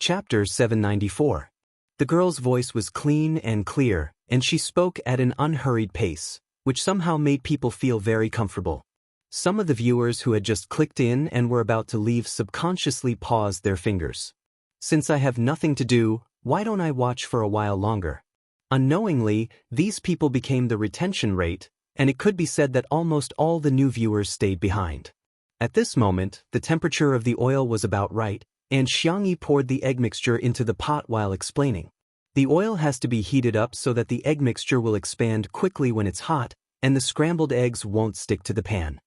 Chapter 794. The girl's voice was clean and clear, and she spoke at an unhurried pace, which somehow made people feel very comfortable. Some of the viewers who had just clicked in and were about to leave subconsciously paused their fingers. Since I have nothing to do, why don't I watch for a while longer? Unknowingly, these people became the retention rate, and it could be said that almost all the new viewers stayed behind. At this moment, the temperature of the oil was about right, and Jianghu poured the egg mixture into the pot while explaining. The oil has to be heated up so that the egg mixture will expand quickly when it's hot, and the scrambled eggs won't stick to the pan.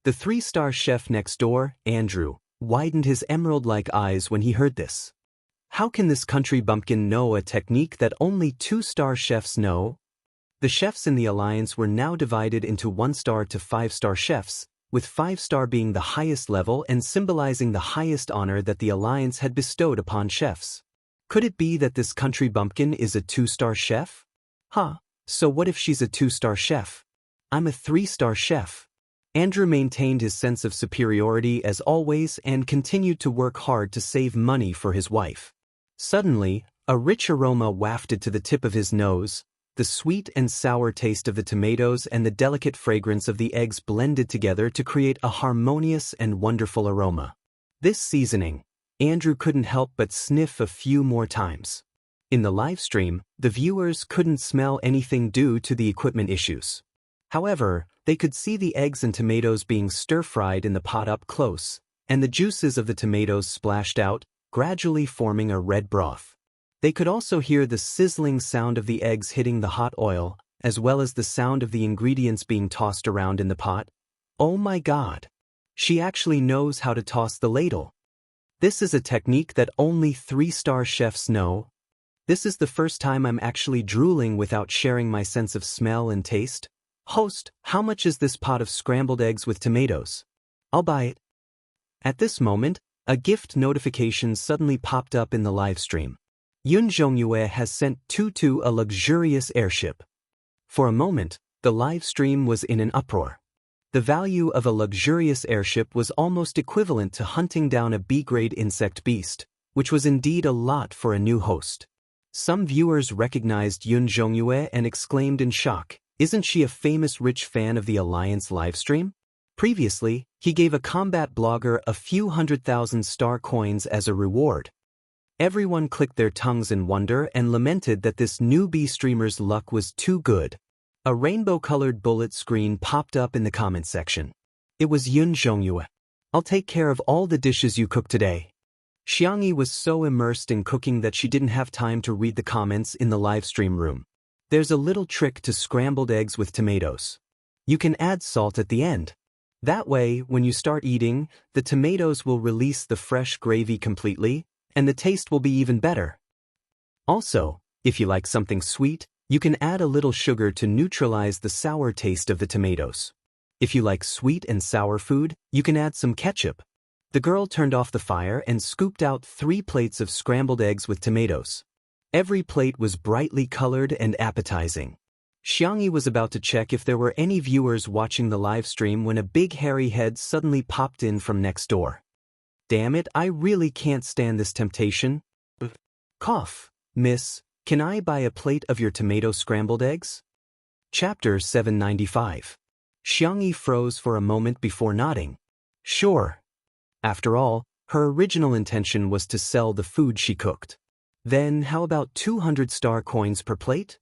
The three-star chef next door, Andrew, widened his emerald-like eyes when he heard this. How can this country bumpkin know a technique that only two-star chefs know? The chefs in the alliance were now divided into one-star to five-star chefs, with five-star being the highest level and symbolizing the highest honor that the alliance had bestowed upon chefs. Could it be that this country bumpkin is a two-star chef? So what if she's a two-star chef? I'm a three-star chef. Andrew maintained his sense of superiority as always and continued to work hard to save money for his wife. Suddenly, a rich aroma wafted to the tip of his nose. The sweet and sour taste of the tomatoes and the delicate fragrance of the eggs blended together to create a harmonious and wonderful aroma. This seasoning, Andrew couldn't help but sniff a few more times. In the live stream, the viewers couldn't smell anything due to the equipment issues. However, they could see the eggs and tomatoes being stir-fried in the pot up close, and the juices of the tomatoes splashed out, gradually forming a red broth. They could also hear the sizzling sound of the eggs hitting the hot oil, as well as the sound of the ingredients being tossed around in the pot. Oh my God! She actually knows how to toss the ladle. This is a technique that only three-star chefs know. This is the first time I'm actually drooling without sharing my sense of smell and taste. Host, how much is this pot of scrambled eggs with tomatoes? I'll buy it. At this moment, a gift notification suddenly popped up in the live stream. Jianghu has sent Tutu a luxurious airship. For a moment, the live stream was in an uproar. The value of a luxurious airship was almost equivalent to hunting down a B-grade insect beast, which was indeed a lot for a new host. Some viewers recognized Jianghu and exclaimed in shock, "Isn't she a famous rich fan of the Alliance livestream?" Previously, he gave a combat blogger a few 100,000 star coins as a reward. Everyone clicked their tongues in wonder and lamented that this newbie streamer's luck was too good. A rainbow-colored bullet screen popped up in the comment section. It was Jianghu. I'll take care of all the dishes you cook today. Jianghu was so immersed in cooking that she didn't have time to read the comments in the livestream room. There's a little trick to scrambled eggs with tomatoes. You can add salt at the end. That way, when you start eating, the tomatoes will release the fresh gravy completely, and the taste will be even better. Also, if you like something sweet, you can add a little sugar to neutralize the sour taste of the tomatoes. If you like sweet and sour food, you can add some ketchup. The girl turned off the fire and scooped out 3 plates of scrambled eggs with tomatoes. Every plate was brightly colored and appetizing. Jianghu was about to check if there were any viewers watching the live stream when a big hairy head suddenly popped in from next door. Damn it, I really can't stand this temptation. Cough. Miss, can I buy a plate of your tomato scrambled eggs? Chapter 795. Jianghu froze for a moment before nodding. Sure. After all, her original intention was to sell the food she cooked. Then how about 200 star coins per plate?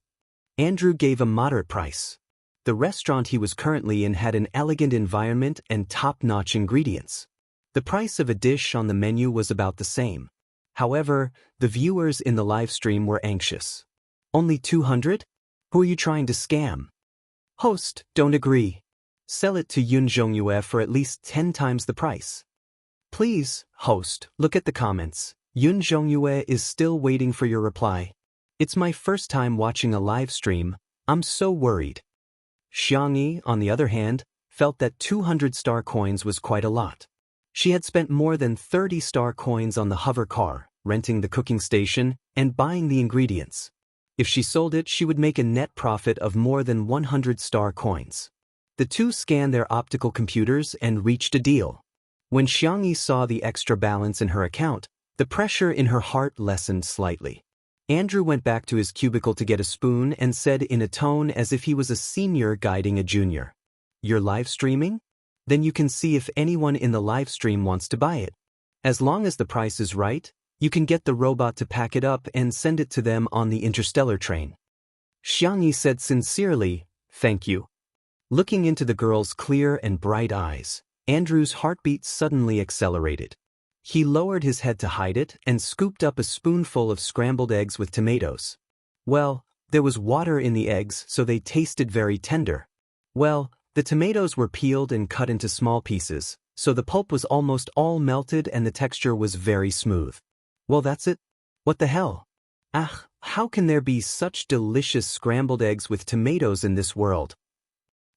Andrew gave a moderate price. The restaurant he was currently in had an elegant environment and top-notch ingredients. The price of a dish on the menu was about the same. However, the viewers in the live stream were anxious. Only 200? Who are you trying to scam? Host, don't agree. Sell it to Jianghu for at least 10 times the price. Please, host, look at the comments. Jianghu is still waiting for your reply. It's my first time watching a live stream. I'm so worried. Jianghu, on the other hand, felt that 200 star coins was quite a lot. She had spent more than 30 star coins on the hover car, renting the cooking station, and buying the ingredients. If she sold it, she would make a net profit of more than 100 star coins. The two scanned their optical computers and reached a deal. When Jianghu saw the extra balance in her account, The pressure in her heart lessened slightly. Andrew went back to his cubicle to get a spoon and said in a tone as if he was a senior guiding a junior. "You're live streaming? Then you can see if anyone in the live stream wants to buy it. As long as the price is right, you can get the robot to pack it up and send it to them on the interstellar train." Jianghu said sincerely, "Thank you." Looking into the girl's clear and bright eyes, Andrew's heartbeat suddenly accelerated. He lowered his head to hide it and scooped up a spoonful of scrambled eggs with tomatoes. Well, there was water in the eggs, so they tasted very tender. Well, the tomatoes were peeled and cut into small pieces, so the pulp was almost all melted and the texture was very smooth. Well, that's it. What the hell? Ah, how can there be such delicious scrambled eggs with tomatoes in this world?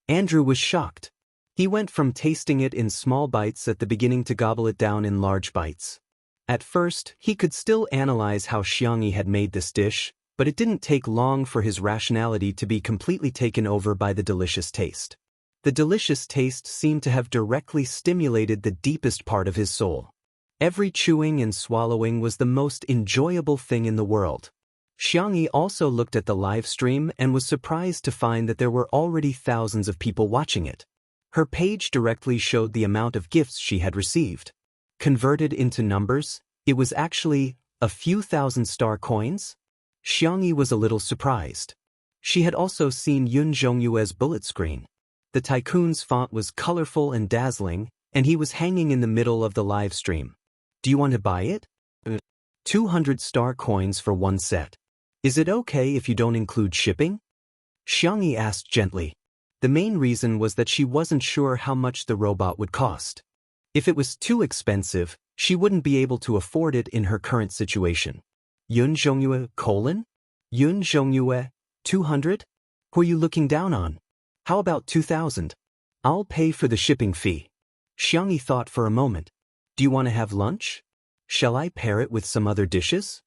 Andrew was shocked. He went from tasting it in small bites at the beginning to gobble it down in large bites. At first, he could still analyze how Jianghu had made this dish, but it didn't take long for his rationality to be completely taken over by the delicious taste. The delicious taste seemed to have directly stimulated the deepest part of his soul. Every chewing and swallowing was the most enjoyable thing in the world. Jianghu also looked at the live stream and was surprised to find that there were already thousands of people watching it. Her page directly showed the amount of gifts she had received. Converted into numbers, it was actually a few thousand star coins. Jianghu was a little surprised. She had also seen Yun Zhongyue's bullet screen. The tycoon's font was colorful and dazzling, and he was hanging in the middle of the live stream. "Do you want to buy it? 200 star coins for one set. Is it okay if you don't include shipping?" Jianghu asked gently. The main reason was that she wasn't sure how much the robot would cost. If it was too expensive, she wouldn't be able to afford it in her current situation. Yun Zhongyue, Yun Zhongyue, 200? Who are you looking down on? How about 2,000? I'll pay for the shipping fee. Jianghu thought for a moment. Do you want to have lunch? Shall I pair it with some other dishes?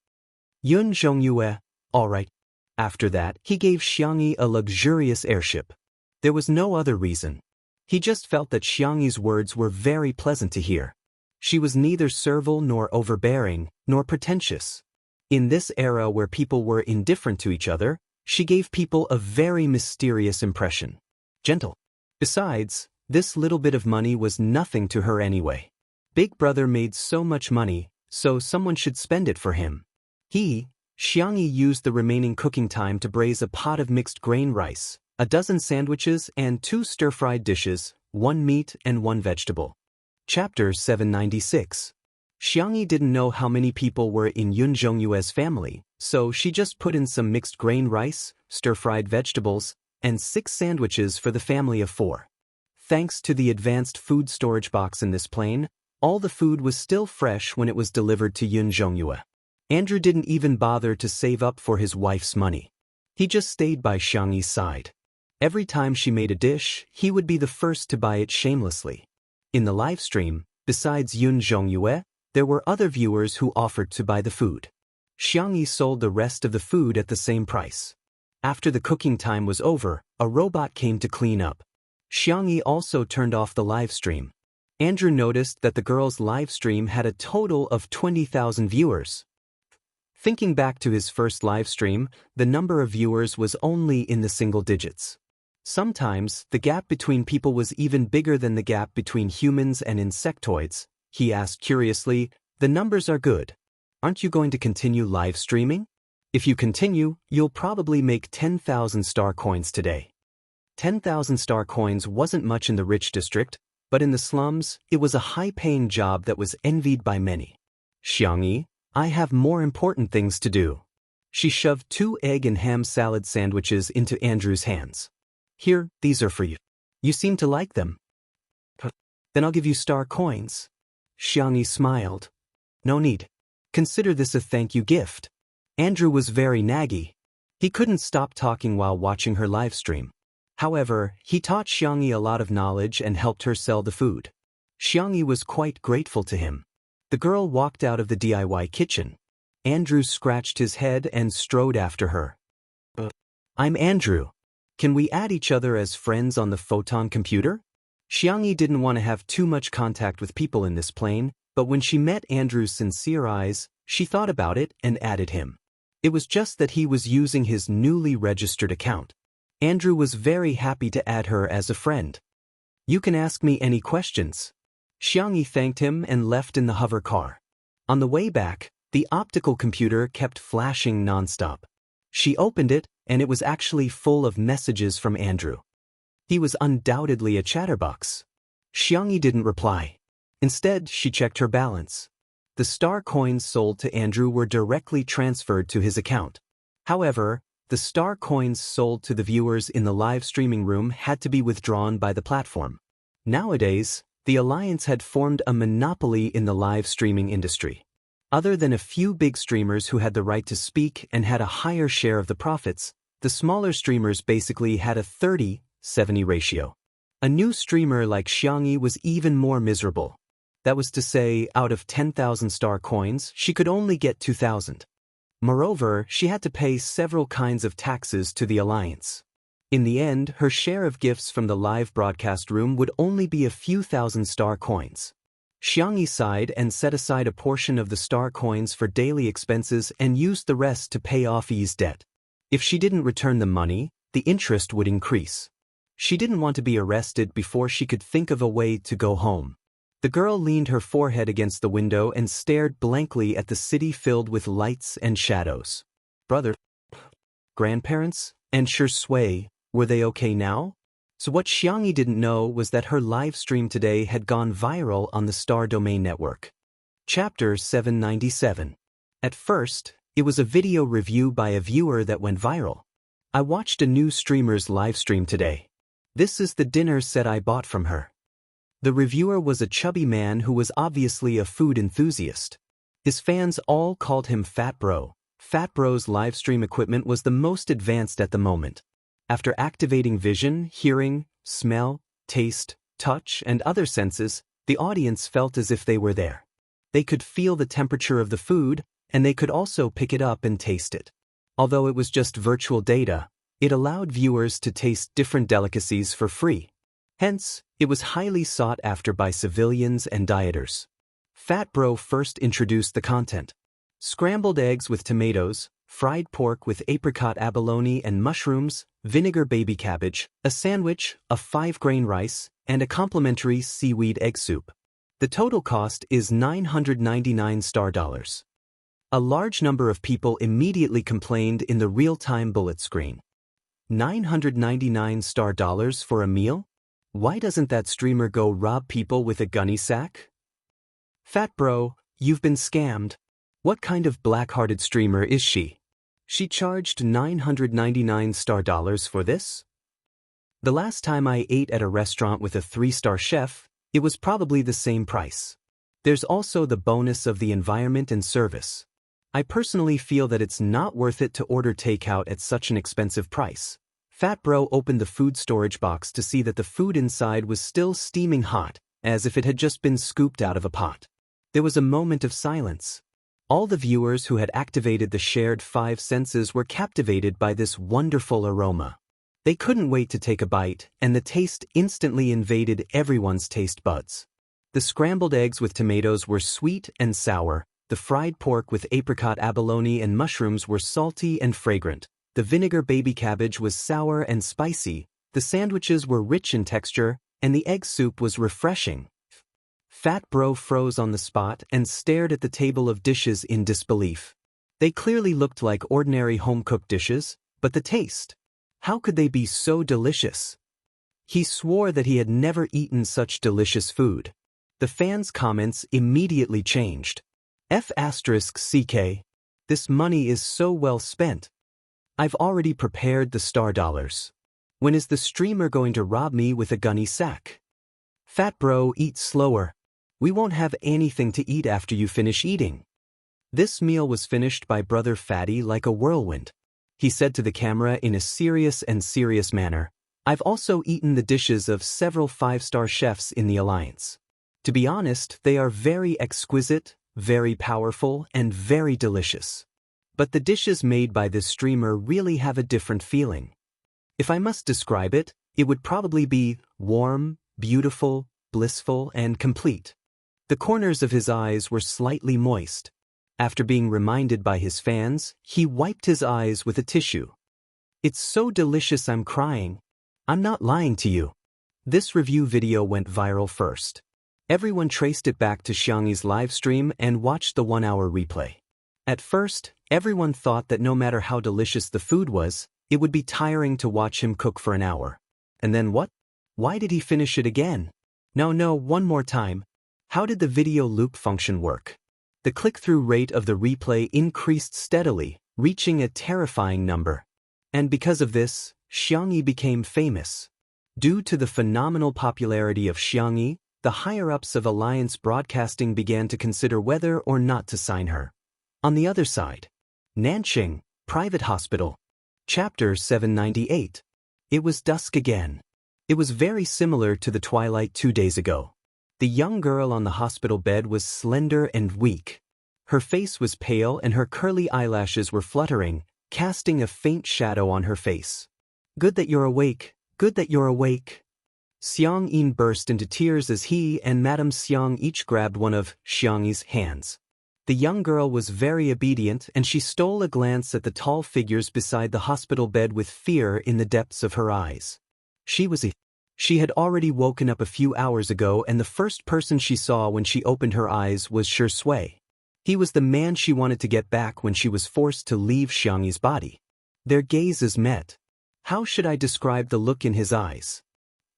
Yun Zhongyue, all right. After that, he gave Jianghu a luxurious airship. There was no other reason. He just felt that Jianghu's words were very pleasant to hear. She was neither servile nor overbearing, nor pretentious. In this era where people were indifferent to each other, she gave people a very mysterious impression. Gentle. Besides, this little bit of money was nothing to her anyway. Big Brother made so much money, so someone should spend it for him. Jianghu used the remaining cooking time to braise a pot of mixed grain rice, a dozen sandwiches and 2 stir-fried dishes, 1 meat and 1 vegetable. Chapter 796. Jianghu didn't know how many people were in Yun Zhongyue's family, so she just put in some mixed grain rice, stir-fried vegetables, and 6 sandwiches for the family of 4. Thanks to the advanced food storage box in this plane, all the food was still fresh when it was delivered to Yun Zhongyue. Andrew didn't even bother to save up for his wife's money. He just stayed by Jianghu's side. Every time she made a dish, he would be the first to buy it shamelessly. In the live stream, besides Yun Zhongyue, there were other viewers who offered to buy the food. Jianghu sold the rest of the food at the same price. After the cooking time was over, a robot came to clean up. Jianghu also turned off the live stream. Andrew noticed that the girl's live stream had a total of 20,000 viewers. Thinking back to his first live stream, the number of viewers was only in the single digits. Sometimes, the gap between people was even bigger than the gap between humans and insectoids. He asked curiously, "The numbers are good. Aren't you going to continue live streaming? If you continue, you'll probably make 10,000 star coins today." 10,000 star coins wasn't much in the rich district, but in the slums, it was a high-paying job that was envied by many. "Jianghu, I have more important things to do." She shoved 2 egg and ham salad sandwiches into Andrew's hands. "Here, these are for you. You seem to like them. Then I'll give you star coins." Jianghu smiled. "No need. Consider this a thank you gift." Andrew was very naggy. He couldn't stop talking while watching her live stream. However, he taught Jianghu a lot of knowledge and helped her sell the food. Jianghu was quite grateful to him. The girl walked out of the DIY kitchen. Andrew scratched his head and strode after her. "I'm Andrew. Can we add each other as friends on the photon computer?" Jianghu didn't want to have too much contact with people in this plane, But when she met Andrew's sincere eyes, she thought about it and added him. It was just that he was using his newly registered account. Andrew was very happy to add her as a friend. You can ask me any questions. Jianghu thanked him and left in the hover car. On the way back, the optical computer kept flashing nonstop. She opened it, and it was actually full of messages from Andrew. He was undoubtedly a chatterbox. Jianghu didn't reply. Instead, she checked her balance. The star coins sold to Andrew were directly transferred to his account. However, the star coins sold to the viewers in the live streaming room had to be withdrawn by the platform. Nowadays, the alliance had formed a monopoly in the live streaming industry. Other than a few big streamers who had the right to speak and had a higher share of the profits, the smaller streamers basically had a 30-70 ratio. A new streamer like Jianghu was even more miserable. That was to say, out of 10,000 star coins, she could only get 2,000. Moreover, she had to pay several kinds of taxes to the alliance. In the end, her share of gifts from the live broadcast room would only be a few thousand star coins. Jianghu sighed and set aside a portion of the star coins for daily expenses and used the rest to pay off Yi's debt. If she didn't return the money, the interest would increase. She didn't want to be arrested before she could think of a way to go home. The girl leaned her forehead against the window and stared blankly at the city filled with lights and shadows. Brother, grandparents, and Shui, were they okay now? So what Jianghu didn't know was that her live stream today had gone viral on the Star Domain Network. Chapter 797. At first, it was a video review by a viewer that went viral. I watched a new streamer's live stream today. This is the dinner set I bought from her. The reviewer was a chubby man who was obviously a food enthusiast. His fans all called him Fat Bro. Fat Bro's live stream equipment was the most advanced at the moment. After activating vision, hearing, smell, taste, touch, and other senses, the audience felt as if they were there. They could feel the temperature of the food, and they could also pick it up and taste it. Although it was just virtual data, it allowed viewers to taste different delicacies for free. Hence, it was highly sought after by civilians and dieters. Fat Bro first introduced the content. Scrambled eggs with tomatoes, fried pork with apricot abalone and mushrooms, vinegar baby cabbage, a sandwich, a 5-grain rice, and a complimentary seaweed egg soup. The total cost is $999. A large number of people immediately complained in the real-time bullet screen. $999 for a meal? Why doesn't that streamer go rob people with a gunny sack? Fat Bro, you've been scammed. What kind of black-hearted streamer is she? She charged $999 for this? The last time I ate at a restaurant with a 3-star chef, it was probably the same price. There's also the bonus of the environment and service. I personally feel that it's not worth it to order takeout at such an expensive price. Fat Bro opened the food storage box to see that the food inside was still steaming hot, as if it had just been scooped out of a pot. There was a moment of silence. All the viewers who had activated the shared 5 senses were captivated by this wonderful aroma. They couldn't wait to take a bite, and the taste instantly invaded everyone's taste buds. The scrambled eggs with tomatoes were sweet and sour, the fried pork with apricot abalone and mushrooms were salty and fragrant. The vinegar baby cabbage was sour and spicy, the sandwiches were rich in texture, and the egg soup was refreshing. Fat Bro froze on the spot and stared at the table of dishes in disbelief. They clearly looked like ordinary home-cooked dishes, but the taste. How could they be so delicious? He swore that he had never eaten such delicious food. The fans' comments immediately changed. F***CK. This money is so well spent. I've already prepared the star dollars. When is the streamer going to rob me with a gunny sack? Fat Bro, eat slower. We won't have anything to eat after you finish eating. This meal was finished by Brother Fatty like a whirlwind. He said to the camera in a serious manner, I've also eaten the dishes of several 5-star chefs in the alliance. To be honest, they are very exquisite, very powerful, and very delicious. But the dishes made by this streamer really have a different feeling. If I must describe it, it would probably be warm, beautiful, blissful, and complete. The corners of his eyes were slightly moist. After being reminded by his fans, he wiped his eyes with a tissue. It's so delicious I'm crying. I'm not lying to you. This review video went viral first. Everyone traced it back to Xiangyi's livestream and watched the 1-hour replay. At first, everyone thought that no matter how delicious the food was, it would be tiring to watch him cook for an hour. And then what? Why did he finish it again? No, one more time. How did the video loop function work? The click-through rate of the replay increased steadily, reaching a terrifying number. And because of this, Xiangyi became famous. Due to the phenomenal popularity of Xiangyi, the higher-ups of Alliance Broadcasting began to consider whether or not to sign her. On the other side, Nanqing, Private Hospital. Chapter 798. It was dusk again. It was very similar to the twilight 2 days ago. The young girl on the hospital bed was slender and weak. Her face was pale and her curly eyelashes were fluttering, casting a faint shadow on her face. Good that you're awake, good that you're awake. Xiang Yin burst into tears as he and Madame Xiang each grabbed one of Xiangyi's hands. The young girl was very obedient and she stole a glance at the tall figures beside the hospital bed with fear in the depths of her eyes. She had already woken up a few hours ago and the first person she saw when she opened her eyes was Shi Sui. He was the man she wanted to get back when she was forced to leave Xiangyi's body. Their gazes met. How should I describe the look in his eyes?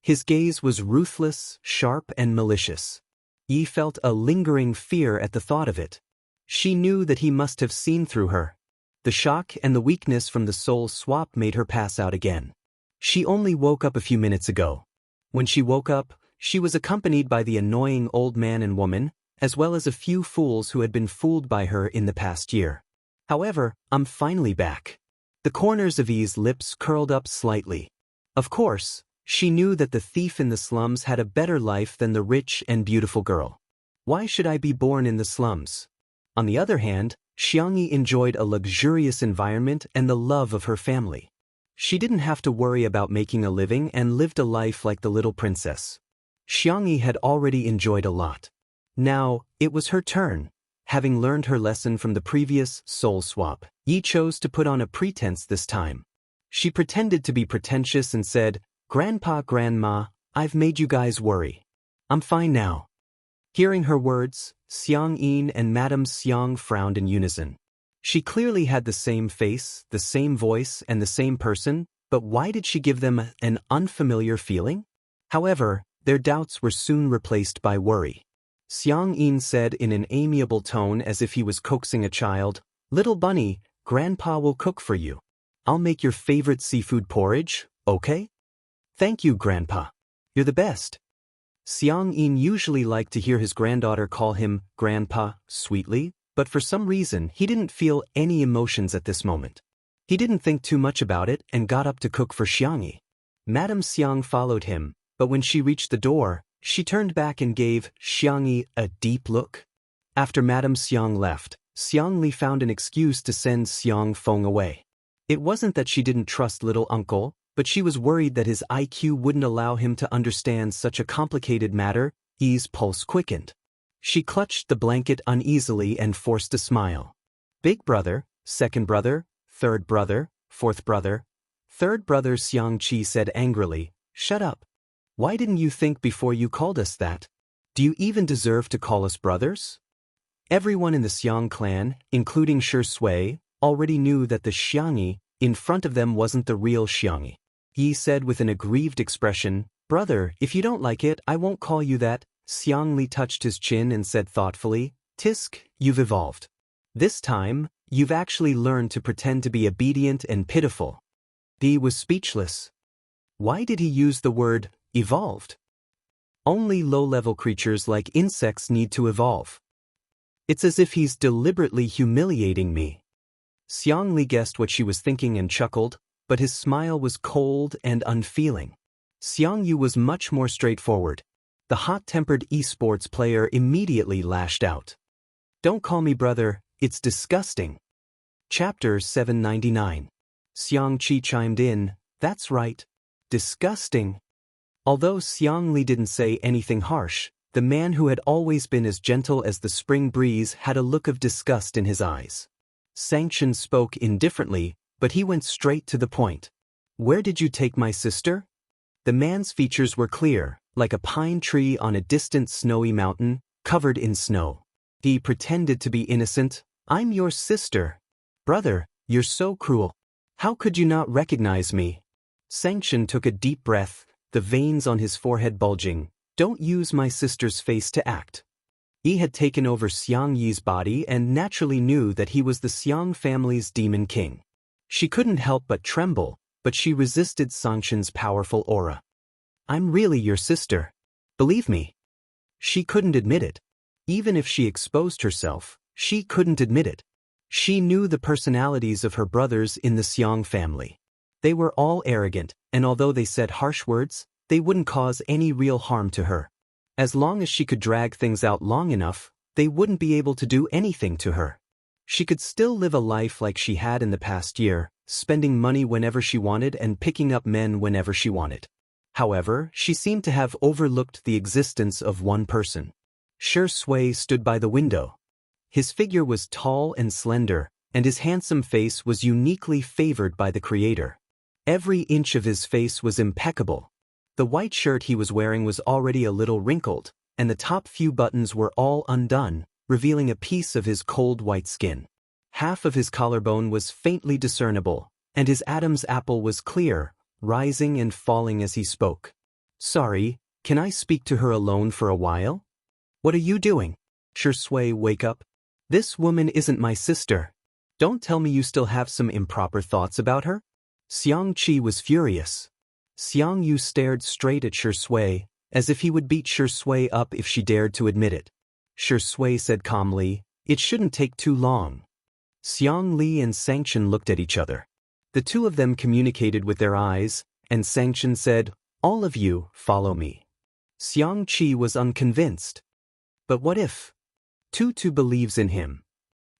His gaze was ruthless, sharp and malicious. Yi felt a lingering fear at the thought of it. She knew that he must have seen through her. The shock and the weakness from the soul swap made her pass out again. She only woke up a few minutes ago. When she woke up, she was accompanied by the annoying old man and woman, as well as a few fools who had been fooled by her in the past year. However, I'm finally back. The corners of Yi's lips curled up slightly. Of course, she knew that the thief in the slums had a better life than the rich and beautiful girl. Why should I be born in the slums? On the other hand, Xiangyi enjoyed a luxurious environment and the love of her family. She didn't have to worry about making a living and lived a life like the little princess. Xiangyi had already enjoyed a lot. Now, it was her turn. Having learned her lesson from the previous soul swap, Yi chose to put on a pretense this time. She pretended to be pretentious and said, "Grandpa, Grandma, I've made you guys worry. I'm fine now." Hearing her words, Xiang Yin and Madame Xiang frowned in unison. She clearly had the same face, the same voice, and the same person, but why did she give them an unfamiliar feeling? However, their doubts were soon replaced by worry. Xiang Yin said in an amiable tone as if he was coaxing a child, "Little bunny, Grandpa will cook for you. I'll make your favorite seafood porridge, okay?" "Thank you, Grandpa. You're the best." Xiang Yin usually liked to hear his granddaughter call him Grandpa sweetly, but for some reason he didn't feel any emotions at this moment. He didn't think too much about it and got up to cook for Xiangyi. Madame Xiang followed him, but when she reached the door, she turned back and gave Xiangyi a deep look. After Madame Xiang left, Xiangli found an excuse to send Xiang Feng away. It wasn't that she didn't trust little uncle, but she was worried that his IQ wouldn't allow him to understand such a complicated matter. Yi's pulse quickened. She clutched the blanket uneasily and forced a smile. "Big brother, second brother, third brother, fourth brother." "Third brother," Xiang Qi said angrily. "Shut up. Why didn't you think before you called us that? Do you even deserve to call us brothers?" Everyone in the Xiang clan, including Shi Sui, already knew that the Xiangyi in front of them wasn't the real Xiangyi. Yi said with an aggrieved expression, "Brother, if you don't like it, I won't call you that." Xiang Li touched his chin and said thoughtfully, "Tisk, you've evolved. This time, you've actually learned to pretend to be obedient and pitiful." Yi was speechless. Why did he use the word evolved? Only low-level creatures like insects need to evolve. It's as if he's deliberately humiliating me. Xiang Li guessed what she was thinking and chuckled, but his smile was cold and unfeeling. Xiang Yu was much more straightforward. The hot-tempered esports player immediately lashed out. "Don't call me brother, it's disgusting." Chapter 799. Xiang Qi chimed in, "That's right. Disgusting." Although Xiang Li didn't say anything harsh, The man who had always been as gentle as the spring breeze had a look of disgust in his eyes. Sanction spoke indifferently, but he went straight to the point. "Where did you take my sister?" The man's features were clear, like a pine tree on a distant snowy mountain, covered in snow. He pretended to be innocent. "I'm your sister." "Brother, you're so cruel. How could you not recognize me?" Sanction took a deep breath, the veins on his forehead bulging. "Don't use my sister's face to act." He had taken over Xiang Yi's body and naturally knew that he was the Xiang family's demon king. She couldn't help but tremble, but she resisted Sanction's powerful aura. "I'm really your sister. Believe me." She couldn't admit it. Even if she exposed herself, she couldn't admit it. She knew the personalities of her brothers in the Xiang family. They were all arrogant, and although they said harsh words, they wouldn't cause any real harm to her. As long as she could drag things out long enough, they wouldn't be able to do anything to her. She could still live a life like she had in the past year, spending money whenever she wanted and picking up men whenever she wanted. However, she seemed to have overlooked the existence of one person. Shi Sui stood by the window. His figure was tall and slender, and his handsome face was uniquely favored by the Creator. Every inch of his face was impeccable. The white shirt he was wearing was already a little wrinkled, and the top few buttons were all undone, revealing a piece of his cold white skin. Half of his collarbone was faintly discernible, and his Adam's apple was clear, rising and falling as he spoke. "Sorry, can I speak to her alone for a while?" "What are you doing?" "Shi Sui, wake up. This woman isn't my sister. Don't tell me you still have some improper thoughts about her." Xiang Qi was furious. Xiang Yu stared straight at Shi Sui, as if he would beat Shi Sui up if she dared to admit it. Shi Sui said calmly, "It shouldn't take too long." Xiang Li and Sanction looked at each other. The two of them communicated with their eyes, and Sanction said, "All of you, follow me." Xiang Qi was unconvinced. But what if? Tutu believes in him.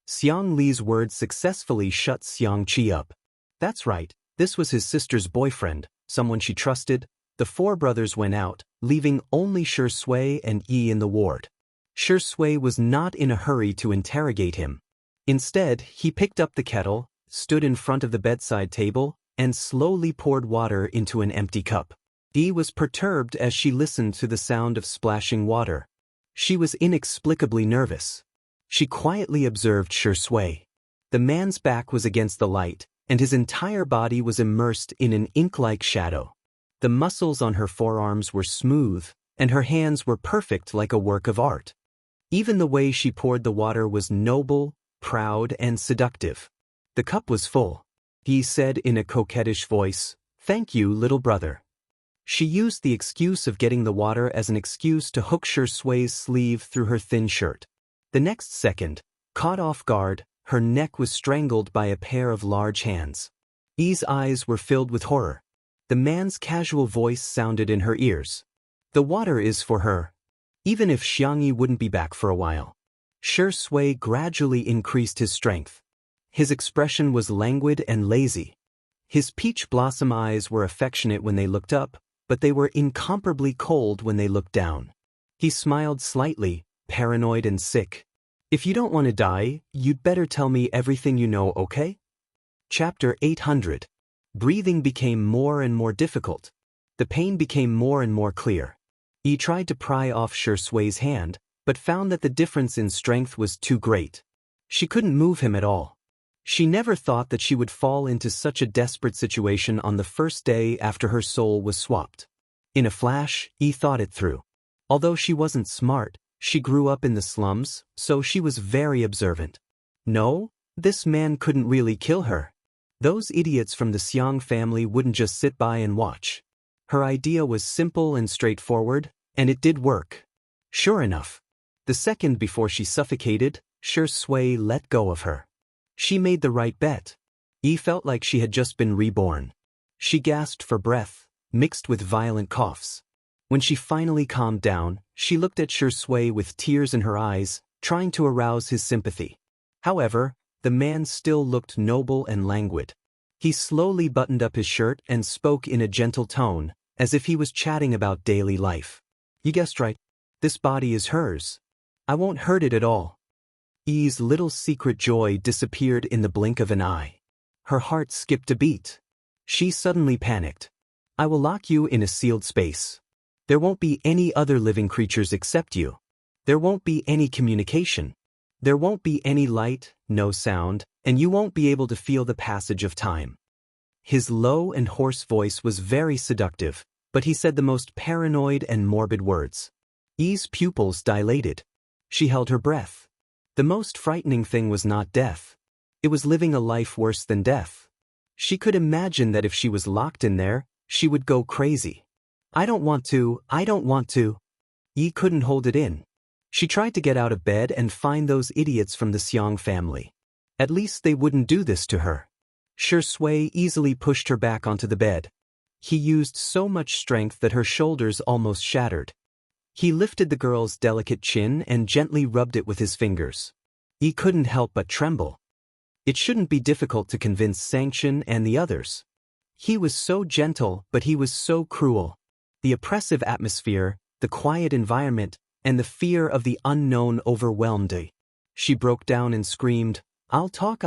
Xiang Li's words successfully shut Xiang Qi up. That's right, this was his sister's boyfriend, someone she trusted. The four brothers went out, leaving only Shi Sui and Yi in the ward. Shi Sui was not in a hurry to interrogate him. Instead, he picked up the kettle, stood in front of the bedside table, and slowly poured water into an empty cup. Yi was perturbed as she listened to the sound of splashing water. She was inexplicably nervous. She quietly observed Shi Sui. The man's back was against the light, and his entire body was immersed in an ink-like shadow. The muscles on her forearms were smooth, and her hands were perfect like a work of art. Even the way she poured the water was noble, proud, and seductive. The cup was full. He said in a coquettish voice, "Thank you, little brother." She used the excuse of getting the water as an excuse to hook Shi Sui's sleeve through her thin shirt. The next second, caught off guard, her neck was strangled by a pair of large hands. Yi's eyes were filled with horror. The man's casual voice sounded in her ears. "The water is for her. Even if Xiang Yi wouldn't be back for a while." Shi Sui gradually increased his strength. His expression was languid and lazy. His peach blossom eyes were affectionate when they looked up, but they were incomparably cold when they looked down. He smiled slightly, paranoid and sick. "If you don't want to die, you'd better tell me everything you know, okay?" Chapter 800. Breathing became more and more difficult. The pain became more and more clear. He tried to pry off Shi Sui's hand, but found that the difference in strength was too great. She couldn't move him at all. She never thought that she would fall into such a desperate situation on the first day after her soul was swapped. In a flash, he thought it through. Although she wasn't smart, she grew up in the slums, so she was very observant. No, this man couldn't really kill her. Those idiots from the Xiang family wouldn't just sit by and watch. Her idea was simple and straightforward, and it did work. Sure enough, the second before she suffocated, Shi Sui let go of her. She made the right bet. He felt like she had just been reborn. She gasped for breath, mixed with violent coughs. When she finally calmed down, she looked at Shi Sui with tears in her eyes, trying to arouse his sympathy. However, the man still looked noble and languid. He slowly buttoned up his shirt and spoke in a gentle tone, as if he was chatting about daily life. "You guessed right. This body is hers. I won't hurt it at all. Yi's little secret joy disappeared in the blink of an eye. Her heart skipped a beat. She suddenly panicked. I will lock you in a sealed space. There won't be any other living creatures except you. There won't be any communication. There won't be any light, no sound, and you won't be able to feel the passage of time. His low and hoarse voice was very seductive, but he said the most paranoid and morbid words. Yi's pupils dilated. She held her breath. The most frightening thing was not death. It was living a life worse than death. She could imagine that if she was locked in there, she would go crazy. I don't want to. Yi couldn't hold it in. She tried to get out of bed and find those idiots from the Xiang family. At least they wouldn't do this to her. Shui easily pushed her back onto the bed. He used so much strength that her shoulders almost shattered. He lifted the girl's delicate chin and gently rubbed it with his fingers. Yi couldn't help but tremble. It shouldn't be difficult to convince Sanction and the others. He was so gentle, but he was so cruel. The oppressive atmosphere, the quiet environment, and the fear of the unknown overwhelmed Yi. She broke down and screamed, I'll talk.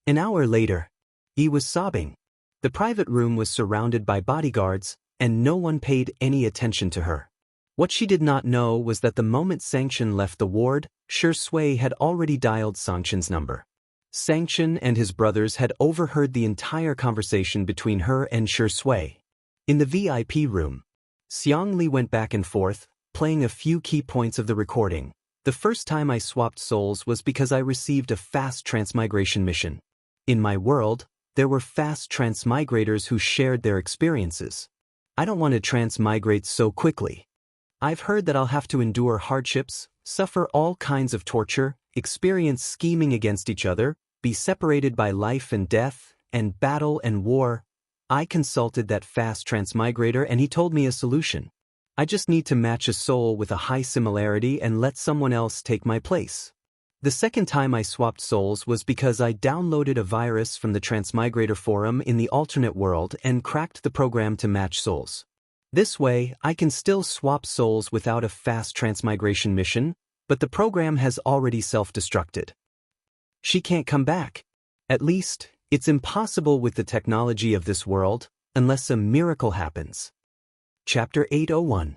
An hour later, Yi was sobbing. The private room was surrounded by bodyguards, and no one paid any attention to her. What she did not know was that the moment Sanction left the ward, Shui had already dialed Sanction's number. Sanction and his brothers had overheard the entire conversation between her and Shui. In the VIP room, Xiang Li went back and forth, playing a few key points of the recording. The first time I swapped souls was because I received a fast transmigration mission. In my world, there were fast transmigrators who shared their experiences. I don't want to transmigrate so quickly. I've heard that I'll have to endure hardships, suffer all kinds of torture, experience scheming against each other, be separated by life and death, and battle and war. I consulted that fast transmigrator and he told me a solution. I just need to match a soul with a high similarity and let someone else take my place. The second time I swapped souls was because I downloaded a virus from the Transmigrator forum in the alternate world and cracked the program to match souls. This way, I can still swap souls without a fast transmigration mission, but the program has already self-destructed. She can't come back. At least, it's impossible with the technology of this world, unless a miracle happens. Chapter 801.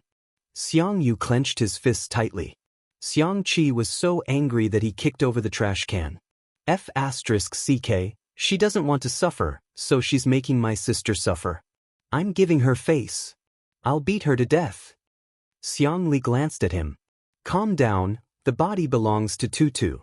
Xiang Yu clenched his fists tightly. Xiang Qi was so angry that he kicked over the trash can. F***ck, she doesn't want to suffer, so she's making my sister suffer. I'm giving her face. I'll beat her to death. Xiang Li glanced at him. Calm down, the body belongs to Tutu.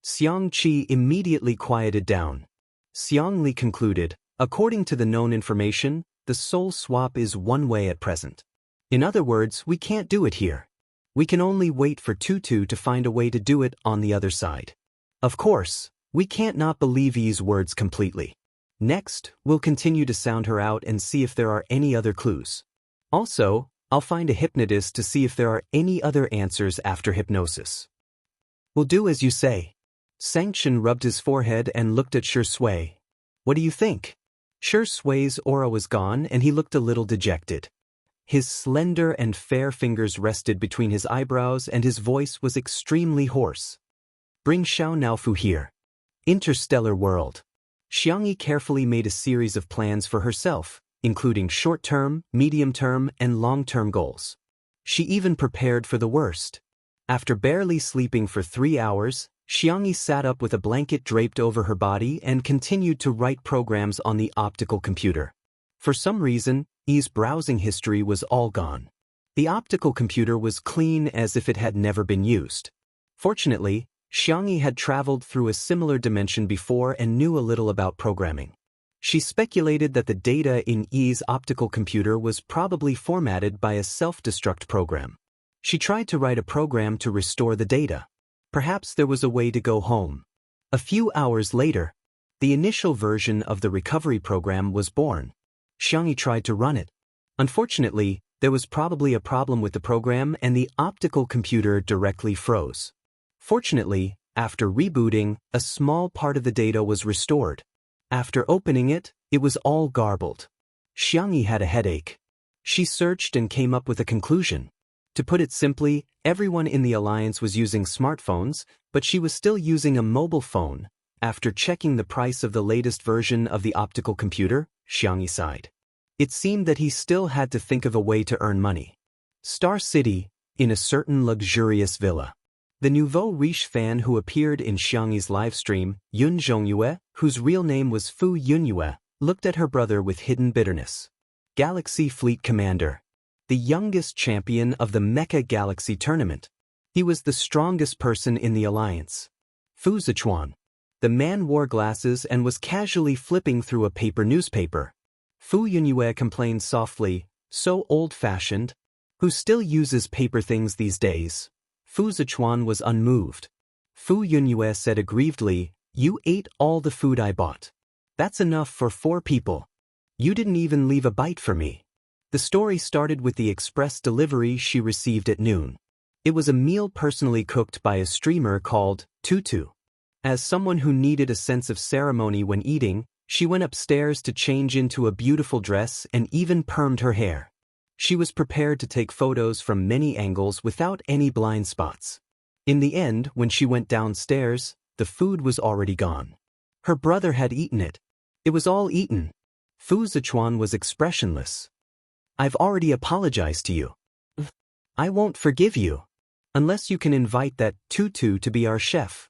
Xiang Qi immediately quieted down. Xiang Li concluded, according to the known information, the soul swap is one way at present. In other words, we can't do it here. We can only wait for Tutu to find a way to do it on the other side. Of course, we can't not believe Yi's words completely. Next, we'll continue to sound her out and see if there are any other clues. Also, I'll find a hypnotist to see if there are any other answers after hypnosis. We'll do as you say. Sanction rubbed his forehead and looked at Shui. What do you think? Shui's aura was gone and he looked a little dejected. His slender and fair fingers rested between his eyebrows and his voice was extremely hoarse. Bring Xiao Naofu here. Interstellar world. Xiang Yi carefully made a series of plans for herself, including short-term, medium-term, and long-term goals. She even prepared for the worst. After barely sleeping for 3 hours, Xiang Yi sat up with a blanket draped over her body and continued to write programs on the optical computer. For some reason, Yi's browsing history was all gone. The optical computer was clean as if it had never been used. Fortunately, Xiang Yi had traveled through a similar dimension before and knew a little about programming. She speculated that the data in Yi's optical computer was probably formatted by a self-destruct program. She tried to write a program to restore the data. Perhaps there was a way to go home. A few hours later, the initial version of the recovery program was born. Xiang Yi tried to run it. Unfortunately, there was probably a problem with the program and the optical computer directly froze. Fortunately, after rebooting, a small part of the data was restored. After opening it, it was all garbled. Xiang Yi had a headache. She searched and came up with a conclusion. To put it simply, everyone in the alliance was using smartphones, but she was still using a mobile phone. After checking the price of the latest version of the optical computer, Jianghu sighed. It seemed that he still had to think of a way to earn money. Star City, in a certain luxurious villa. The nouveau riche fan who appeared in Jianghu's livestream, Yun Zhongyue, whose real name was Fu Yunyue, looked at her brother with hidden bitterness. Galaxy Fleet Commander. The youngest champion of the Mecha Galaxy tournament. He was the strongest person in the alliance. Fu Zichuan. The man wore glasses and was casually flipping through a paper newspaper. Fu Yunyue complained softly, so old-fashioned. Who still uses paper things these days? Fu Zichuan was unmoved. Fu Yunyue said aggrievedly, you ate all the food I bought. That's enough for 4 people. You didn't even leave a bite for me. The story started with the express delivery she received at noon. It was a meal personally cooked by a streamer called Tutu. As someone who needed a sense of ceremony when eating, she went upstairs to change into a beautiful dress and even permed her hair. She was prepared to take photos from many angles without any blind spots. In the end, when she went downstairs, the food was already gone. Her brother had eaten it. It was all eaten. Fu Zichuan was expressionless. I've already apologized to you. I won't forgive you. Unless you can invite that Tutu to be our chef.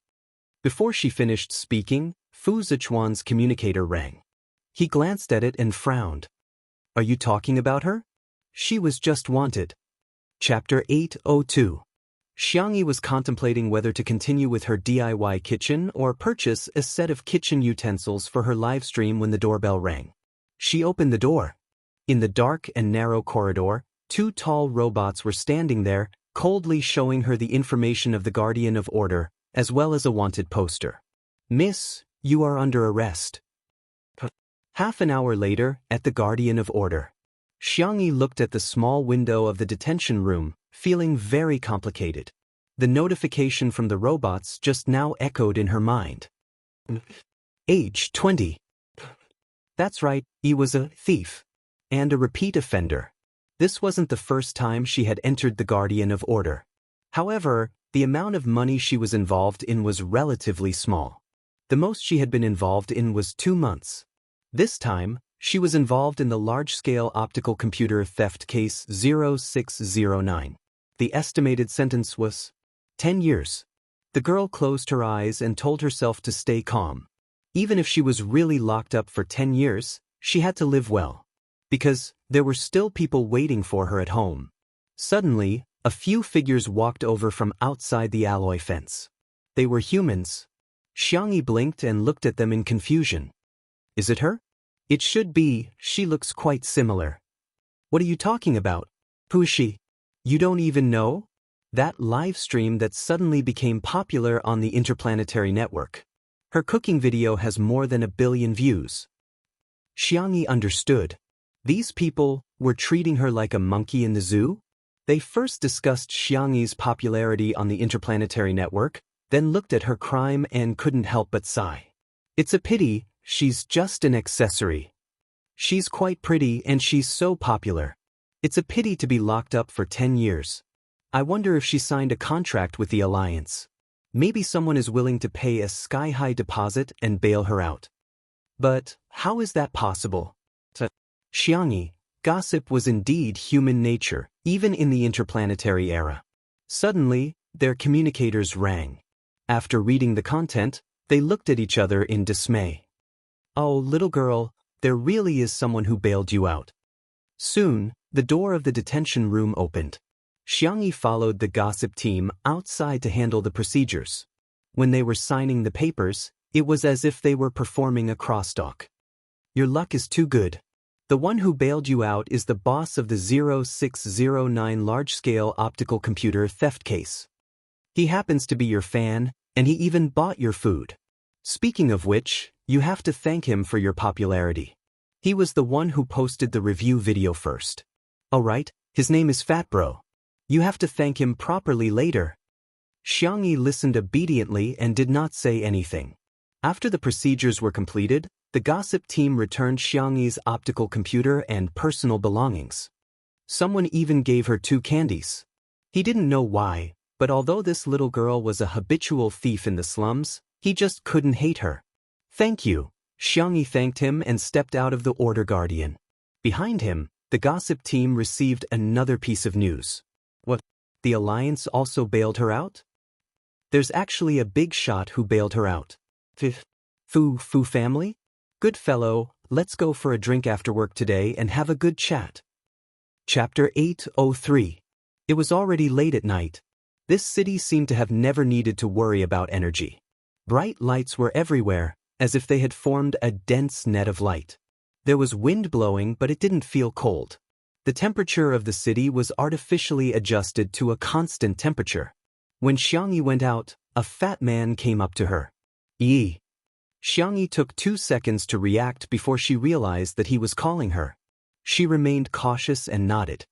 Before she finished speaking, Fu Zichuan's communicator rang. He glanced at it and frowned. Are you talking about her? She was just wanted. Chapter 802. Jianghu was contemplating whether to continue with her DIY kitchen or purchase a set of kitchen utensils for her livestream when the doorbell rang. She opened the door. In the dark and narrow corridor, 2 tall robots were standing there, coldly showing her the information of the Guardian of Order, as well as a wanted poster. Miss, you are under arrest. Half an hour later, at the Guardian of Order. Jianghu looked at the small window of the detention room, feeling very complicated. The notification from the robots just now echoed in her mind. Age 20. That's right, he was a thief. And a repeat offender. This wasn't the first time she had entered the Guardian of Order. However, the amount of money she was involved in was relatively small. The most she had been involved in was 2 months. This time, she was involved in the large-scale optical computer theft case 0609. The estimated sentence was 10 years. The girl closed her eyes and told herself to stay calm. Even if she was really locked up for 10 years, she had to live well. Because there were still people waiting for her at home. Suddenly, a few figures walked over from outside the alloy fence. They were humans. Jianghu blinked and looked at them in confusion. Is it her? It should be, she looks quite similar. What are you talking about? Who is she? You don't even know? That live stream that suddenly became popular on the interplanetary network. Her cooking video has more than 1 billion views. Jianghu understood. These people were treating her like a monkey in the zoo? They first discussed Jianghu's popularity on the interplanetary network, then looked at her crime and couldn't help but sigh. It's a pity, she's just an accessory. She's quite pretty and she's so popular. It's a pity to be locked up for 10 years. I wonder if she signed a contract with the Alliance. Maybe someone is willing to pay a sky-high deposit and bail her out. But how is that possible? Jianghu, gossip was indeed human nature, even in the interplanetary era. Suddenly, their communicators rang. After reading the content, they looked at each other in dismay. Oh, little girl, there really is someone who bailed you out. Soon, the door of the detention room opened. Jianghu followed the gossip team outside to handle the procedures. When they were signing the papers, it was as if they were performing a crosstalk. Your luck is too good. The one who bailed you out is the boss of the 0609 large-scale optical computer theft case. He happens to be your fan, and he even bought your food. Speaking of which, you have to thank him for your popularity. He was the one who posted the review video first. Alright, his name is Fat Bro. You have to thank him properly later. Jianghu listened obediently and did not say anything. After the procedures were completed, the gossip team returned Jianghu's optical computer and personal belongings. Someone even gave her 2 candies. He didn't know why, but although this little girl was a habitual thief in the slums, he just couldn't hate her. Thank you. Xiangyi thanked him and stepped out of the Order Guardian. Behind him, the gossip team received another piece of news. What? The Alliance also bailed her out? There's actually a big shot who bailed her out. Fu family? Good fellow, let's go for a drink after work today and have a good chat. Chapter 803. It was already late at night. This city seemed to have never needed to worry about energy. Bright lights were everywhere, as if they had formed a dense net of light. There was wind blowing, but it didn't feel cold. The temperature of the city was artificially adjusted to a constant temperature. When Xiangyi went out, a fat man came up to her. Yi. Xiangyi took 2 seconds to react before she realized that he was calling her. She remained cautious and nodded.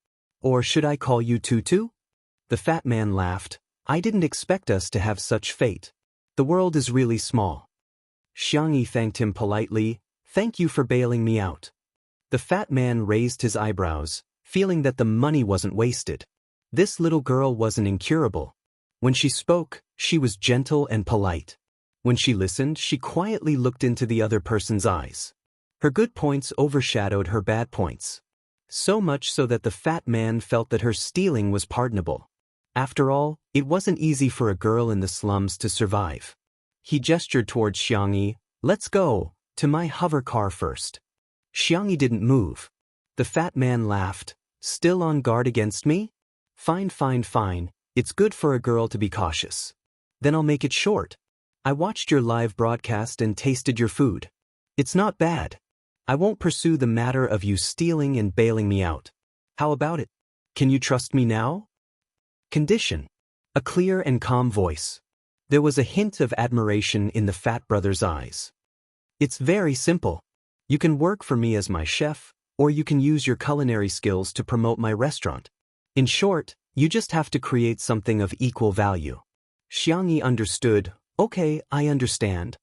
Or should I call you Tutu? The fat man laughed. I didn't expect us to have such fate. The world is really small. Xiangyi thanked him politely. Thank you for bailing me out. The fat man raised his eyebrows, feeling that the money wasn't wasted. This little girl wasn't incurable. When she spoke, she was gentle and polite. When she listened, she quietly looked into the other person's eyes. Her good points overshadowed her bad points. So much so that the fat man felt that her stealing was pardonable. After all, it wasn't easy for a girl in the slums to survive. He gestured towards Xiangyi. Let's go, to my hover car first. Xiangyi didn't move. The fat man laughed. Still on guard against me? Fine. It's good for a girl to be cautious. Then I'll make it short. I watched your live broadcast and tasted your food. It's not bad. I won't pursue the matter of you stealing and bailing me out. How about it? Can you trust me now? Condition. A clear and calm voice. There was a hint of admiration in the fat brother's eyes. It's very simple. You can work for me as my chef, or you can use your culinary skills to promote my restaurant. In short, you just have to create something of equal value. Xiangyi understood. Okay, I understand.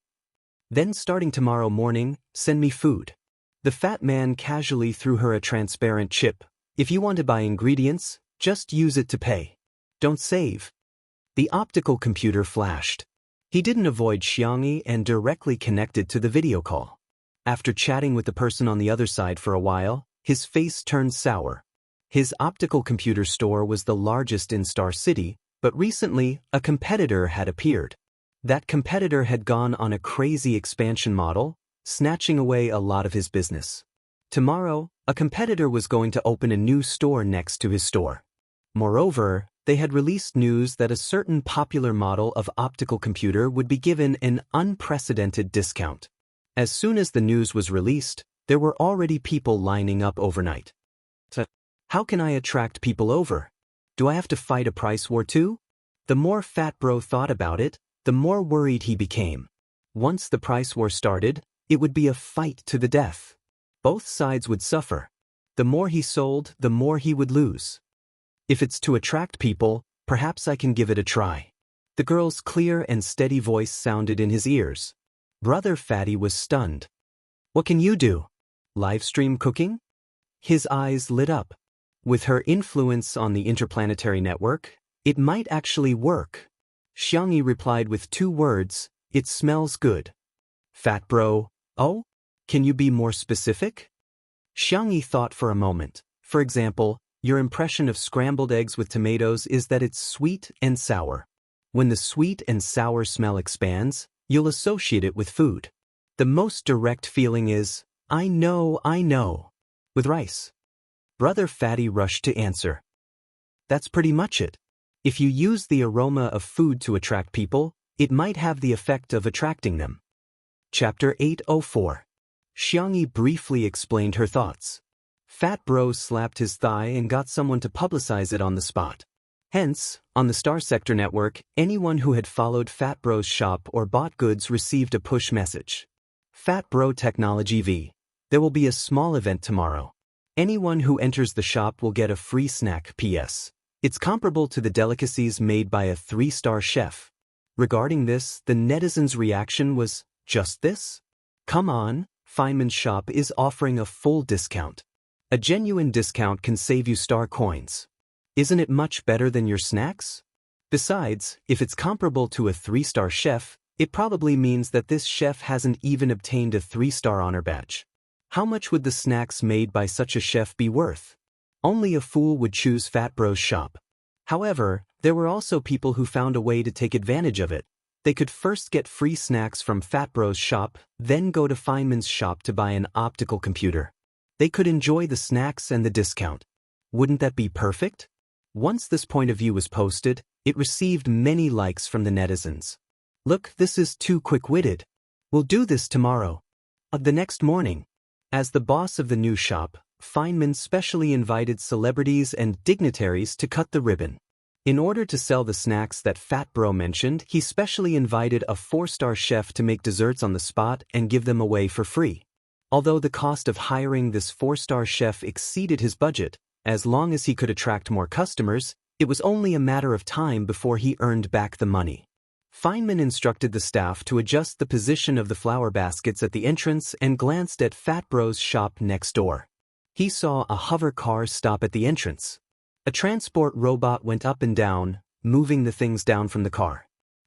Then starting tomorrow morning, send me food. The fat man casually threw her a transparent chip. If you want to buy ingredients, just use it to pay. Don't save. The optical computer flashed. He didn't avoid Xiangyi and directly connected to the video call. After chatting with the person on the other side for a while, his face turned sour. His optical computer store was the largest in Star City, but recently, a competitor had appeared. That competitor had gone on a crazy expansion model, snatching away a lot of his business. Tomorrow, a competitor was going to open a new store next to his store. Moreover, they had released news that a certain popular model of optical computer would be given an unprecedented discount. As soon as the news was released, there were already people lining up overnight. How can I attract people over? Do I have to fight a price war too? The more Fat Bro thought about it, the more worried he became. Once the price war started, it would be a fight to the death. Both sides would suffer. The more he sold, the more he would lose. If it's to attract people, perhaps I can give it a try. The girl's clear and steady voice sounded in his ears. Brother Fatty was stunned. What can you do? Livestream cooking? His eyes lit up. With her influence on the interplanetary network, it might actually work. Xiangyi replied with 2 words, it smells good. Fat Bro, oh? Can you be more specific? Xiangyi thought for a moment. For example, your impression of scrambled eggs with tomatoes is that it's sweet and sour. When the sweet and sour smell expands, you'll associate it with food. The most direct feeling is, I know. With rice. Brother Fatty rushed to answer. That's pretty much it. If you use the aroma of food to attract people, it might have the effect of attracting them. Chapter 804. Xiangyi briefly explained her thoughts. Fat Bro slapped his thigh and got someone to publicize it on the spot. Hence, on the Star Sector network, anyone who had followed Fat Bro's shop or bought goods received a push message. Fat Bro Technology V. There will be a small event tomorrow. Anyone who enters the shop will get a free snack. P.S. It's comparable to the delicacies made by a 3-star chef. Regarding this, the netizens' reaction was, just this? Come on, Feynman's shop is offering a full discount. A genuine discount can save you star coins. Isn't it much better than your snacks? Besides, if it's comparable to a 3-star chef, it probably means that this chef hasn't even obtained a 3-star honor badge. How much would the snacks made by such a chef be worth? Only a fool would choose Fat Bro's shop. However, there were also people who found a way to take advantage of it. They could first get free snacks from Fat Bro's shop, then go to Feynman's shop to buy an optical computer. They could enjoy the snacks and the discount. Wouldn't that be perfect? Once this point of view was posted, it received many likes from the netizens. Look, this is too quick-witted. We'll do this tomorrow. The next morning, as the boss of the new shop, Feynman specially invited celebrities and dignitaries to cut the ribbon. In order to sell the snacks that Fat Bro mentioned, he specially invited a 4-star chef to make desserts on the spot and give them away for free. Although the cost of hiring this 4-star chef exceeded his budget, as long as he could attract more customers, it was only a matter of time before he earned back the money. Feynman instructed the staff to adjust the position of the flower baskets at the entrance and glanced at Fat Bro's shop next door. He saw a hover car stop at the entrance. A transport robot went up and down, moving the things down from the car.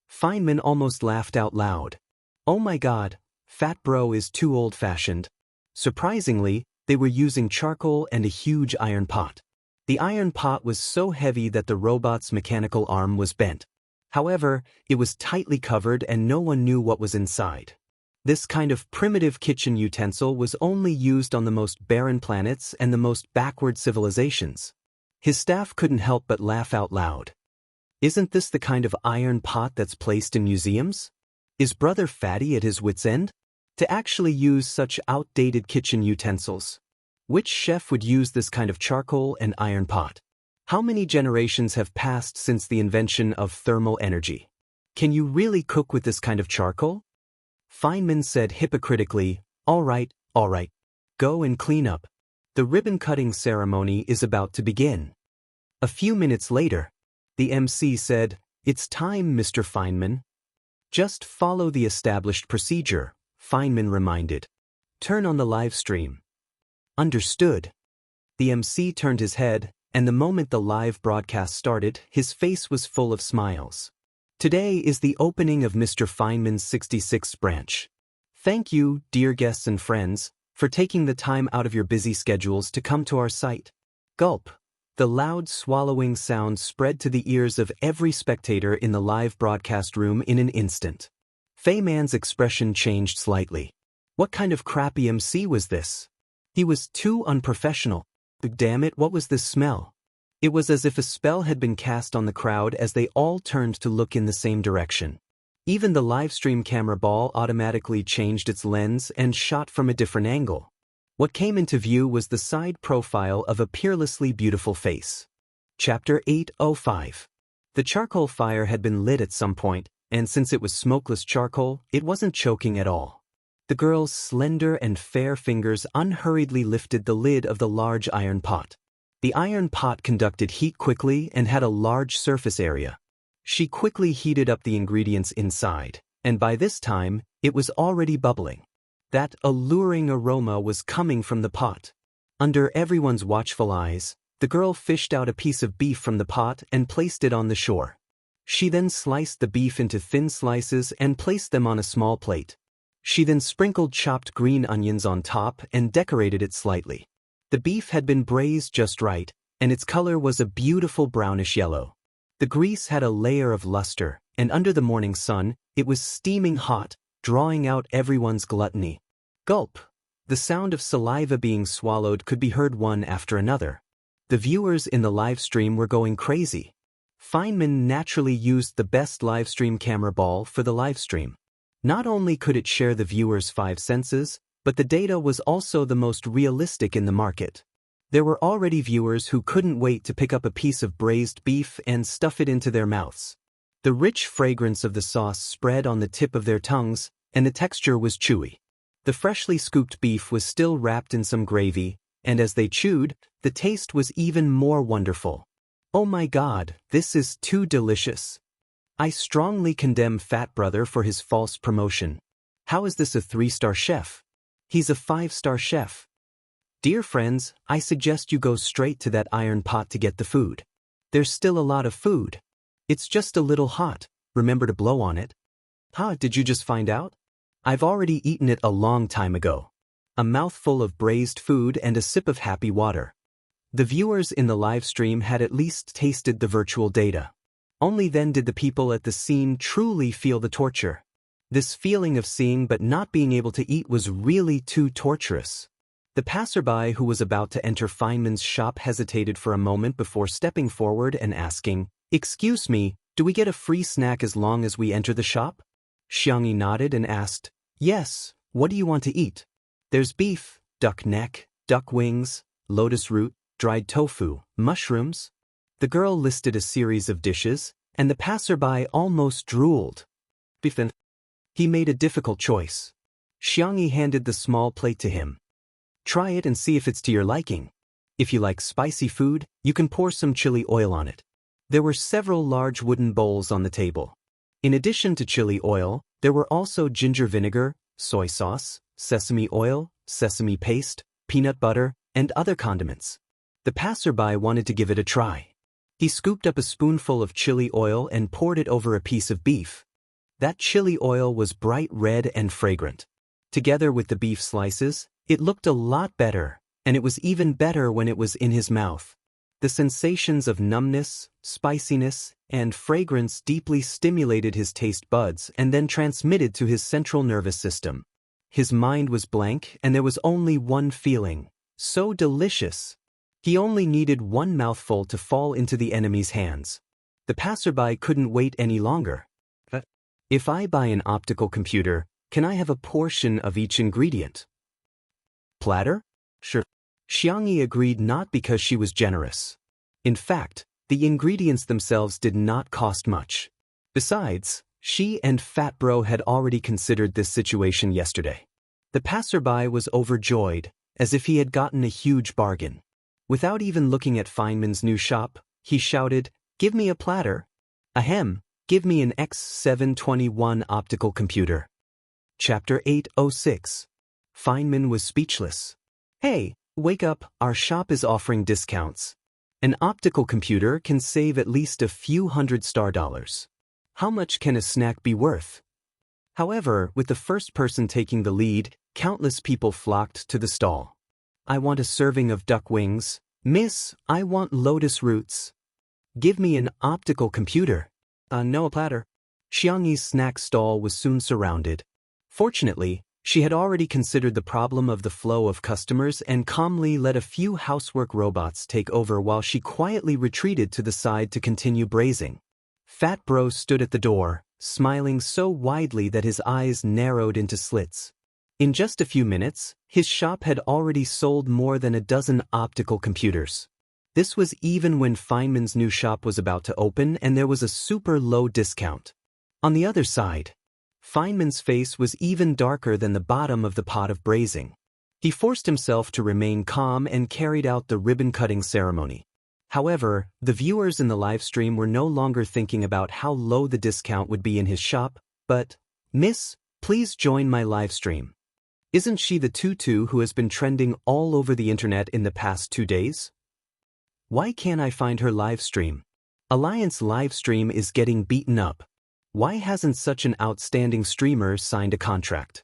Feynman almost laughed out loud. Oh my God, Fat Bro is too old-fashioned. Surprisingly, they were using charcoal and a huge iron pot. The iron pot was so heavy that the robot's mechanical arm was bent. However, it was tightly covered and no one knew what was inside. This kind of primitive kitchen utensil was only used on the most barren planets and the most backward civilizations. His staff couldn't help but laugh out loud. Isn't this the kind of iron pot that's placed in museums? Is Brother Fatty at his wit's end? To actually use such outdated kitchen utensils. Which chef would use this kind of charcoal and iron pot? How many generations have passed since the invention of thermal energy? Can you really cook with this kind of charcoal? Feynman said hypocritically, all right, go and clean up. The ribbon-cutting ceremony is about to begin. A few minutes later, the MC said, It's time, Mr. Feynman. Just follow the established procedure, Feynman reminded. Turn on the live stream. Understood. The MC turned his head, and the moment the live broadcast started, his face was full of smiles. Today is the opening of Mr. Feynman's 66th branch. Thank you, dear guests and friends, for taking the time out of your busy schedules to come to our site. Gulp. The loud swallowing sound spread to the ears of every spectator in the live broadcast room in an instant. Feynman's expression changed slightly. What kind of crappy MC was this? He was too unprofessional. Damn it, what was this smell? It was as if a spell had been cast on the crowd as they all turned to look in the same direction. Even the livestream camera ball automatically changed its lens and shot from a different angle. What came into view was the side profile of a peerlessly beautiful face. Chapter 805. The charcoal fire had been lit at some point, and since it was smokeless charcoal, it wasn't choking at all. The girl's slender and fair fingers unhurriedly lifted the lid of the large iron pot. The iron pot conducted heat quickly and had a large surface area. She quickly heated up the ingredients inside, and by this time, it was already bubbling. That alluring aroma was coming from the pot. Under everyone's watchful eyes, the girl fished out a piece of beef from the pot and placed it on the shore. She then sliced the beef into thin slices and placed them on a small plate. She then sprinkled chopped green onions on top and decorated it slightly. The beef had been braised just right, and its color was a beautiful brownish yellow. The grease had a layer of luster, and under the morning sun, it was steaming hot, drawing out everyone's gluttony. Gulp! The sound of saliva being swallowed could be heard one after another. The viewers in the live stream were going crazy. Feynman naturally used the best livestream camera ball for the livestream. Not only could it share the viewers' 5 senses, but the data was also the most realistic in the market. There were already viewers who couldn't wait to pick up a piece of braised beef and stuff it into their mouths. The rich fragrance of the sauce spread on the tip of their tongues, and the texture was chewy. The freshly scooped beef was still wrapped in some gravy, and as they chewed, the taste was even more wonderful. Oh my God, this is too delicious. I strongly condemn Fat Brother for his false promotion. How is this a 3-star chef? He's a 5-star chef. Dear friends, I suggest you go straight to that iron pot to get the food. There's still a lot of food. It's just a little hot. Remember to blow on it. Huh, did you just find out? I've already eaten it a long time ago. A mouthful of braised food and a sip of happy water. The viewers in the live stream had at least tasted the virtual data. Only then did the people at the scene truly feel the torture. This feeling of seeing but not being able to eat was really too torturous. The passerby who was about to enter Feynman's shop hesitated for a moment before stepping forward and asking, "Excuse me, do we get a free snack as long as we enter the shop?" Jianghu nodded and asked, "Yes, what do you want to eat?" "There's beef, duck neck, duck wings, lotus root, dried tofu, mushrooms." The girl listed a series of dishes, and the passerby almost drooled. Beef. He made a difficult choice. Jianghu handed the small plate to him. "Try it and see if it's to your liking. If you like spicy food, you can pour some chili oil on it." There were several large wooden bowls on the table. In addition to chili oil, there were also ginger vinegar, soy sauce, sesame oil, sesame paste, peanut butter, and other condiments. The passerby wanted to give it a try. He scooped up a spoonful of chili oil and poured it over a piece of beef. That chili oil was bright red and fragrant. Together with the beef slices, it looked a lot better, and it was even better when it was in his mouth. The sensations of numbness, spiciness, and fragrance deeply stimulated his taste buds and then transmitted to his central nervous system. His mind was blank and there was only one feeling: so delicious. He only needed one mouthful to fall into the enemy's hands. The passerby couldn't wait any longer. "If I buy an optical computer, can I have a portion of each ingredient?" "Platter?" "Sure." Jianghu agreed, not because she was generous. In fact, the ingredients themselves did not cost much. Besides, she and Fat Bro had already considered this situation yesterday. The passerby was overjoyed, as if he had gotten a huge bargain. Without even looking at Feynman's new shop, he shouted, "Give me a platter." "Ahem, give me an X721 optical computer." Chapter 806. Feynman was speechless. "Hey, wake up, our shop is offering discounts. An optical computer can save at least a few $100 dollars. How much can a snack be worth?" However, with the first person taking the lead, countless people flocked to the stall. "I want a serving of duck wings. Miss, I want lotus roots." "Give me an optical computer." No, a platter." Jianghu's snack stall was soon surrounded. Fortunately, she had already considered the problem of the flow of customers and calmly let a few housework robots take over while she quietly retreated to the side to continue braising. Fat Bro stood at the door, smiling so widely that his eyes narrowed into slits. In just a few minutes, his shop had already sold more than a dozen optical computers. This was even when Feynman's new shop was about to open and there was a super low discount. On the other side, Feynman's face was even darker than the bottom of the pot of braising. He forced himself to remain calm and carried out the ribbon-cutting ceremony. However, the viewers in the livestream were no longer thinking about how low the discount would be in his shop, but, "Miss, please join my livestream. Isn't she the tutu who has been trending all over the internet in the past 2 days? Why can't I find her livestream? Alliance livestream is getting beaten up. Why hasn't such an outstanding streamer signed a contract?"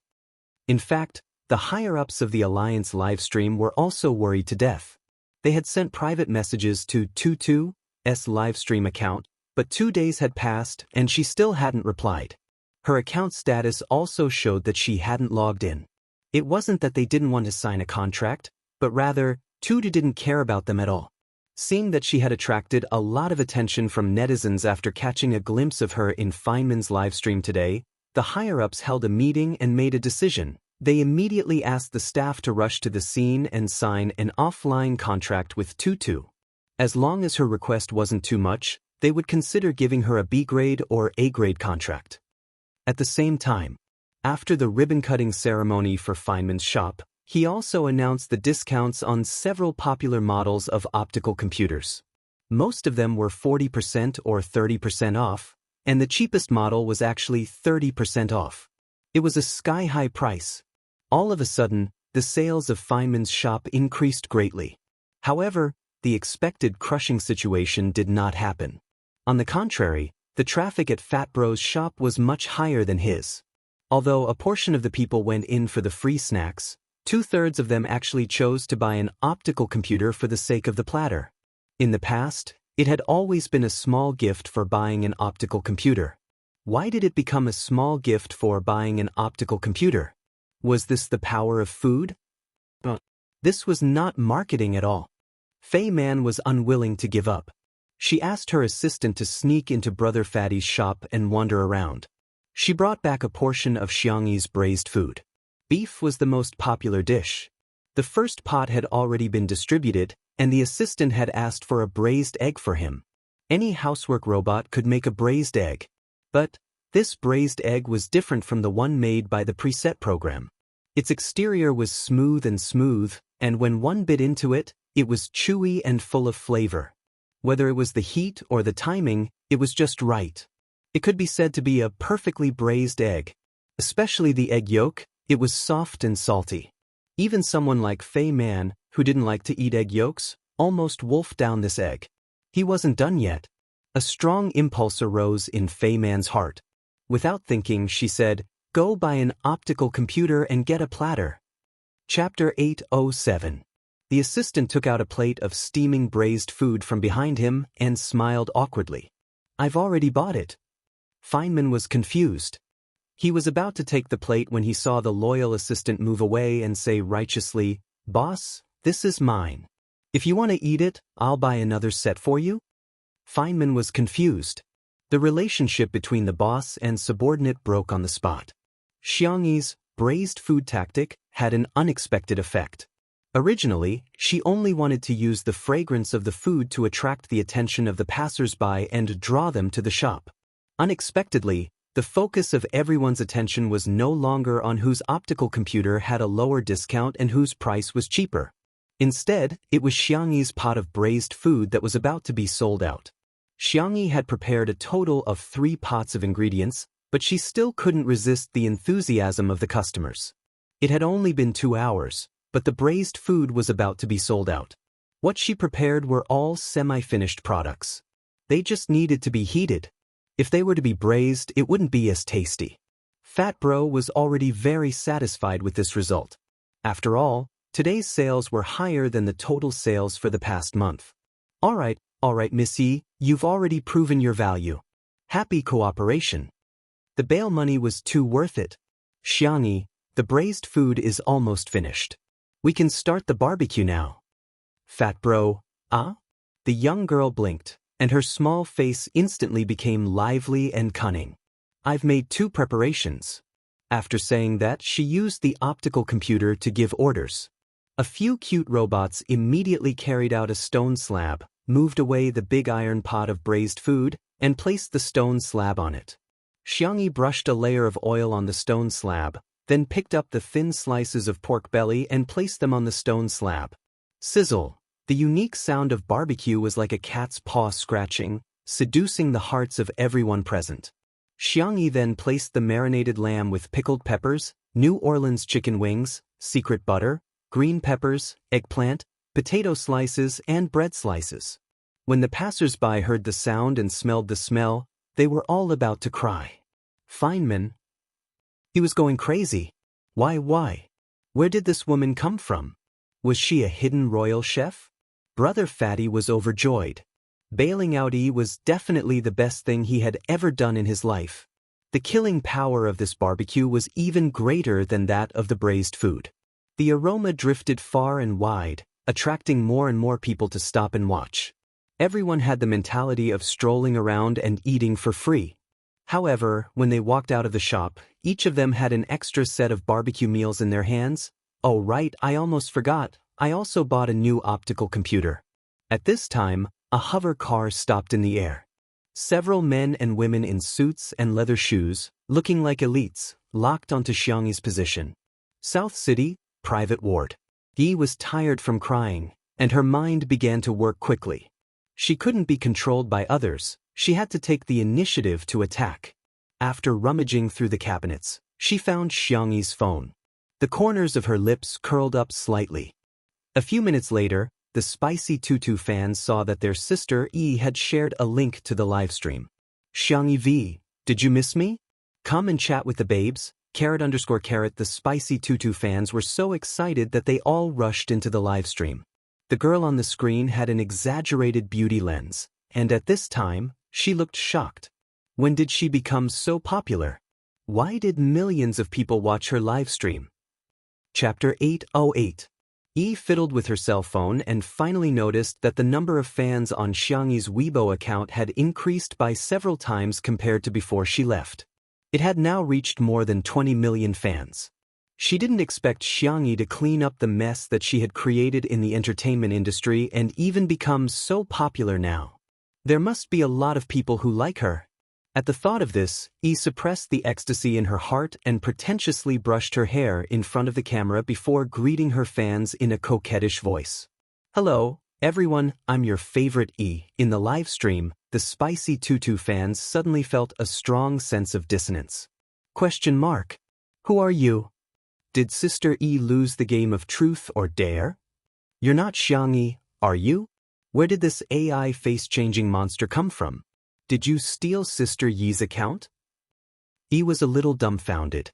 In fact, the higher-ups of the Alliance livestream were also worried to death. They had sent private messages to Tutu's livestream account, but 2 days had passed and she still hadn't replied. Her account status also showed that she hadn't logged in. It wasn't that they didn't want to sign a contract, but rather, Tutu didn't care about them at all. Seeing that she had attracted a lot of attention from netizens after catching a glimpse of her in Feynman's livestream today, the higher-ups held a meeting and made a decision. They immediately asked the staff to rush to the scene and sign an offline contract with Tutu. As long as her request wasn't too much, they would consider giving her a B-grade or A-grade contract. At the same time, after the ribbon-cutting ceremony for Feynman's shop, he also announced the discounts on several popular models of optical computers. Most of them were 40% or 30% off, and the cheapest model was actually 30% off. It was a sky-high price. All of a sudden, the sales of Feynman's shop increased greatly. However, the expected crushing situation did not happen. On the contrary, the traffic at Fat Bro's shop was much higher than his. Although a portion of the people went in for the free snacks, 2/3 of them actually chose to buy an optical computer for the sake of the platter. In the past, it had always been a small gift for buying an optical computer. Why did it become a small gift for buying an optical computer? Was this the power of food? This was not marketing at all. Fei Man was unwilling to give up. She asked her assistant to sneak into Brother Fatty's shop and wander around. She brought back a portion of Jianghu's braised food. Beef was the most popular dish. The first pot had already been distributed, and the assistant had asked for a braised egg for him. Any housework robot could make a braised egg. But this braised egg was different from the one made by the preset program. Its exterior was smooth, and when one bit into it, it was chewy and full of flavor. Whether it was the heat or the timing, it was just right. It could be said to be a perfectly braised egg. Especially the egg yolk, it was soft and salty. Even someone like Fei Man, who didn't like to eat egg yolks, almost wolfed down this egg. He wasn't done yet. A strong impulse arose in Fei Man's heart. Without thinking, she said, "Go buy an optical computer and get a platter." Chapter 807. The assistant took out a plate of steaming braised food from behind him and smiled awkwardly. "I've already bought it." Feynman was confused. He was about to take the plate when he saw the loyal assistant move away and say righteously, "Boss, this is mine. If you want to eat it, I'll buy another set for you." Feynman was confused. The relationship between the boss and subordinate broke on the spot. Jianghu's braised food tactic had an unexpected effect. Originally, she only wanted to use the fragrance of the food to attract the attention of the passers-by and draw them to the shop. Unexpectedly, the focus of everyone's attention was no longer on whose optical computer had a lower discount and whose price was cheaper. Instead, it was Jianghu's pot of braised food that was about to be sold out. Jianghu had prepared a total of 3 pots of ingredients, but she still couldn't resist the enthusiasm of the customers. It had only been 2 hours, but the braised food was about to be sold out. What she prepared were all semi-finished products. They just needed to be heated. If they were to be braised, it wouldn't be as tasty. Fat Bro was already very satisfied with this result. After all, today's sales were higher than the total sales for the past month. All right, Missy, you've already proven your value. Happy cooperation. The bail money was too worth it. Jianghu, the braised food is almost finished. We can start the barbecue now. Fat Bro, ah? The young girl blinked, and her small face instantly became lively and cunning. I've made 2 preparations. After saying that, she used the optical computer to give orders. A few cute robots immediately carried out a stone slab, moved away the big iron pot of braised food, and placed the stone slab on it. Jianghu brushed a layer of oil on the stone slab, then picked up the thin slices of pork belly and placed them on the stone slab. Sizzle! The unique sound of barbecue was like a cat's paw scratching, seducing the hearts of everyone present. Jianghu then placed the marinated lamb with pickled peppers, New Orleans chicken wings, secret butter, green peppers, eggplant, potato slices, and bread slices. When the passers-by heard the sound and smelled the smell, they were all about to cry. Feynman. He was going crazy. Why? Where did this woman come from? Was she a hidden royal chef? Brother Fatty was overjoyed. Bailing out E was definitely the best thing he had ever done in his life. The killing power of this barbecue was even greater than that of the braised food. The aroma drifted far and wide, attracting more and more people to stop and watch. Everyone had the mentality of strolling around and eating for free. However, when they walked out of the shop, each of them had an extra set of barbecue meals in their hands. Oh right, I almost forgot, I also bought a new optical computer. At this time, a hover car stopped in the air. Several men and women in suits and leather shoes, looking like elites, locked onto Jianghu's position. South City, private ward. Yi was tired from crying, and her mind began to work quickly. She couldn't be controlled by others, she had to take the initiative to attack. After rummaging through the cabinets, she found Jianghu's phone. The corners of her lips curled up slightly. A few minutes later, the the Spicy Tutu fans saw that their sister E had shared a link to the livestream. Xiangyi V, did you miss me? Come and chat with the babes. _. The Spicy Tutu fans were so excited that they all rushed into the livestream. The girl on the screen had an exaggerated beauty lens, and at this time, she looked shocked. When did she become so popular? Why did millions of people watch her livestream? Chapter 808. E fiddled with her cell phone and finally noticed that the number of fans on Xiangyi's Weibo account had increased by several times compared to before she left. It had now reached more than 20 million fans. She didn't expect Xiangyi to clean up the mess that she had created in the entertainment industry and even become so popular now. There must be a lot of people who like her. At the thought of this, E suppressed the ecstasy in her heart and pretentiously brushed her hair in front of the camera before greeting her fans in a coquettish voice. Hello, everyone, I'm your favorite E. In the live stream, the Spicy Tutu fans suddenly felt a strong sense of dissonance. Who are you? Did Sister E lose the game of truth or dare? You're not Xiangyi, are you? Where did this AI face-changing monster come from? Did you steal Sister Yi's account? E was a little dumbfounded.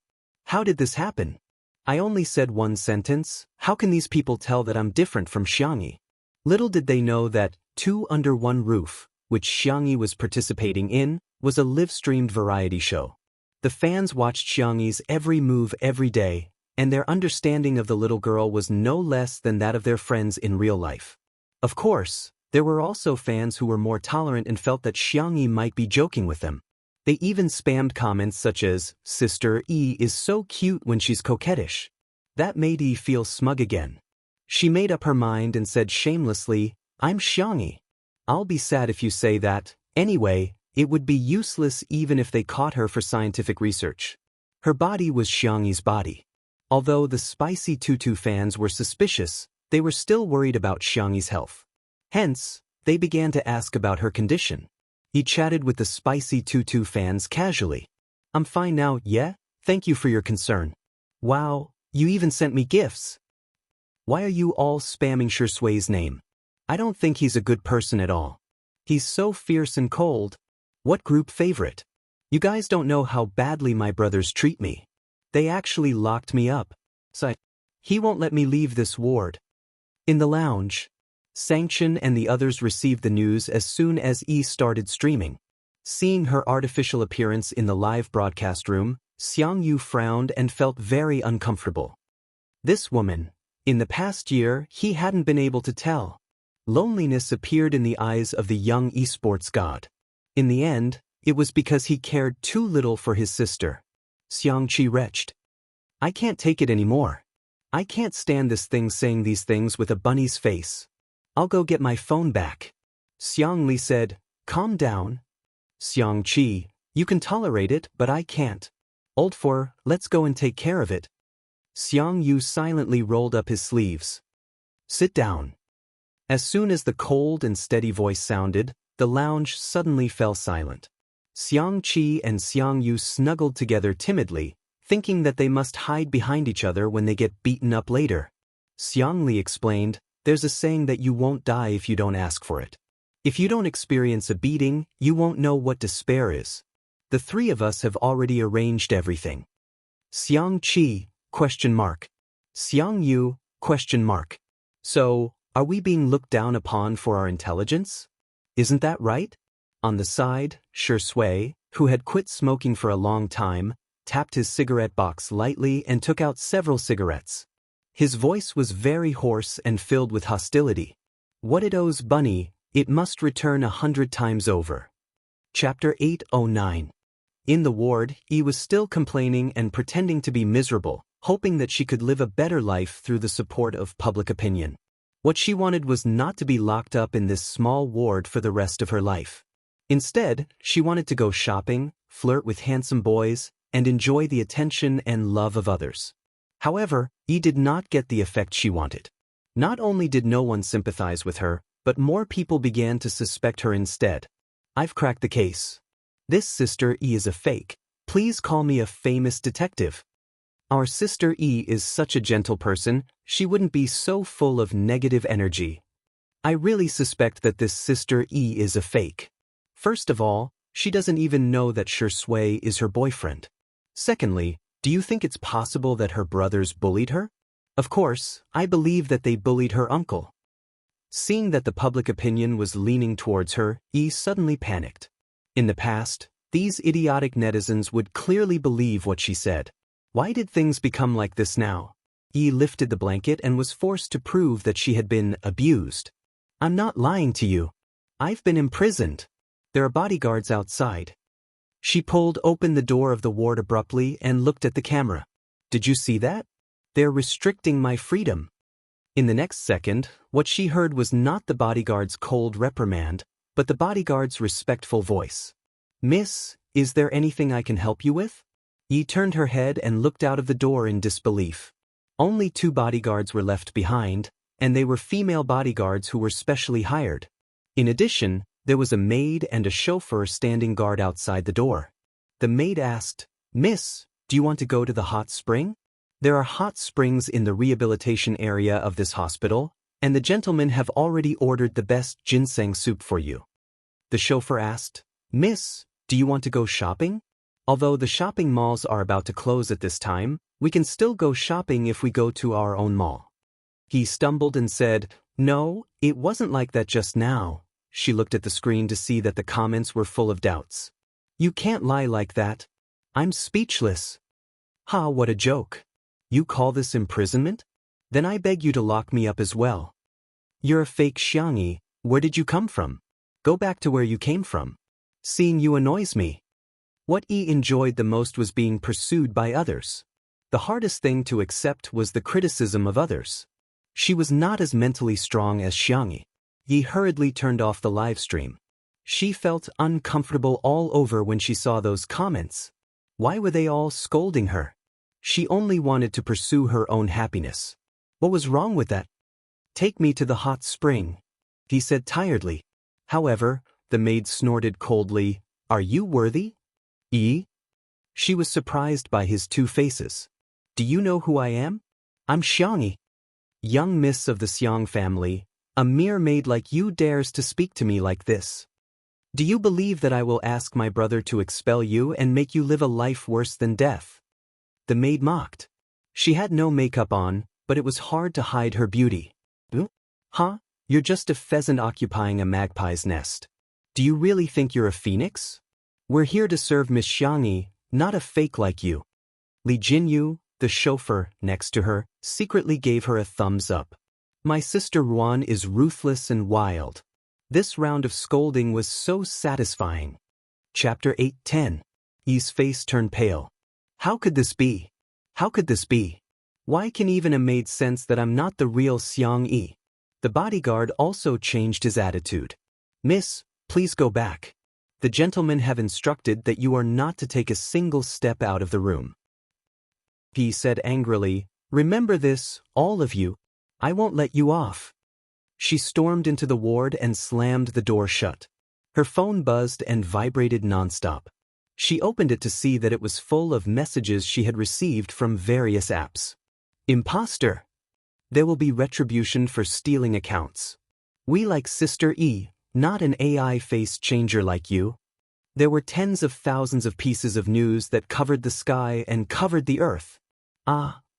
How did this happen? I only said one sentence. How can these people tell that I'm different from Xiangyi? Little did they know that Two Under One Roof, which Xiangyi was participating in, was a live-streamed variety show. The fans watched Xiangyi's every move every day, and their understanding of the little girl was no less than that of their friends in real life. Of course, there were also fans who were more tolerant and felt that Xiangyi might be joking with them. They even spammed comments such as, Sister E is so cute when she's coquettish. That made E feel smug again. She made up her mind and said shamelessly, I'm Xiangyi. I'll be sad if you say that. Anyway, it would be useless even if they caught her for scientific research. Her body was Xiangyi's body. Although the Spicy Tutu fans were suspicious, they were still worried about Xiangyi's health. Hence, they began to ask about her condition. He chatted with the Spicy Tutu fans casually. I'm fine now, yeah? Thank you for your concern. Wow, you even sent me gifts. Why are you all spamming Shui's name? I don't think he's a good person at all. He's so fierce and cold. What group favorite? You guys don't know how badly my brothers treat me. They actually locked me up. So he won't let me leave this ward. In the lounge, Sanction and the others received the news as soon as E started streaming. Seeing her artificial appearance in the live broadcast room, Xiangyu frowned and felt very uncomfortable. This woman, in the past year, he hadn't been able to tell. Loneliness appeared in the eyes of the young esports god. In the end, it was because he cared too little for his sister. Xiangqi retched. I can't take it anymore. I can't stand this thing saying these things with a bunny's face. I'll go get my phone back. Xiangli said, calm down. Xiangqi, you can tolerate it, but I can't. Old for, let's go and take care of it. Xiangyu silently rolled up his sleeves. Sit down. As soon as the cold and steady voice sounded, the lounge suddenly fell silent. Xiangqi and Xiangyu snuggled together timidly, thinking that they must hide behind each other when they get beaten up later. Xiangli explained, there's a saying that you won't die if you don't ask for it. If you don't experience a beating, you won't know what despair is. The three of us have already arranged everything. Xiangqi, ? Xiangyu, ? So, are we being looked down upon for our intelligence? Isn't that right? On the side, Shui, who had quit smoking for a long time, tapped his cigarette box lightly and took out several cigarettes. His voice was very hoarse and filled with hostility. What it owes Bunny, it must return 100 times over. Chapter 809. In the ward, he was still complaining and pretending to be miserable, hoping that she could live a better life through the support of public opinion. What she wanted was not to be locked up in this small ward for the rest of her life. Instead, she wanted to go shopping, flirt with handsome boys, and enjoy the attention and love of others. However, E did not get the effect she wanted. Not only did no one sympathize with her, but more people began to suspect her instead. I've cracked the case. This Sister E is a fake. Please call me a famous detective. Our Sister E is such a gentle person, she wouldn't be so full of negative energy. I really suspect that this Sister E is a fake. First of all, she doesn't even know that Shui is her boyfriend. Secondly, do you think it's possible that her brothers bullied her? Of course, I believe that they bullied her uncle. Seeing that the public opinion was leaning towards her, E suddenly panicked. In the past, these idiotic netizens would clearly believe what she said. Why did things become like this now? E lifted the blanket and was forced to prove that she had been abused. I'm not lying to you. I've been imprisoned. There are bodyguards outside. She pulled open the door of the ward abruptly and looked at the camera. Did you see that? They're restricting my freedom. In the next second, what she heard was not the bodyguard's cold reprimand, but the bodyguard's respectful voice. Miss, is there anything I can help you with? E turned her head and looked out of the door in disbelief. Only 2 bodyguards were left behind, and they were female bodyguards who were specially hired. In addition, there was a maid and a chauffeur standing guard outside the door. The maid asked, Miss, do you want to go to the hot spring? There are hot springs in the rehabilitation area of this hospital, and the gentlemen have already ordered the best ginseng soup for you. The chauffeur asked, Miss, do you want to go shopping? Although the shopping malls are about to close at this time, we can still go shopping if we go to our own mall. He stumbled and said, No, it wasn't like that just now. She looked at the screen to see that the comments were full of doubts. You can't lie like that. I'm speechless. Ha, what a joke. You call this imprisonment? Then I beg you to lock me up as well. You're a fake Jianghu. Where did you come from? Go back to where you came from. Seeing you annoys me. What E enjoyed the most was being pursued by others. The hardest thing to accept was the criticism of others. She was not as mentally strong as Jianghu. Yi hurriedly turned off the live stream. She felt uncomfortable all over when she saw those comments. Why were they all scolding her? She only wanted to pursue her own happiness. What was wrong with that? Take me to the hot spring, he said tiredly. However, the maid snorted coldly, Are you worthy? E? She was surprised by his 2 faces. Do you know who I am? I'm Jianghu. Young miss of the Xiang family, a mere maid like you dares to speak to me like this. Do you believe that I will ask my brother to expel you and make you live a life worse than death? The maid mocked. She had no makeup on, but it was hard to hide her beauty. Huh? You're just a pheasant occupying a magpie's nest. Do you really think you're a phoenix? We're here to serve Miss Jianghu, not a fake like you. Li Jinyu, the chauffeur, next to her, secretly gave her a thumbs up. My sister Ruan is ruthless and wild. This round of scolding was so satisfying. Chapter 8:10. Yi's face turned pale. How could this be? How could this be? Why can even a maid sense that I'm not the real Jianghu? The bodyguard also changed his attitude. Miss, please go back. The gentlemen have instructed that you are not to take a single step out of the room. He said angrily, Remember this, all of you. I won't let you off. She stormed into the ward and slammed the door shut. Her phone buzzed and vibrated nonstop. She opened it to see that it was full of messages she had received from various apps. Imposter! There will be retribution for stealing accounts. We like Sister E, not an AI face changer like you. There were tens of thousands of pieces of news that covered the sky and covered the earth.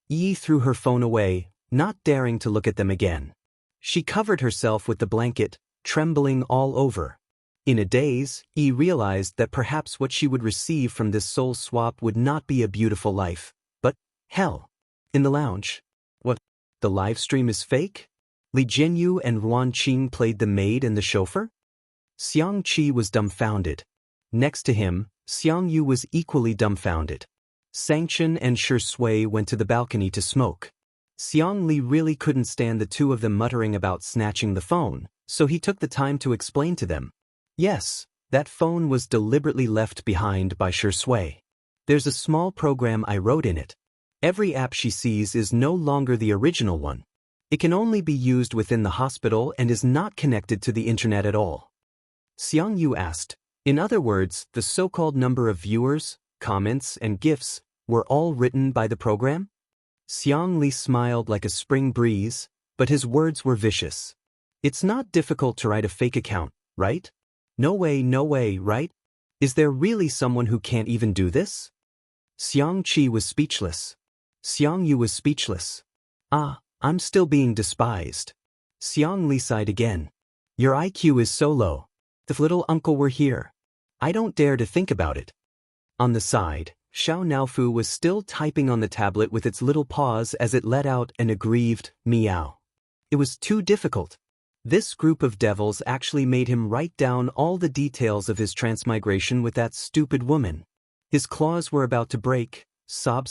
E threw her phone away, not daring to look at them again. She covered herself with the blanket, trembling all over. In a daze, E realized that perhaps what she would receive from this soul swap would not be a beautiful life, but hell. In the lounge. What? The live stream is fake? Li Jinyu and Ruan Qing played the maid and the chauffeur? Xiang Qi was dumbfounded. Next to him, Xiang Yu was equally dumbfounded. Sanction and Shui went to the balcony to smoke. Xiang Li really couldn't stand the 2 of them muttering about snatching the phone, so he took the time to explain to them. Yes, that phone was deliberately left behind by Shui. There's a small program I wrote in it. Every app she sees is no longer the original one. It can only be used within the hospital and is not connected to the internet at all. Xiang Yu asked, in other words, the so-called number of viewers, comments, and GIFs were all written by the program? Xiang Li smiled like a spring breeze, but his words were vicious. It's not difficult to write a fake account, right? No way, right? Is there really someone who can't even do this? Xiang Qi was speechless. Xiang Yu was speechless. Ah, I'm still being despised. Xiang Li sighed again. Your IQ is so low. If little uncle were here, I don't dare to think about it. On the side, Xiao Naofu was still typing on the tablet with its little paws as it let out an aggrieved meow. It was too difficult. This group of devils actually made him write down all the details of his transmigration with that stupid woman. His claws were about to break. Sob.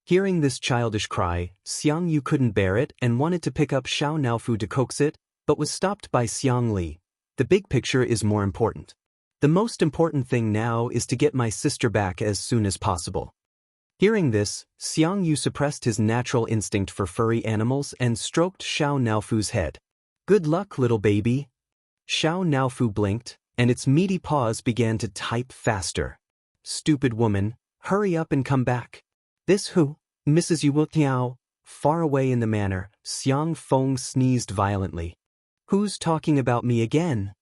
Hearing this childish cry, Xiang Yu couldn't bear it and wanted to pick up Xiao Naofu to coax it, but was stopped by Xiang Li. The big picture is more important. The most important thing now is to get my sister back as soon as possible. Hearing this, Xiang Yu suppressed his natural instinct for furry animals and stroked Xiao Naofu's head. Good luck, little baby. Xiao Naofu blinked, and its meaty paws began to type faster. Stupid woman, hurry up and come back. This who? Mrs. Yu Wuxiao. Far away in the manor, Xiang Feng sneezed violently. Who's talking about me again?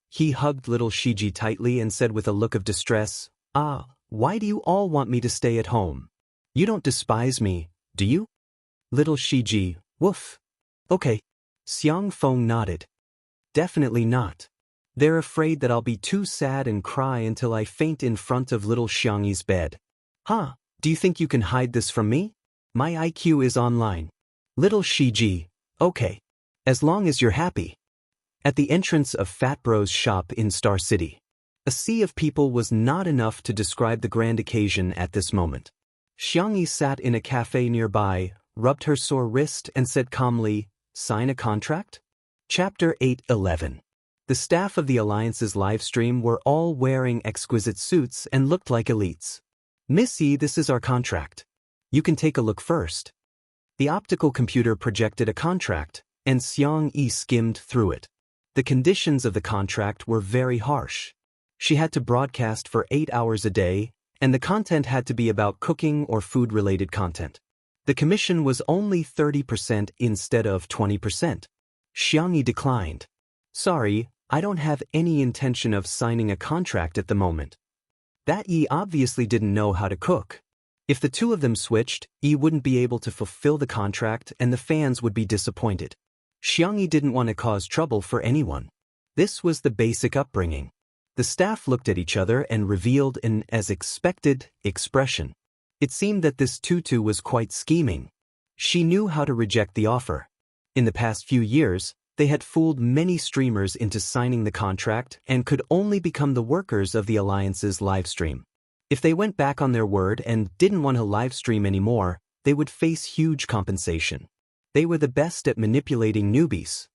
He hugged little Shiji tightly and said with a look of distress, Ah, why do you all want me to stay at home? You don't despise me, do you? Little Shiji, woof. Okay. Xiang Feng nodded. Definitely not. They're afraid that I'll be too sad and cry until I faint in front of little Xiangyi's bed. Huh, do you think you can hide this from me? My IQ is online. Little Shiji, okay. As long as you're happy. At the entrance of Fat Bro's shop in Star City, a sea of people was not enough to describe the grand occasion at this moment. Xiangyi sat in a cafe nearby, rubbed her sore wrist and said calmly, Sign a contract? Chapter 8:11. The staff of the Alliance's livestream were all wearing exquisite suits and looked like elites. Missy, this is our contract. You can take a look first. The optical computer projected a contract, and Xiang Yi skimmed through it. The conditions of the contract were very harsh. She had to broadcast for 8 hours a day, and the content had to be about cooking or food-related content. The commission was only 30% instead of 20%. Xiangyi declined. Sorry, I don't have any intention of signing a contract at the moment. That Yi obviously didn't know how to cook. If the two of them switched, Yi wouldn't be able to fulfill the contract and the fans would be disappointed. Xiangyi didn't want to cause trouble for anyone. This was the basic upbringing. The staff looked at each other and revealed an as expected expression. It seemed that this tutu was quite scheming. She knew how to reject the offer. In the past few years, they had fooled many streamers into signing the contract and could only become the workers of the Alliance's livestream. If they went back on their word and didn't want to livestream anymore, they would face huge compensation. They were the best at manipulating newbies.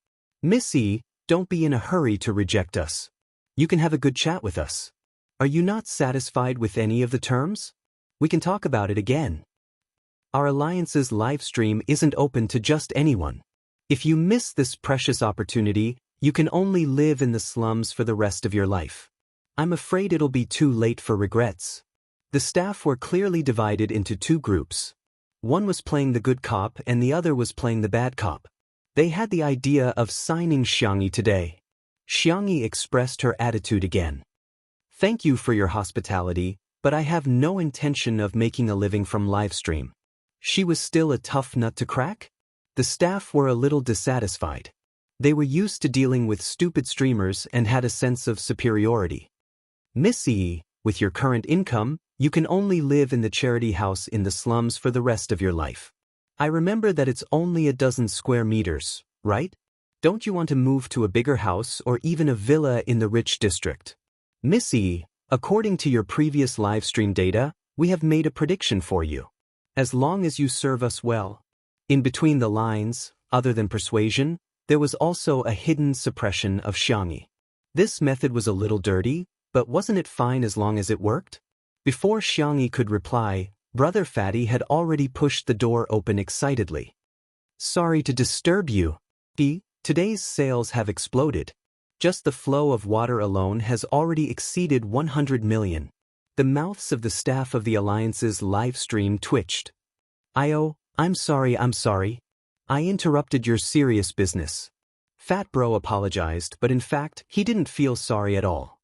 Missy, don't be in a hurry to reject us. You can have a good chat with us. Are you not satisfied with any of the terms? We can talk about it again. Our Alliance's livestream isn't open to just anyone. If you miss this precious opportunity, you can only live in the slums for the rest of your life. I'm afraid it'll be too late for regrets. The staff were clearly divided into two groups. One was playing the good cop and the other was playing the bad cop. They had the idea of signing Xiangyi today. Xiangyi expressed her attitude again. Thank you for your hospitality, but I have no intention of making a living from livestream. She was still a tough nut to crack? The staff were a little dissatisfied. They were used to dealing with stupid streamers and had a sense of superiority. Missy, with your current income, you can only live in the charity house in the slums for the rest of your life. I remember that it's only a dozen square meters, right? Don't you want to move to a bigger house or even a villa in the rich district? Missy, according to your previous livestream data, we have made a prediction for you. As long as you serve us well. In between the lines, other than persuasion, there was also a hidden suppression of Xiangyi. This method was a little dirty, but wasn't it fine as long as it worked? Before Xiangyi could reply, Brother Fatty had already pushed the door open excitedly. Sorry to disturb you. Today's sales have exploded. Just the flow of water alone has already exceeded 100 million. The mouths of the staff of the Alliance's live stream twitched. I'm sorry. I interrupted your serious business. Fat Bro apologized, but in fact, he didn't feel sorry at all.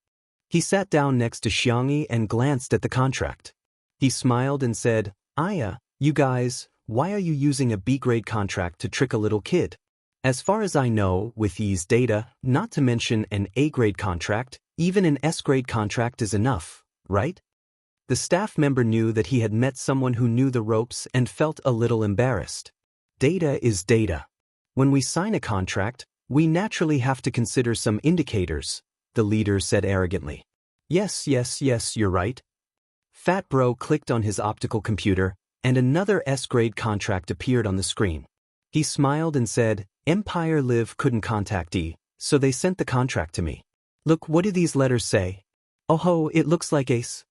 He sat down next to Xiangyi and glanced at the contract. He smiled and said, "Aya, you guys, why are you using a B-grade contract to trick a little kid? As far as I know, with these data, not to mention an A-grade contract, even an S-grade contract is enough, right?" The staff member knew that he had met someone who knew the ropes and felt a little embarrassed. Data is data. When we sign a contract, we naturally have to consider some indicators, the leader said arrogantly. Yes, you're right. Fat Bro clicked on his optical computer, and another S-grade contract appeared on the screen. He smiled and said, "Empire Live couldn't contact E, so they sent the contract to me. Look, what do these letters say? Oh ho, it looks like Ace."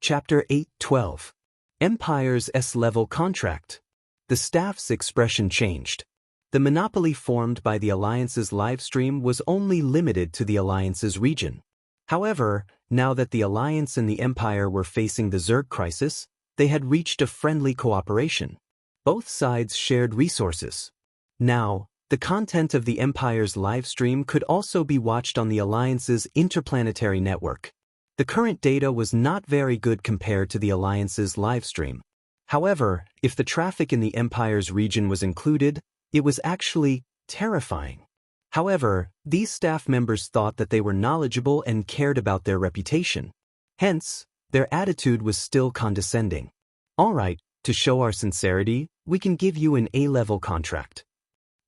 Chapter 8:12. Empire's S-level contract. The staff's expression changed. The monopoly formed by the Alliance's livestream was only limited to the Alliance's region. However, now that the Alliance and the Empire were facing the Zerg crisis, they had reached a friendly cooperation. Both sides shared resources. Now, the content of the Empire's livestream could also be watched on the Alliance's interplanetary network. The current data was not very good compared to the Alliance's livestream. However, if the traffic in the Empire's region was included, it was actually terrifying. However, these staff members thought that they were knowledgeable and cared about their reputation. Hence, their attitude was still condescending. All right, to show our sincerity, we can give you an A-level contract.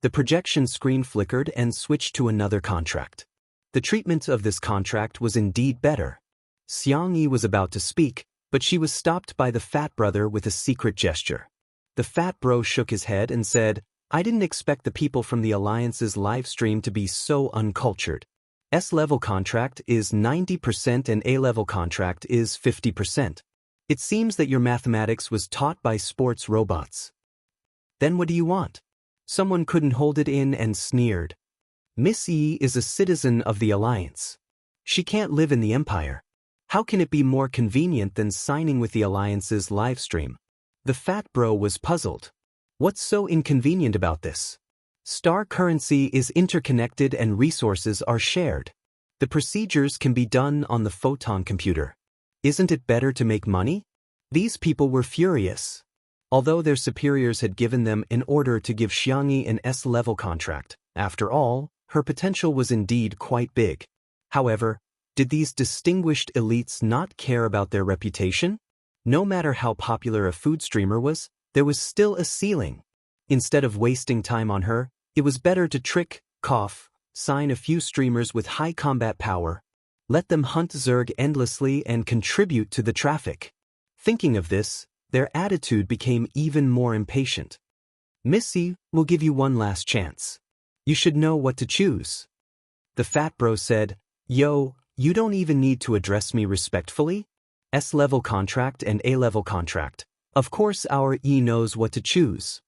The projection screen flickered and switched to another contract. The treatment of this contract was indeed better. Xiangyi was about to speak, but she was stopped by the Fat Brother with a secret gesture. The Fat Bro shook his head and said, "I didn't expect the people from the Alliance's livestream to be so uncultured. S-level contract is 90% and A-level contract is 50%. It seems that your mathematics was taught by sports robots. Then what do you want?" Someone couldn't hold it in and sneered. "Miss E is a citizen of the Alliance. She can't live in the Empire. How can it be more convenient than signing with the Alliance's livestream?" The Fat Bro was puzzled. What's so inconvenient about this? Star currency is interconnected and resources are shared. The procedures can be done on the photon computer. Isn't it better to make money? These people were furious. Although their superiors had given them an order to give Xiangyi an S-level contract, after all, her potential was indeed quite big. However, did these distinguished elites not care about their reputation? No matter how popular a food streamer was, there was still a ceiling. Instead of wasting time on her, it was better to sign a few streamers with high combat power, let them hunt Zerg endlessly and contribute to the traffic. Thinking of this, their attitude became even more impatient. "Missy, we'll give you one last chance. You should know what to choose." The Fat Bro said, "Yo, you don't even need to address me respectfully. S-level contract and A-level contract. Of course our E knows what to choose."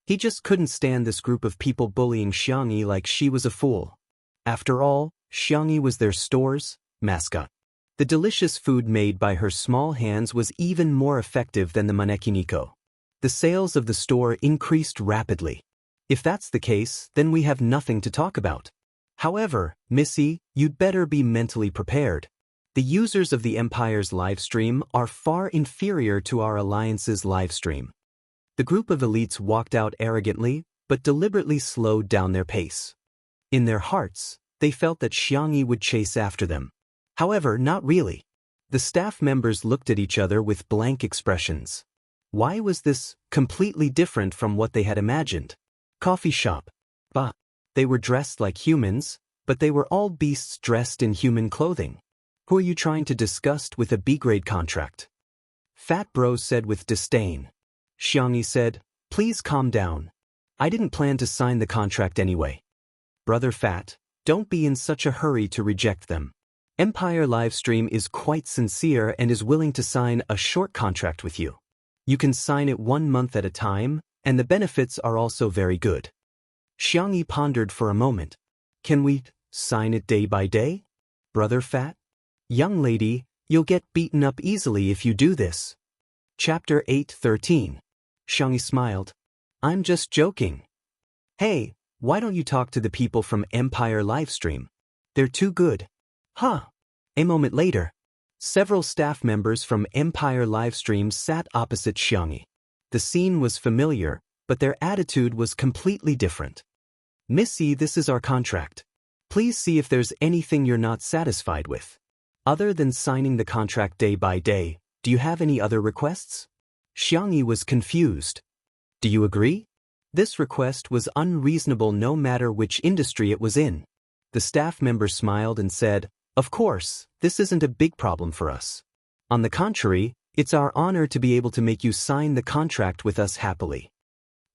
He just couldn't stand this group of people bullying Xiangyi like she was a fool. After all, Xiangyi was their store's mascot. The delicious food made by her small hands was even more effective than the manekiniko. The sales of the store increased rapidly. If that's the case, then we have nothing to talk about. However, Missy, you'd better be mentally prepared. The users of the Empire's livestream are far inferior to our Alliance's livestream. The group of elites walked out arrogantly, but deliberately slowed down their pace. In their hearts, they felt that Xiangyi would chase after them. However, not really. The staff members looked at each other with blank expressions. Why was this completely different from what they had imagined? Coffee shop. Bah. They were dressed like humans, but they were all beasts dressed in human clothing. Who are you trying to disgust with a B-grade contract? Fat Bro said with disdain. Xiangyi said, "Please calm down. I didn't plan to sign the contract anyway." Brother Fat, don't be in such a hurry to reject them. Empire Livestream is quite sincere and is willing to sign a short contract with you. You can sign it 1 month at a time, and the benefits are also very good. Xiangyi pondered for a moment. Can we sign it day by day? Brother Fat? Young lady, you'll get beaten up easily if you do this. Chapter 8:13. Xiangyi smiled. I'm just joking. Hey, Why don't you talk to the people from Empire Livestream? They're too good. Huh. A moment later, several staff members from Empire Livestream sat opposite Jianghu. The scene was familiar, but their attitude was completely different. Missy, this is our contract. Please see if there's anything you're not satisfied with. Other than signing the contract day by day, do you have any other requests? Jianghu was confused. Do you agree? This request was unreasonable no matter which industry it was in. The staff member smiled and said, "Of course, this isn't a big problem for us. On the contrary, it's our honor to be able to make you sign the contract with us happily."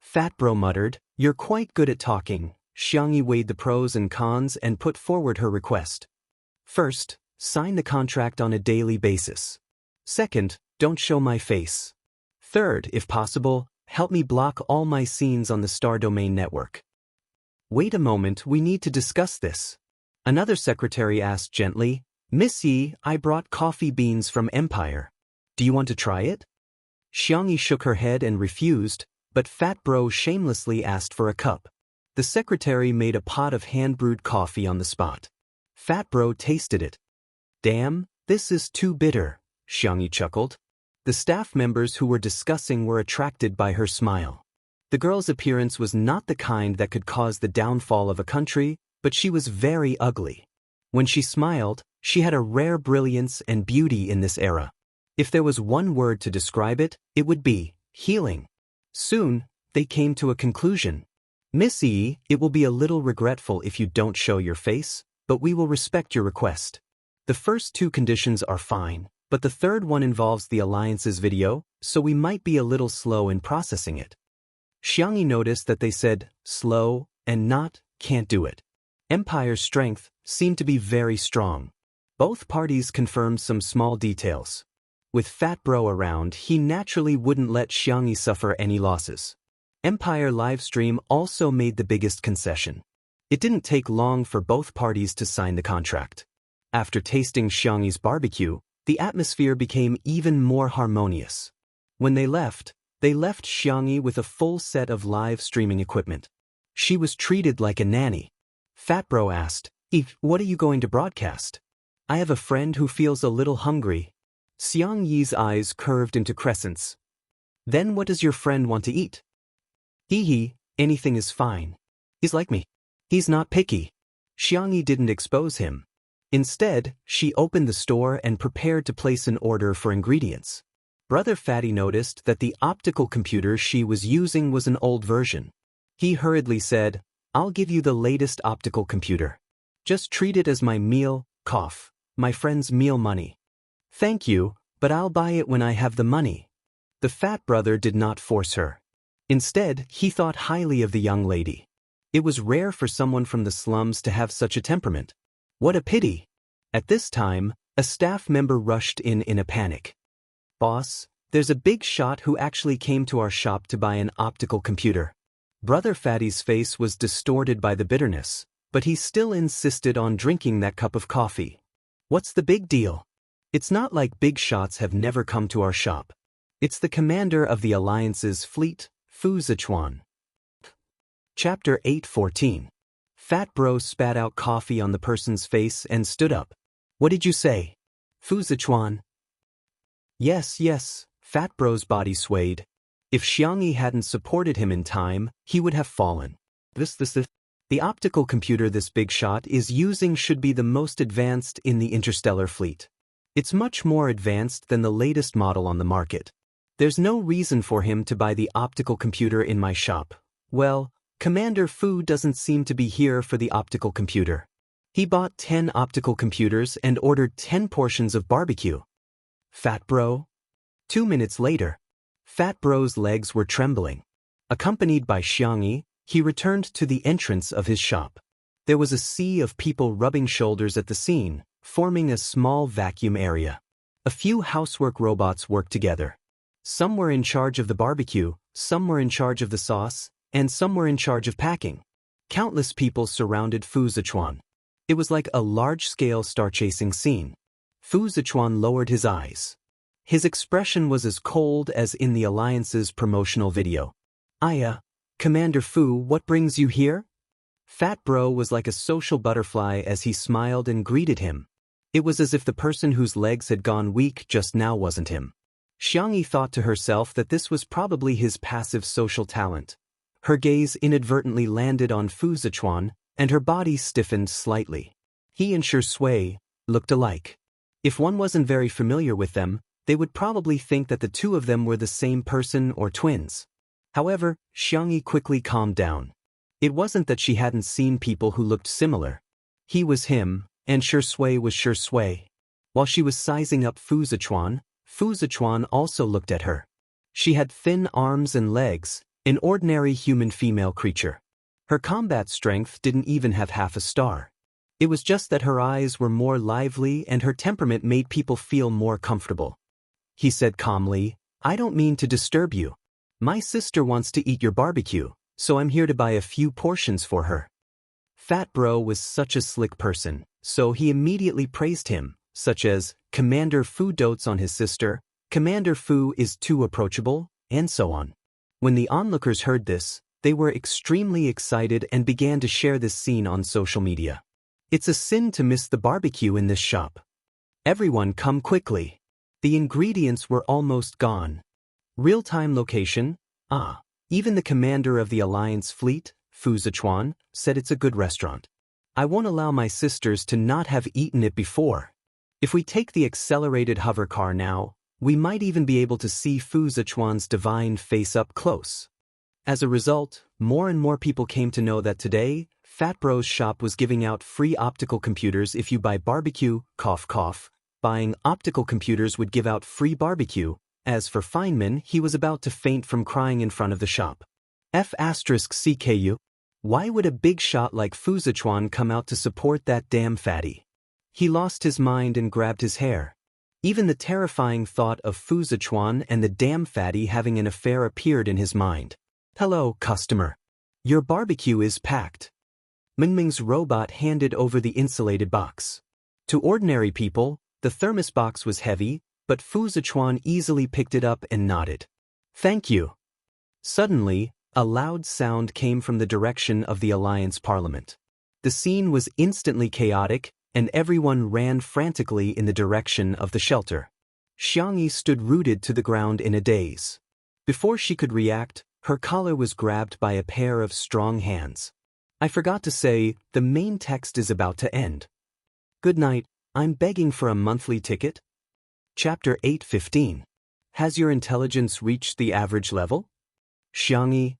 Fat Bro muttered, "You're quite good at talking." Jianghu weighed the pros and cons and put forward her request. First, sign the contract on a daily basis. Second, don't show my face. Third, if possible, help me block all my scenes on the Star Domain network. Wait a moment, we need to discuss this. Another secretary asked gently, "Miss Yi, I brought coffee beans from Empire. Do you want to try it?" Jianghu shook her head and refused, but Fat Bro shamelessly asked for a cup. The secretary made a pot of hand-brewed coffee on the spot. Fat Bro tasted it. "Damn, this is too bitter," Jianghu chuckled. The staff members who were discussing were attracted by her smile. The girl's appearance was not the kind that could cause the downfall of a country, but she was very ugly. When she smiled, she had a rare brilliance and beauty in this era. If there was one word to describe it, it would be healing. Soon, they came to a conclusion. "Miss E, it will be a little regretful if you don't show your face, but we will respect your request. The first two conditions are fine, but the third one involves the Alliance's video, so we might be a little slow in processing it." Jianghu noticed that they said slow and not can't do it. Empire's strength seemed to be very strong. Both parties confirmed some small details. With Fat Bro around, he naturally wouldn't let Jianghu suffer any losses. Empire Livestream also made the biggest concession. It didn't take long for both parties to sign the contract. After tasting Jianghu's barbecue, the atmosphere became even more harmonious. When they left Jianghu with a full set of live streaming equipment. She was treated like a nanny. Fat Bro asked, "Eve, what are you going to broadcast?" "I have a friend who feels a little hungry." Xiang Yi's eyes curved into crescents. "Then what does your friend want to eat?" "Hee, anything is fine. He's like me. He's not picky." Xiang Yi didn't expose him. Instead, she opened the store and prepared to place an order for ingredients. Brother Fatty noticed that the optical computer she was using was an old version. He hurriedly said, "I'll give you the latest optical computer. Just treat it as my my friend's meal money." "Thank you, but I'll buy it when I have the money." The fat brother did not force her. Instead, he thought highly of the young lady. It was rare for someone from the slums to have such a temperament. What a pity! At this time, a staff member rushed in a panic. "Boss, there's a big shot who actually came to our shop to buy an optical computer." Brother Fatty's face was distorted by the bitterness, but he still insisted on drinking that cup of coffee. "What's the big deal? It's not like big shots have never come to our shop. It's the commander of the Alliance's fleet, Fu Zichuan." Chapter 8:14. Fat Bro spat out coffee on the person's face and stood up. "What did you say? Fu Zichuan?" Yes, Fat Bro's body swayed. If Jianghu hadn't supported him in time, he would have fallen. The optical computer this big shot is using should be the most advanced in the interstellar fleet. It's much more advanced than the latest model on the market. There's no reason for him to buy the optical computer in my shop. Well, Commander Fu doesn't seem to be here for the optical computer. He bought 10 optical computers and ordered 10 portions of barbecue. Fat Bro? 2 minutes later, Fat Bro's legs were trembling. Accompanied by Jianghu, he returned to the entrance of his shop. There was a sea of people rubbing shoulders at the scene, forming a small vacuum area. A few housework robots worked together. Some were in charge of the barbecue, some were in charge of the sauce, and some were in charge of packing. Countless people surrounded Fu Zichuan. It was like a large-scale star-chasing scene. Fu Zichuan lowered his eyes. His expression was as cold as in the Alliance's promotional video. Commander Fu, what brings you here?" Fat Bro was like a social butterfly as he smiled and greeted him. It was as if the person whose legs had gone weak just now wasn't him. Xiangyi thought to herself that this was probably his passive social talent. Her gaze inadvertently landed on Fu Zichuan, and her body stiffened slightly. He and Shui looked alike. If one wasn't very familiar with them, they would probably think that the two of them were the same person or twins. However, Xiangyi quickly calmed down. It wasn't that she hadn't seen people who looked similar. He was him, and Shui was Shui. While she was sizing up Fu Zichuan also looked at her. She had thin arms and legs, an ordinary human female creature. Her combat strength didn't even have half a star. It was just that her eyes were more lively and her temperament made people feel more comfortable. He said calmly, "I don't mean to disturb you. My sister wants to eat your barbecue, so I'm here to buy a few portions for her." Fat Bro was such a slick person, so he immediately praised him, such as, "Commander Fu dotes on his sister, Commander Fu is too approachable," and so on. When the onlookers heard this, they were extremely excited and began to share this scene on social media. "It's a sin to miss the barbecue in this shop. Everyone come quickly. The ingredients were almost gone. Real-time location? Even the commander of the Alliance fleet, Fu Zichuan, said it's a good restaurant. I won't allow my sisters to not have eaten it before. If we take the accelerated hover car now, we might even be able to see Fu Zichuan's divine face up close." As a result, more and more people came to know that today, Fat Bro's shop was giving out free optical computers if you buy barbecue, cough cough. Buying optical computers would give out free barbecue. As for Feynman, he was about to faint from crying in front of the shop. F***CKU? Why would a big shot like Fu Zichuan come out to support that damn fatty? He lost his mind and grabbed his hair. Even the terrifying thought of Fu Zichuan and the damn fatty having an affair appeared in his mind. "Hello, customer. Your barbecue is packed." Mingming's robot handed over the insulated box. To ordinary people, the thermos box was heavy, but Fu Zichuan easily picked it up and nodded. "Thank you." Suddenly, a loud sound came from the direction of the Alliance Parliament. The scene was instantly chaotic, and everyone ran frantically in the direction of the shelter. Xiangyi stood rooted to the ground in a daze. Before she could react, her collar was grabbed by a pair of strong hands. "I forgot to say, the main text is about to end. Good night, I'm begging for a monthly ticket." Chapter 8:15. Has your intelligence reached the average level? Xiangyi?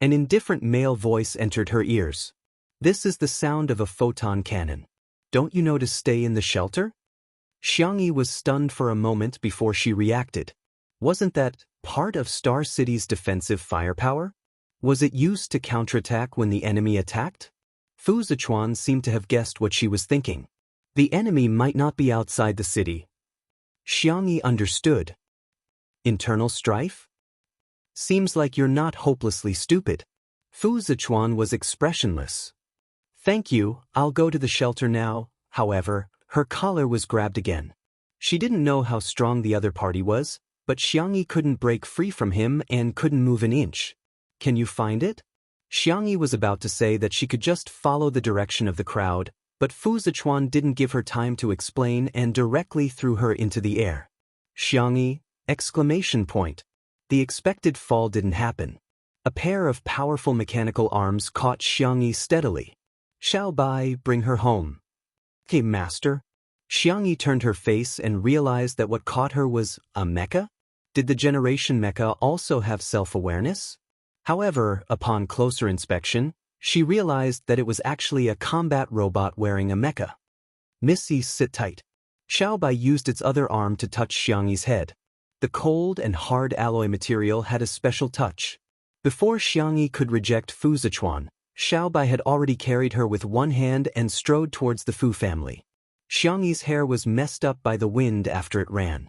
An indifferent male voice entered her ears. "This is the sound of a photon cannon. Don't you know to stay in the shelter?" Xiangyi was stunned for a moment before she reacted. Wasn't that part of Star City's defensive firepower? Was it used to counterattack when the enemy attacked? Fu Zichuan seemed to have guessed what she was thinking. The enemy might not be outside the city. Xiangyi understood. Internal strife? Seems like you're not hopelessly stupid. Fu Zichuan was expressionless. "Thank you, I'll go to the shelter now." However, her collar was grabbed again. She didn't know how strong the other party was, but Xiangyi couldn't break free from him and couldn't move an inch. "Can you find it?" Xiangyi was about to say that she could just follow the direction of the crowd, but Fu Zichuan didn't give her time to explain and directly threw her into the air. "Xiangyi!" Exclamation point. The expected fall didn't happen. A pair of powerful mechanical arms caught Xiangyi steadily. "Shall Bai bring her home?" "Okay, master." Xiangyi turned her face and realized that what caught her was a mecha? Did the generation mecha also have self-awareness? However, upon closer inspection, she realized that it was actually a combat robot wearing a mecha. "Missy, sit tight." Xiaobai used its other arm to touch Xiangyi's head. The cold and hard alloy material had a special touch. Before Xiangyi could reject Fu Zichuan, Xiaobai had already carried her with one hand and strode towards the Fu family. Xiangyi's hair was messed up by the wind after it ran.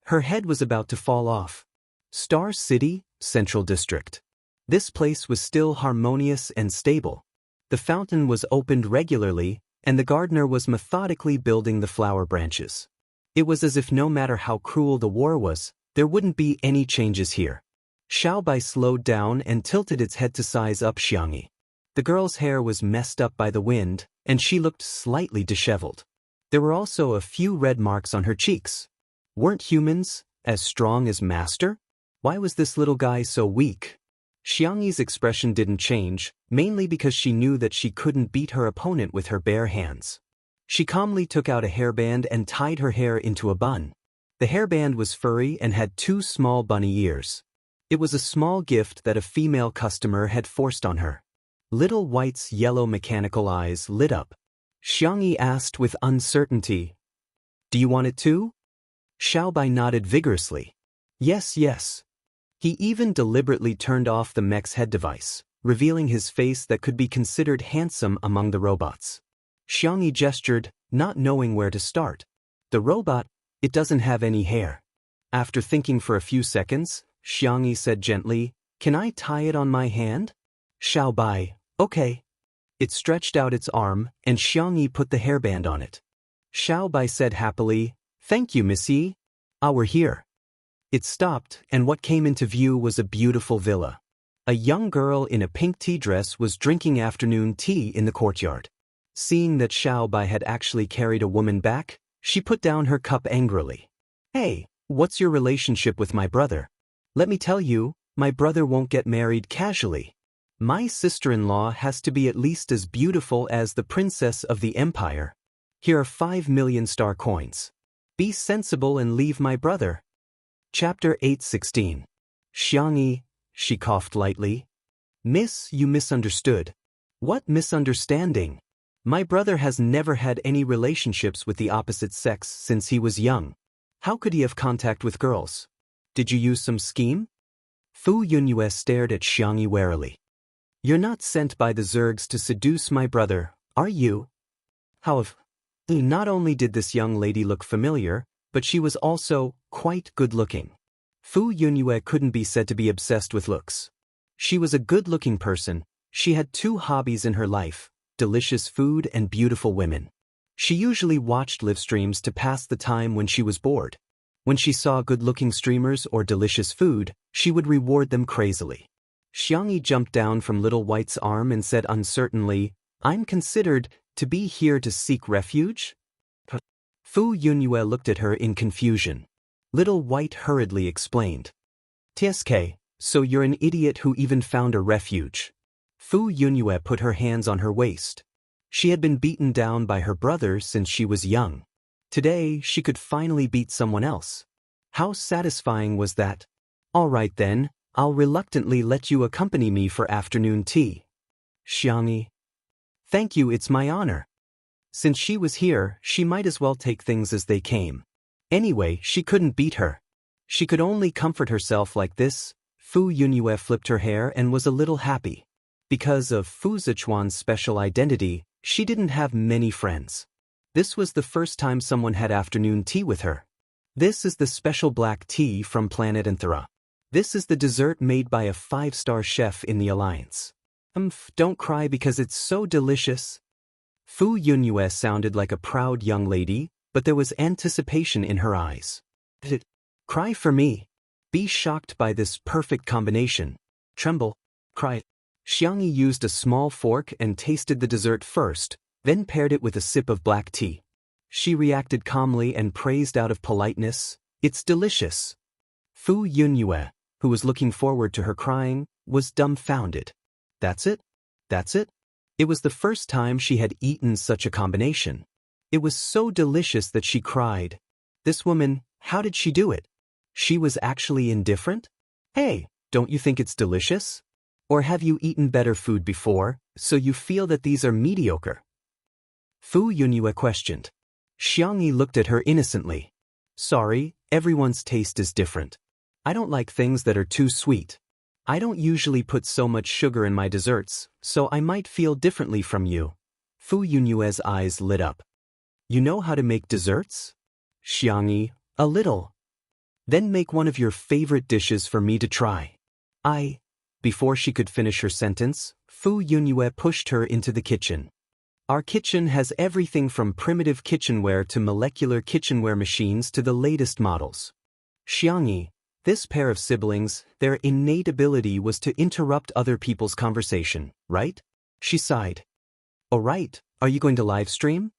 Her head was about to fall off. Star City, Central District. This place was still harmonious and stable. The fountain was opened regularly, and the gardener was methodically building the flower branches. It was as if no matter how cruel the war was, there wouldn't be any changes here. Xiaobai slowed down and tilted its head to size up Xiangyi. The girl's hair was messed up by the wind, and she looked slightly disheveled. There were also a few red marks on her cheeks. Weren't humans as strong as Master? Why was this little guy so weak? Xiangyi's expression didn't change, mainly because she knew that she couldn't beat her opponent with her bare hands. She calmly took out a hairband and tied her hair into a bun. The hairband was furry and had 2 small bunny ears. It was a small gift that a female customer had forced on her. Little White's yellow mechanical eyes lit up. Xiangyi asked with uncertainty, "Do you want it too?" Xiaobai nodded vigorously. Yes, yes. He even deliberately turned off the mech's head device, revealing his face that could be considered handsome among the robots. Xiangyi gestured, not knowing where to start. The robot, it doesn't have any hair. After thinking for a few seconds, Xiangyi said gently, "Can I tie it on my hand?" Xiaobai, "Okay." It stretched out its arm, and Xiangyi put the hairband on it. Xiaobai said happily, "Thank you, Missy. We're here." It stopped, and what came into view was a beautiful villa. A young girl in a pink tea dress was drinking afternoon tea in the courtyard. Seeing that Xiaobai had actually carried a woman back, she put down her cup angrily. "Hey, what's your relationship with my brother? Let me tell you, my brother won't get married casually. My sister-in-law has to be at least as beautiful as the princess of the empire. Here are 5 million star coins. Be sensible and leave my brother." Chapter 8:16. Xiangyi, she coughed lightly. "Miss, you misunderstood." "What misunderstanding? My brother has never had any relationships with the opposite sex since he was young. How could he have contact with girls? Did you use some scheme?" Fu Yunyue stared at Xiangyi warily. "You're not sent by the Zergs to seduce my brother, are you?" However, not only did this young lady look familiar, but she was also quite good-looking. Fu Yunyue couldn't be said to be obsessed with looks. She was a good-looking person. She had 2 hobbies in her life: delicious food and beautiful women. She usually watched live streams to pass the time when she was bored. When she saw good-looking streamers or delicious food, she would reward them crazily. Xiangyi jumped down from Little White's arm and said uncertainly, "I'm considered to be here to seek refuge?" Fu Yunyue looked at her in confusion. Little White hurriedly explained. "TSK, so you're an idiot who even found a refuge." Fu Yunyue put her hands on her waist. She had been beaten down by her brother since she was young. Today, she could finally beat someone else. How satisfying was that? "All right then, I'll reluctantly let you accompany me for afternoon tea." Xiangyi. "Thank you, it's my honor." Since she was here, she might as well take things as they came. Anyway, she couldn't beat her. She could only comfort herself like this. Fu Yunyue flipped her hair and was a little happy. Because of Fu Zichuan's special identity, she didn't have many friends. This was the first time someone had afternoon tea with her. "This is the special black tea from Planet Anthera. This is the dessert made by a 5-star chef in the Alliance. Don't cry because it's so delicious." Fu Yunyue sounded like a proud young lady, but there was anticipation in her eyes. "Cry for me. Be shocked by this perfect combination. Tremble. Cry." Xiangyi used a small fork and tasted the dessert first, then paired it with a sip of black tea. She reacted calmly and praised out of politeness, "It's delicious." Fu Yunyue, who was looking forward to her crying, was dumbfounded. That's it? That's it? It was the first time she had eaten such a combination. It was so delicious that she cried. This woman, how did she do it? She was actually indifferent? Hey, don't you think it's delicious? Or have you eaten better food before, so you feel that these are mediocre? Fu Yunyue questioned. Xiangyi looked at her innocently. Sorry, everyone's taste is different. I don't like things that are too sweet. I don't usually put so much sugar in my desserts, so I might feel differently from you. Fu Yunyue's eyes lit up. You know how to make desserts? Xiangyi, a little. Then make one of your favorite dishes for me to try. Before she could finish her sentence, Fu Yunyue pushed her into the kitchen. Our kitchen has everything from primitive kitchenware to molecular kitchenware machines to the latest models. Xiangyi, this pair of siblings, their innate ability was to interrupt other people's conversation, right? She sighed. Alright, are you going to live stream?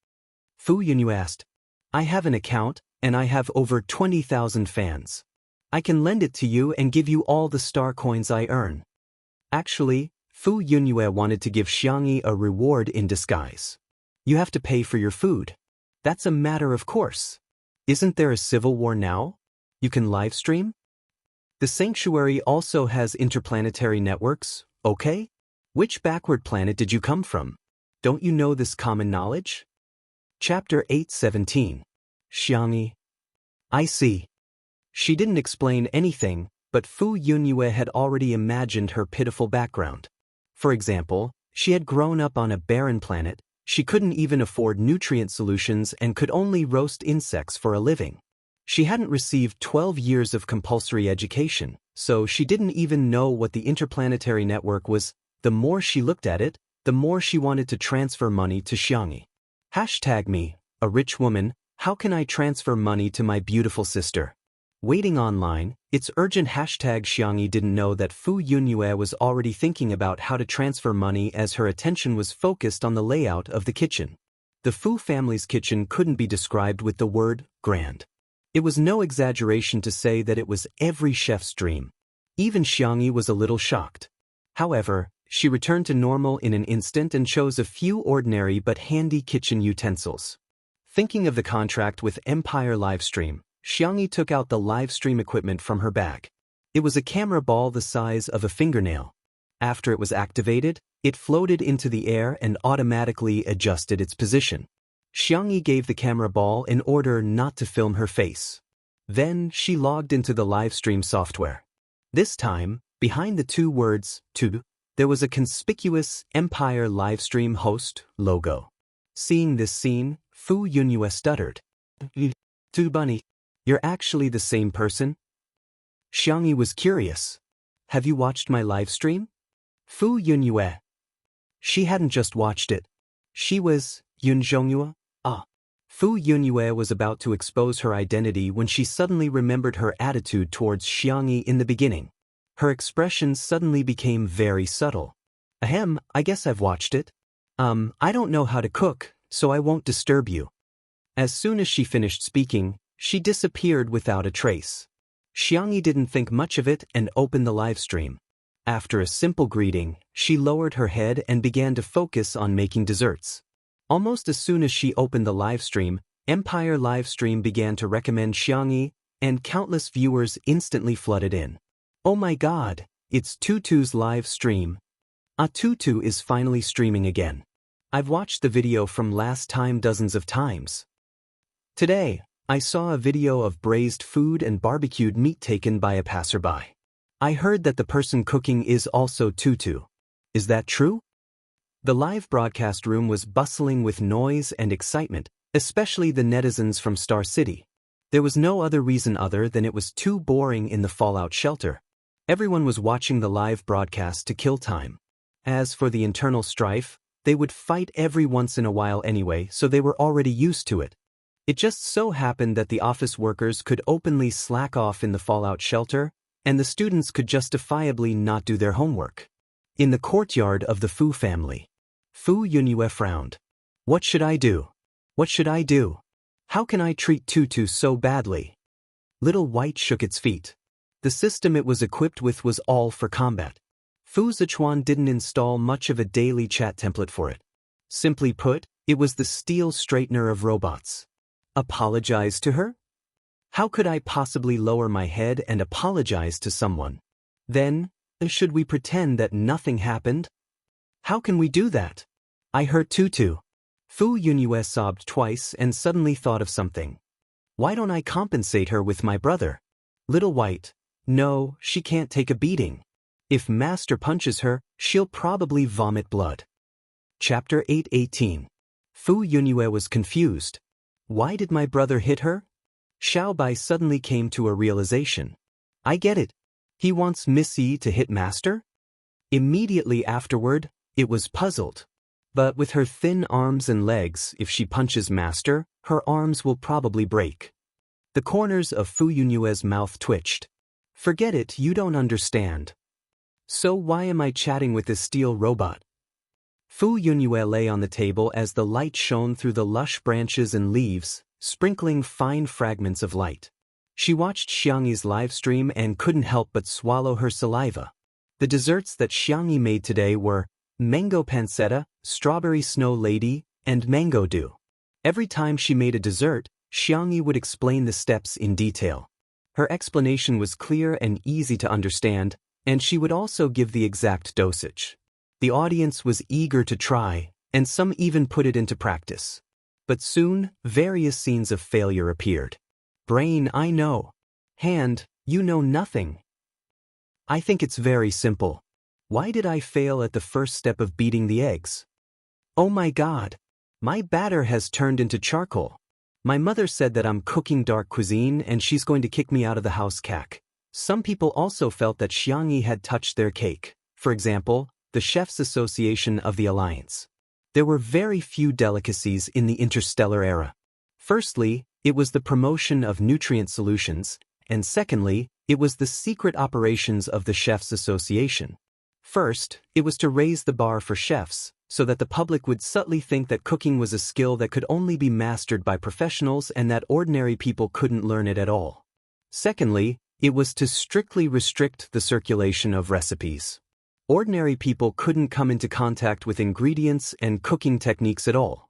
Fu Yunyu asked. I have an account, and I have over 20,000 fans. I can lend it to you and give you all the star coins I earn. Actually, Fu Yunyu wanted to give Xiangyi a reward in disguise. You have to pay for your food. That's a matter of course. Isn't there a civil war now? You can live stream? The sanctuary also has interplanetary networks, okay? Which backward planet did you come from? Don't you know this common knowledge? Chapter 8:17. Xiangyi. I see. She didn't explain anything, but Fu Yunyu had already imagined her pitiful background. For example, she had grown up on a barren planet, she couldn't even afford nutrient solutions and could only roast insects for a living. She hadn't received 12 years of compulsory education, so she didn't even know what the interplanetary network was. The more she looked at it, the more she wanted to transfer money to Xiangyi. #me, a rich woman, how can I transfer money to my beautiful sister? Waiting online, it's urgent. Xiangyi didn't know that Fu Yunyu was already thinking about how to transfer money as her attention was focused on the layout of the kitchen. The Fu family's kitchen couldn't be described with the word grand. It was no exaggeration to say that it was every chef's dream. Even Xiangyi was a little shocked. However, she returned to normal in an instant and chose a few ordinary but handy kitchen utensils. Thinking of the contract with Empire Livestream, Xiangyi took out the livestream equipment from her bag. It was a camera ball the size of a fingernail. After it was activated, it floated into the air and automatically adjusted its position. Xiangyi gave the camera ball in order not to film her face. Then she logged into the livestream software. This time, behind the two words, "to," there was a conspicuous Empire Livestream host logo. Seeing this scene, Fu Yunyu stuttered. "Tu Bunny, you're actually the same person?" Xiangyi was curious. "Have you watched my livestream?" Fu Yunyu. She hadn't just watched it. She was Yunzhongyue. Fu Yunyu was about to expose her identity when she suddenly remembered her attitude towards Xiangyi in the beginning. Her expression suddenly became very subtle. "Ahem, I guess I've watched it. I don't know how to cook, so I won't disturb you." As soon as she finished speaking, she disappeared without a trace. Xiangyi didn't think much of it and opened the livestream. After a simple greeting, she lowered her head and began to focus on making desserts. Almost as soon as she opened the livestream, Empire Livestream began to recommend Xiangyi, and countless viewers instantly flooded in. "Oh my god, it's Tutu's live stream. Tutu is finally streaming again. I've watched the video from last time dozens of times. Today, I saw a video of braised food and barbecued meat taken by a passerby. I heard that the person cooking is also Tutu. Is that true?" The live broadcast room was bustling with noise and excitement, especially the netizens from Star City. There was no other reason other than it was too boring in the fallout shelter. Everyone was watching the live broadcast to kill time. As for the internal strife, they would fight every once in a while anyway, so they were already used to it. It just so happened that the office workers could openly slack off in the fallout shelter, and the students could justifiably not do their homework. In the courtyard of the Fu family, Fu Yunyu frowned. "What should I do? What should I do? How can I treat Tutu so badly?" Little White shook its feet. The system it was equipped with was all for combat. Fu Zichuan didn't install much of a daily chat template for it. Simply put, it was the steel straightener of robots. Apologize to her? How could I possibly lower my head and apologize to someone? Then, should we pretend that nothing happened? How can we do that? I hurt Tutu. Fu Yunyu sobbed twice and suddenly thought of something. Why don't I compensate her with my brother? Little White. No, she can't take a beating. If Master punches her, she'll probably vomit blood. Chapter 8:18. Fu Yunyu was confused. Why did my brother hit her? Xiao Bai suddenly came to a realization. I get it. He wants Miss Yi to hit Master? Immediately afterward, it was puzzled. But with her thin arms and legs, if she punches Master, her arms will probably break. The corners of Fu Yunyue's mouth twitched. Forget it, you don't understand. So why am I chatting with this steel robot? Fu Yunyue lay on the table as the light shone through the lush branches and leaves, sprinkling fine fragments of light. She watched Xiangyi's live stream and couldn't help but swallow her saliva. The desserts that Xiangyi made today were mango pancetta, strawberry snow lady, and mango dew. Every time she made a dessert, Xiangyi would explain the steps in detail. Her explanation was clear and easy to understand, and she would also give the exact dosage. The audience was eager to try, and some even put it into practice. But soon, various scenes of failure appeared. Brain, I know. Hand, you know nothing. I think it's very simple. Why did I fail at the first step of beating the eggs? Oh my God! My batter has turned into charcoal. My mother said that I'm cooking dark cuisine and she's going to kick me out of the house cack. Some people also felt that Xiangyi had touched their cake. For example, the Chefs' Association of the Alliance. There were very few delicacies in the interstellar era. Firstly, it was the promotion of nutrient solutions, and secondly, it was the secret operations of the Chefs' Association. First, it was to raise the bar for chefs, so that the public would subtly think that cooking was a skill that could only be mastered by professionals and that ordinary people couldn't learn it at all. Secondly, it was to strictly restrict the circulation of recipes. Ordinary people couldn't come into contact with ingredients and cooking techniques at all.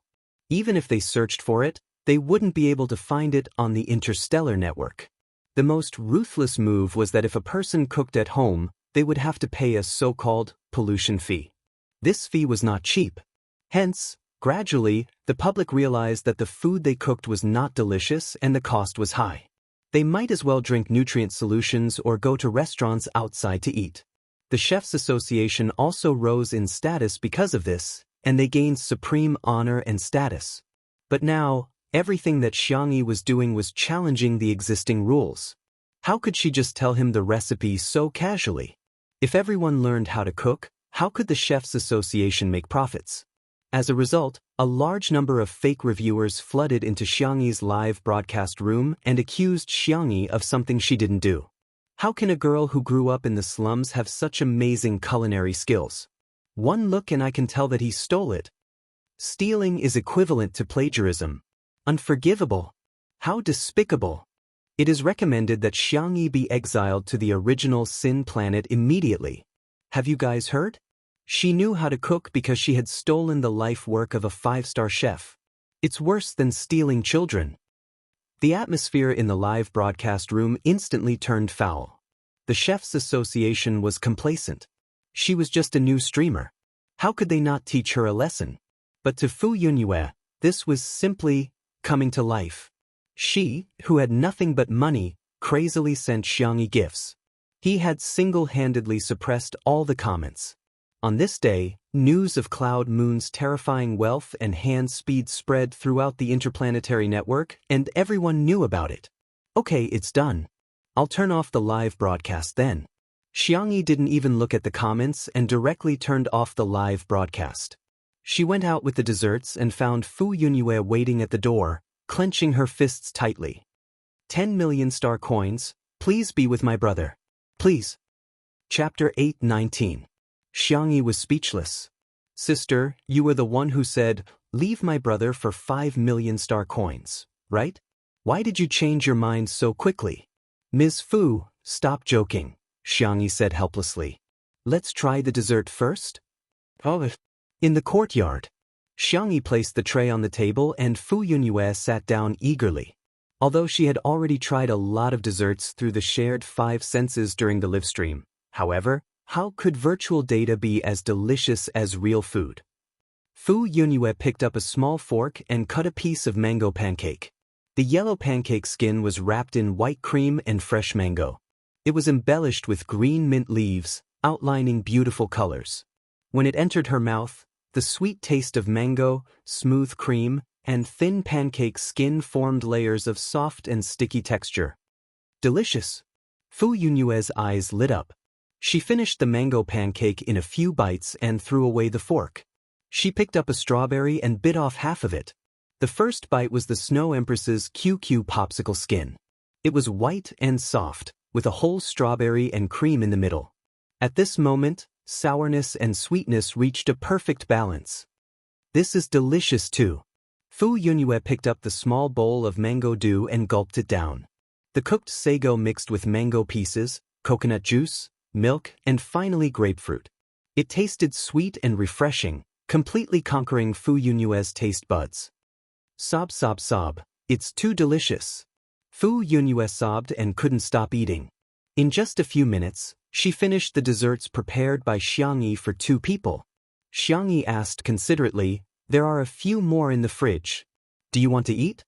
Even if they searched for it, they wouldn't be able to find it on the interstellar network. The most ruthless move was that if a person cooked at home, they would have to pay a so-called pollution fee. This fee was not cheap. Hence, gradually, the public realized that the food they cooked was not delicious and the cost was high. They might as well drink nutrient solutions or go to restaurants outside to eat. The Chefs' Association also rose in status because of this, and they gained supreme honor and status. But now, everything that Xiangyi was doing was challenging the existing rules. How could she just tell him the recipe so casually? If everyone learned how to cook, how could the Chefs' Association make profits? As a result, a large number of fake reviewers flooded into Xiangyi's live broadcast room and accused Xiangyi of something she didn't do. How can a girl who grew up in the slums have such amazing culinary skills? One look and I can tell that he stole it. Stealing is equivalent to plagiarism. Unforgivable. How despicable. It is recommended that Xiangyi be exiled to the original Sin planet immediately. Have you guys heard? She knew how to cook because she had stolen the life work of a 5-star chef. It's worse than stealing children. The atmosphere in the live broadcast room instantly turned foul. The Chefs' Association was complacent. She was just a new streamer. How could they not teach her a lesson? But to Fu Yunyue, this was simply coming to life. She, who had nothing but money, crazily sent Xiangyi gifts. He had single-handedly suppressed all the comments. On this day, news of Cloud Moon's terrifying wealth and hand speed spread throughout the interplanetary network, and everyone knew about it. Okay, it's done. I'll turn off the live broadcast then. Xiangyi didn't even look at the comments and directly turned off the live broadcast. She went out with the desserts and found Fu Yunyue waiting at the door, clenching her fists tightly. 10 million star coins, please be with my brother. Please. Chapter 8:19. Xiangyi was speechless. Sister, you were the one who said, leave my brother for 5 million star coins, right? Why did you change your mind so quickly? Ms. Fu, stop joking, Xiangyi said helplessly. Let's try the dessert first? In the courtyard. Xiangyi placed the tray on the table and Fu Yunyue sat down eagerly. Although she had already tried a lot of desserts through the shared 5 senses during the live stream, however, how could virtual data be as delicious as real food? Fu Yunyue picked up a small fork and cut a piece of mango pancake. The yellow pancake skin was wrapped in white cream and fresh mango. It was embellished with green mint leaves, outlining beautiful colors. When it entered her mouth, the sweet taste of mango, smooth cream, and thin pancake skin formed layers of soft and sticky texture. Delicious! Fu Yunyue's eyes lit up. She finished the mango pancake in a few bites and threw away the fork. She picked up a strawberry and bit off half of it. The first bite was the Snow Empress's QQ popsicle skin. It was white and soft, with a whole strawberry and cream in the middle. At this moment, sourness and sweetness reached a perfect balance. This is delicious too. Fu Yunyue picked up the small bowl of mango dew and gulped it down. The cooked sago mixed with mango pieces, coconut juice, milk, and finally grapefruit. It tasted sweet and refreshing, completely conquering Fu Yunyue's taste buds. Sob sob sob, it's too delicious. Fu Yunyue sobbed and couldn't stop eating. In just a few minutes, she finished the desserts prepared by Xiangyi for 2 people. Xiangyi asked considerately, "There are a few more in the fridge. Do you want to eat?"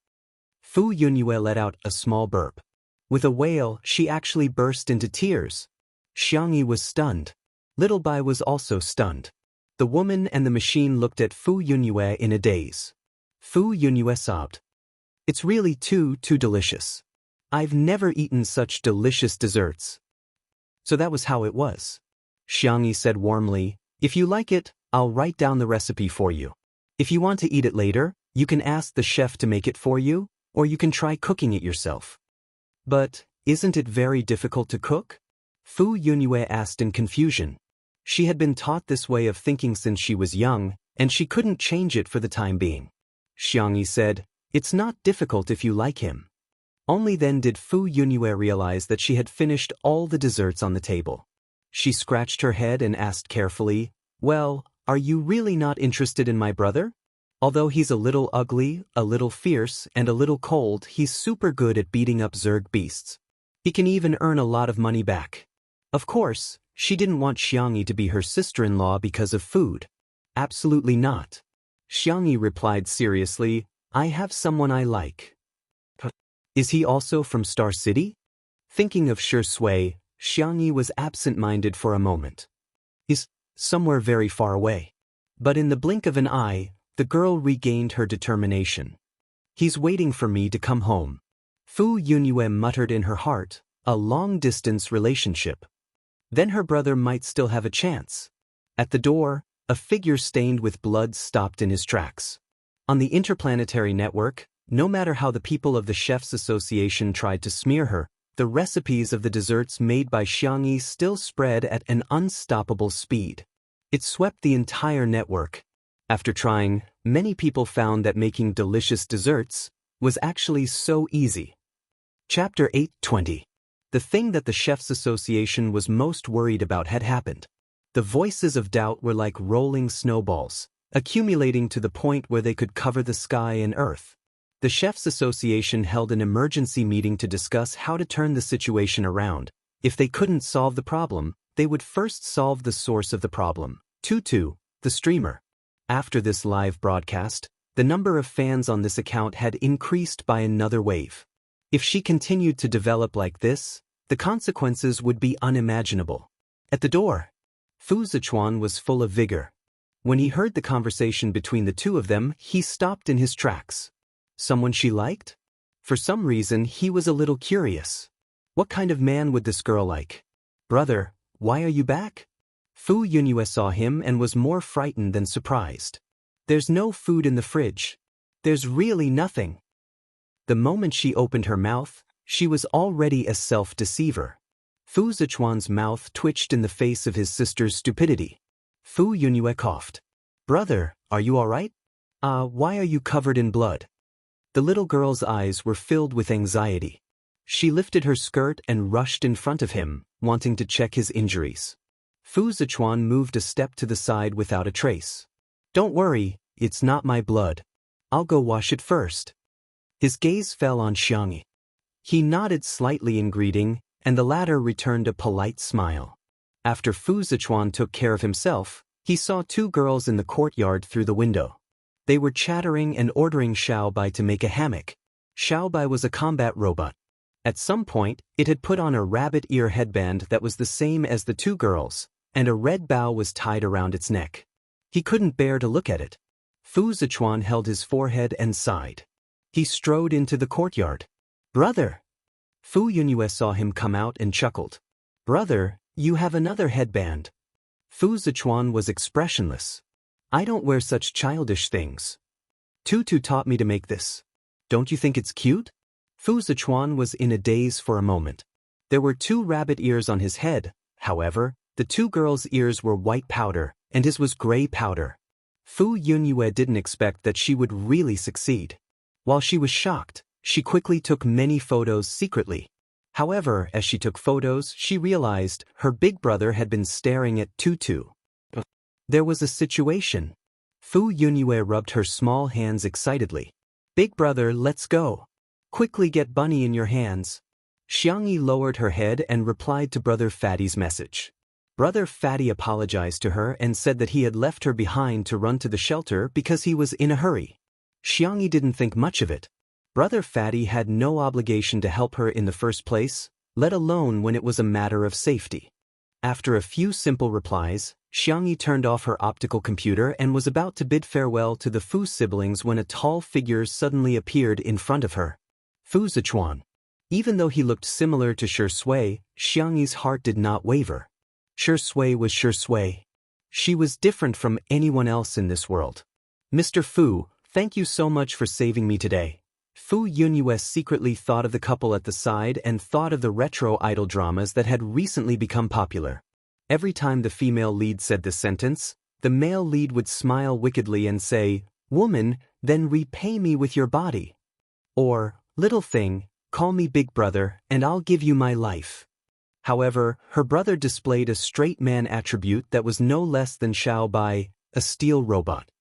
Fu Yunyue let out a small burp. With a wail, she actually burst into tears. Xiangyi was stunned. Little Bai was also stunned. The woman and the machine looked at Fu Yunyue in a daze. Fu Yunyue sobbed. "It's really too delicious. I've never eaten such delicious desserts." So that was how it was. Xiangyi said warmly, "If you like it, I'll write down the recipe for you. If you want to eat it later, you can ask the chef to make it for you, or you can try cooking it yourself." "But, isn't it very difficult to cook?" Fu Yunyue asked in confusion. She had been taught this way of thinking since she was young, and she couldn't change it for the time being. Xiangyi said, "It's not difficult if you like him." Only then did Fu Yunyue realize that she had finished all the desserts on the table. She scratched her head and asked carefully, "Well, are you really not interested in my brother? Although he's a little ugly, a little fierce, and a little cold, he's super good at beating up Zerg beasts. He can even earn a lot of money back." Of course, she didn't want Xiangyi to be her sister-in-law because of food. Absolutely not. Xiangyi replied seriously, "I have someone I like." "Is he also from Star City?" Thinking of Shi Sui, Xiangyi was absent-minded for a moment. "Is somewhere very far away." But in the blink of an eye, the girl regained her determination. "He's waiting for me to come home." Fu Yunyue muttered in her heart, a long-distance relationship. Then her brother might still have a chance. At the door, a figure stained with blood stopped in his tracks. On the interplanetary network, no matter how the people of the Chefs Association tried to smear her, the recipes of the desserts made by Xiangyi still spread at an unstoppable speed. It swept the entire network. After trying, many people found that making delicious desserts was actually so easy. Chapter 8:20. The thing that the Chefs Association was most worried about had happened. The voices of doubt were like rolling snowballs, accumulating to the point where they could cover the sky and earth. The Chefs Association held an emergency meeting to discuss how to turn the situation around. If they couldn't solve the problem, they would first solve the source of the problem. Tutu, the streamer. After this live broadcast, the number of fans on this account had increased by another wave. If she continued to develop like this, the consequences would be unimaginable. At the door, Fu Zichuan was full of vigor. When he heard the conversation between the two of them, he stopped in his tracks. Someone she liked? For some reason, he was a little curious. What kind of man would this girl like? "Brother, why are you back?" Fu Yunyue saw him and was more frightened than surprised. "There's no food in the fridge. There's really nothing." The moment she opened her mouth, she was already a self-deceiver. Fu Zichuan's mouth twitched in the face of his sister's stupidity. Fu Yunyue coughed. "Brother, are you all right? Why are you covered in blood?" The little girl's eyes were filled with anxiety. She lifted her skirt and rushed in front of him, wanting to check his injuries. Fu Zichuan moved a step to the side without a trace. "Don't worry, it's not my blood. I'll go wash it first." His gaze fell on Xiangyi. He nodded slightly in greeting, and the latter returned a polite smile. After Fu Zichuan took care of himself, he saw 2 girls in the courtyard through the window. They were chattering and ordering Xiaobai to make a hammock. Xiaobai was a combat robot. At some point, it had put on a rabbit ear headband that was the same as the 2 girls, and a red bow was tied around its neck. He couldn't bear to look at it. Fu Zichuan held his forehead and sighed. He strode into the courtyard. "Brother!" Fu Yunyue saw him come out and chuckled. "Brother, you have another headband." Fu Zichuan was expressionless. "I don't wear such childish things. Tutu taught me to make this. Don't you think it's cute?" Fu Zichuan was in a daze for a moment. There were 2 rabbit ears on his head, however, The two girls' ears were white powder, and his was gray powder. Fu Yunyue didn't expect that she would really succeed. While she was shocked, she quickly took many photos secretly. However, as she took photos, she realized her big brother had been staring at Tutu. There was a situation. Fu Yunyue rubbed her small hands excitedly. Big brother, let's go. Quickly get Bunny in your hands. Xiangyi lowered her head and replied to Brother Fatty's message. Brother Fatty apologized to her and said that he had left her behind to run to the shelter because he was in a hurry. Xiangyi didn't think much of it. Brother Fatty had no obligation to help her in the first place, let alone when it was a matter of safety. After a few simple replies, Xiangyi turned off her optical computer and was about to bid farewell to the Fu siblings when a tall figure suddenly appeared in front of her. Fu Zichuan. Even though he looked similar to Shi Sui, Xiangyi's heart did not waver. Shi Sui was Shi Sui. She was different from anyone else in this world. Mr. Fu, thank you so much for saving me today. Fu Yunyue secretly thought of the couple at the side and thought of the retro idol dramas that had recently become popular. Every time the female lead said this sentence, the male lead would smile wickedly and say, "Woman, then repay me with your body." Or, "Little thing, call me big brother and I'll give you my life." However, her brother displayed a straight man attribute that was no less than Xiao Bai, a steel robot.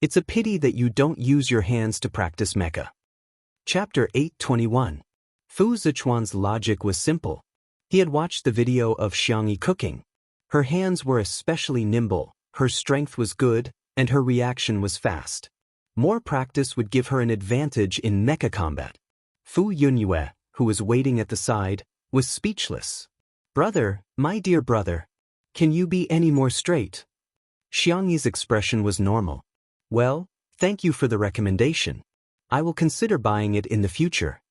It's a pity that you don't use your hands to practice mecha. Chapter 821. Fu Zichuan's logic was simple. He had watched the video of Xiangyi cooking. Her hands were especially nimble, her strength was good, and her reaction was fast. More practice would give her an advantage in mecha combat. Fu Yunyue, who was waiting at the side, was speechless. "Brother, my dear brother, can you be any more straight?" Xiangyi's expression was normal. "Well, thank you for the recommendation. I will consider buying it in the future."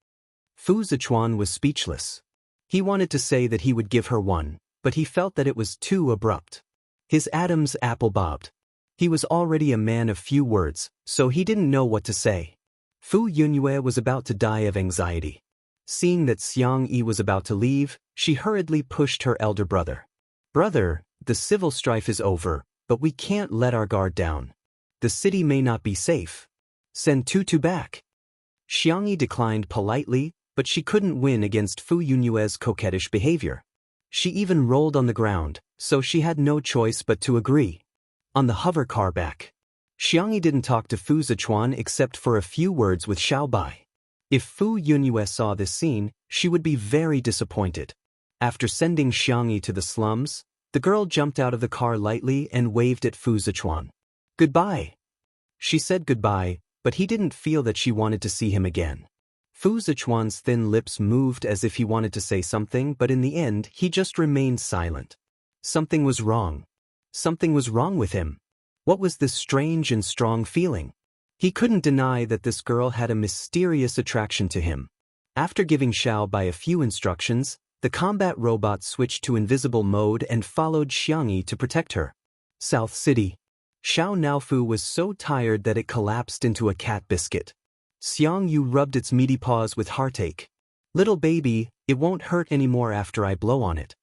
Fu Zichuan was speechless. He wanted to say that he would give her one, but he felt that it was too abrupt. His Adam's apple bobbed. He was already a man of few words, so he didn't know what to say. Fu Yunyue was about to die of anxiety. Seeing that Xiangyi was about to leave, she hurriedly pushed her elder brother. "Brother, the civil strife is over, but we can't let our guard down. The city may not be safe. Send Tutu back." Xiangyi declined politely, but she couldn't win against Fu Yunyue's coquettish behavior. She even rolled on the ground, so she had no choice but to agree. On the hover car back, Xiangyi didn't talk to Fu Zichuan except for a few words with Xiao Bai. If Fu Yunyue saw this scene, she would be very disappointed. After sending Xiangyi to the slums, the girl jumped out of the car lightly and waved at Fu Zichuan. "Goodbye." She said goodbye, but he didn't feel that she wanted to see him again. Fu Zichuan's thin lips moved as if he wanted to say something, but in the end he just remained silent. Something was wrong. Something was wrong with him. What was this strange and strong feeling? He couldn't deny that this girl had a mysterious attraction to him. After giving Xiao Bai a few instructions, the combat robot switched to invisible mode and followed Xiangyi to protect her. South City. Xiao Naofu was so tired that it collapsed into a cat biscuit. Xiangyu rubbed its meaty paws with heartache. "Little baby, it won't hurt anymore after I blow on it."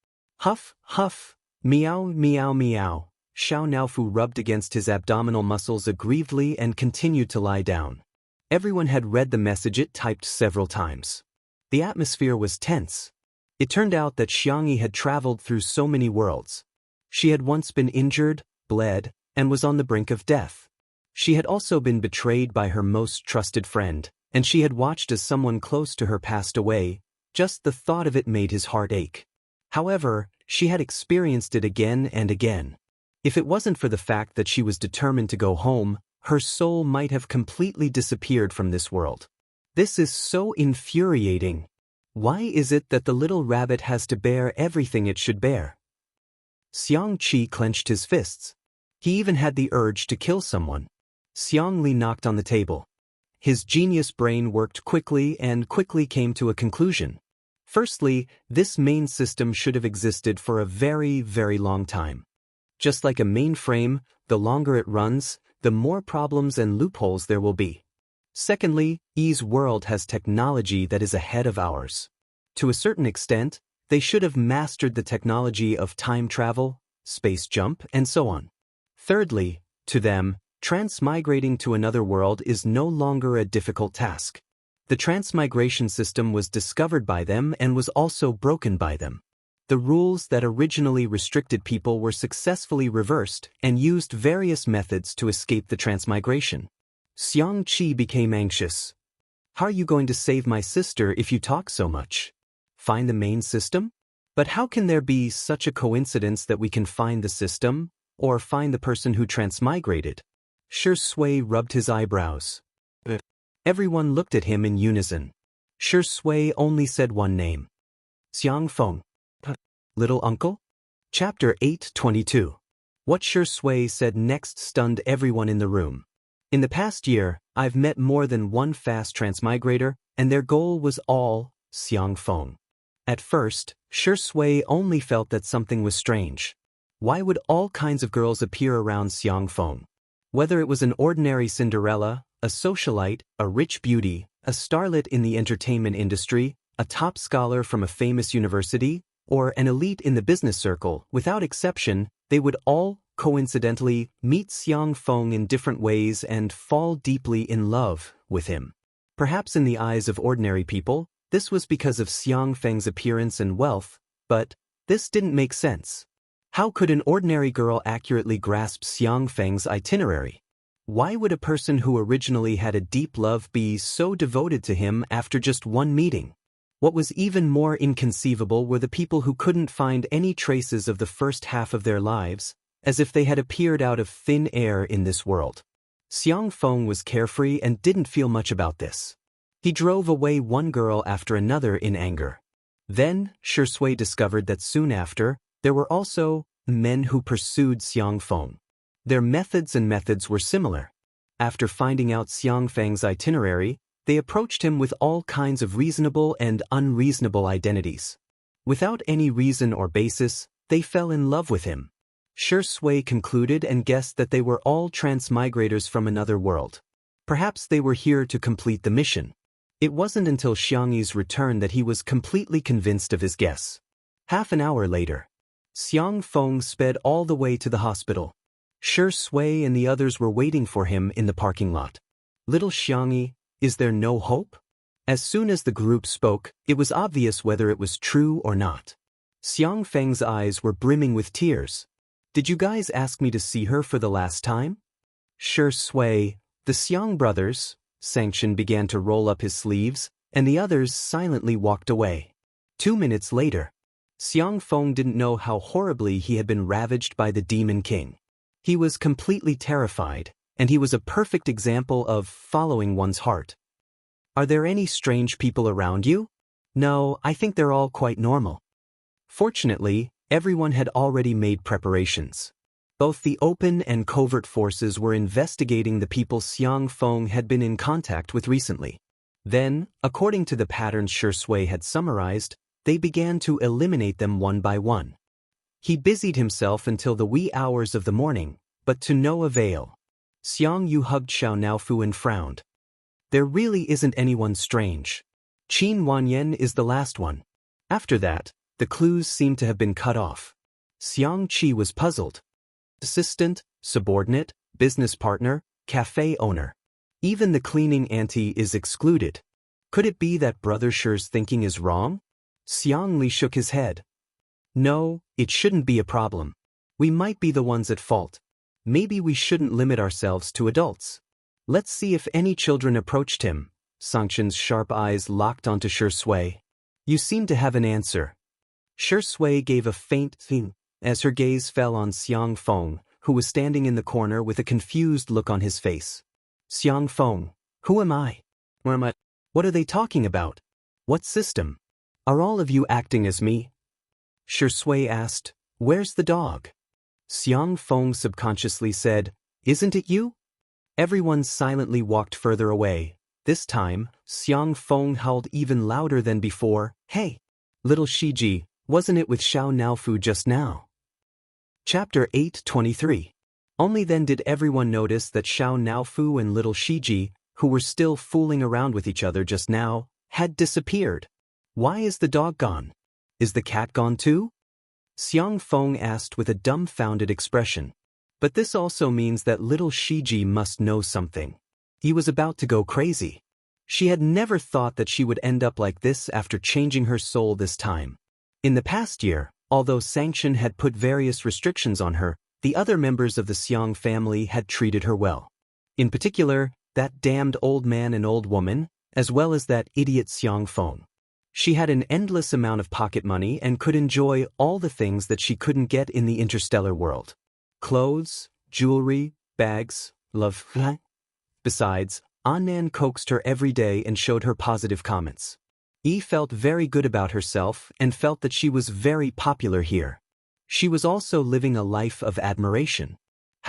Huff, huff, meow, meow, meow. Xiao Naofu rubbed against his abdominal muscles aggrievedly and continued to lie down. Everyone had read the message it typed several times. The atmosphere was tense. It turned out that Xiangyi had traveled through so many worlds. She had once been injured, bled, and was on the brink of death. She had also been betrayed by her most trusted friend, and she had watched as someone close to her passed away. Just the thought of it made his heart ache. However, she had experienced it again and again. If it wasn't for the fact that she was determined to go home, her soul might have completely disappeared from this world. This is so infuriating. Why is it that the little rabbit has to bear everything it should bear? Xiang Qi clenched his fists. He even had the urge to kill someone. Xiang Li knocked on the table. His genius brain worked quickly and quickly came to a conclusion. Firstly, this main system should have existed for a very, very long time. Just like a mainframe, the longer it runs, the more problems and loopholes there will be. Secondly, Yi's world has technology that is ahead of ours. To a certain extent, They should have mastered the technology of time travel, space jump, and so on. Thirdly, to them, transmigrating to another world is no longer a difficult task. The transmigration system was discovered by them and was also broken by them. The rules that originally restricted people were successfully reversed and used various methods to escape the transmigration. Xiang Qi became anxious. How are you going to save my sister if you talk so much? Find the main system? But how can there be such a coincidence that we can find the system, or find the person who transmigrated? Shi Sui rubbed his eyebrows. Everyone looked at him in unison. Shi Sui only said one name. Xiang Feng. Little uncle? Chapter 8:22. What Shi Sui said next stunned everyone in the room. In the past year, I've met more than one fast transmigrator, and their goal was all Xiang Feng. At first, Shi Sui only felt that something was strange. Why would all kinds of girls appear around Xiang Feng? Whether it was an ordinary Cinderella, a socialite, a rich beauty, a starlet in the entertainment industry, a top scholar from a famous university, or an elite in the business circle, without exception, they would all, coincidentally, meet Xiang Feng in different ways and fall deeply in love with him. Perhaps in the eyes of ordinary people, this was because of Xiang Feng's appearance and wealth, but this didn't make sense. How could an ordinary girl accurately grasp Xiang Feng's itinerary? Why would a person who originally had a deep love be so devoted to him after just one meeting? What was even more inconceivable were the people who couldn't find any traces of the first half of their lives, as if they had appeared out of thin air in this world. Xiang Feng was carefree and didn't feel much about this. He drove away one girl after another in anger. Then, Shi Sui discovered that soon after, there were also men who pursued Xiang Feng. Their methods were similar. After finding out Xiang Feng's itinerary, they approached him with all kinds of reasonable and unreasonable identities. Without any reason or basis, they fell in love with him. Shi Sui concluded and guessed that they were all transmigrators from another world. Perhaps they were here to complete the mission. It wasn't until Xiang Yi's return that he was completely convinced of his guess. Half an hour later, Xiang Feng sped all the way to the hospital. Shi Sui and the others were waiting for him in the parking lot. Little Xiang Yi, is there no hope? As soon as the group spoke, it was obvious whether it was true or not. Xiang Feng's eyes were brimming with tears. Did you guys ask me to see her for the last time? Shi Sui, the Xiang brothers, Sanction began to roll up his sleeves, and the others silently walked away. 2 minutes later, Xiang Feng didn't know how horribly he had been ravaged by the Demon King. He was completely terrified, and he was a perfect example of following one's heart. Are there any strange people around you? No, I think they're all quite normal. Fortunately, everyone had already made preparations. Both the open and covert forces were investigating the people Xiang Feng had been in contact with recently. Then, according to the patterns Shi Sui had summarized, they began to eliminate them one by one. He busied himself until the wee hours of the morning, but to no avail. Xiang Yu hugged Xiao Naofu and frowned. There really isn't anyone strange. Qin Wanyan is the last one. After that, the clues seemed to have been cut off. Xiang Qi was puzzled. Assistant, subordinate, business partner, cafe owner. Even the cleaning auntie is excluded. Could it be that Brother Shi's thinking is wrong? Xiang Li shook his head. No, it shouldn't be a problem. We might be the ones at fault. Maybe we shouldn't limit ourselves to adults. Let's see if any children approached him. Sanction's sharp eyes locked onto Shi Sui. You seem to have an answer. Shi Sui gave a faint thing as her gaze fell on Xiang Feng, who was standing in the corner with a confused look on his face. Xiang Feng, who am I? Where am I? What are they talking about? What system? Are all of you acting as me? Shi Sui asked, where's the dog? Xiang Feng subconsciously said, isn't it you? Everyone silently walked further away. This time, Xiang Feng howled even louder than before. Hey! Little Shiji, wasn't it with Xiao Naofu just now? Chapter 8:23. Only then did everyone notice that Xiao Naofu and little Shiji, who were still fooling around with each other just now, had disappeared. Why is the dog gone? Is the cat gone too? Xiang Feng asked with a dumbfounded expression. But this also means that little Shiji must know something. He was about to go crazy. She had never thought that she would end up like this after changing her soul this time. In the past year, although Sanction had put various restrictions on her, the other members of the Xiang family had treated her well. In particular, that damned old man and old woman, as well as that idiot Xiang Feng. She had an endless amount of pocket money and could enjoy all the things that she couldn't get in the interstellar world. Clothes, jewelry, bags, love. Besides, Annan coaxed her every day and showed her positive comments. Yi felt very good about herself and felt that she was very popular here. She was also living a life of admiration.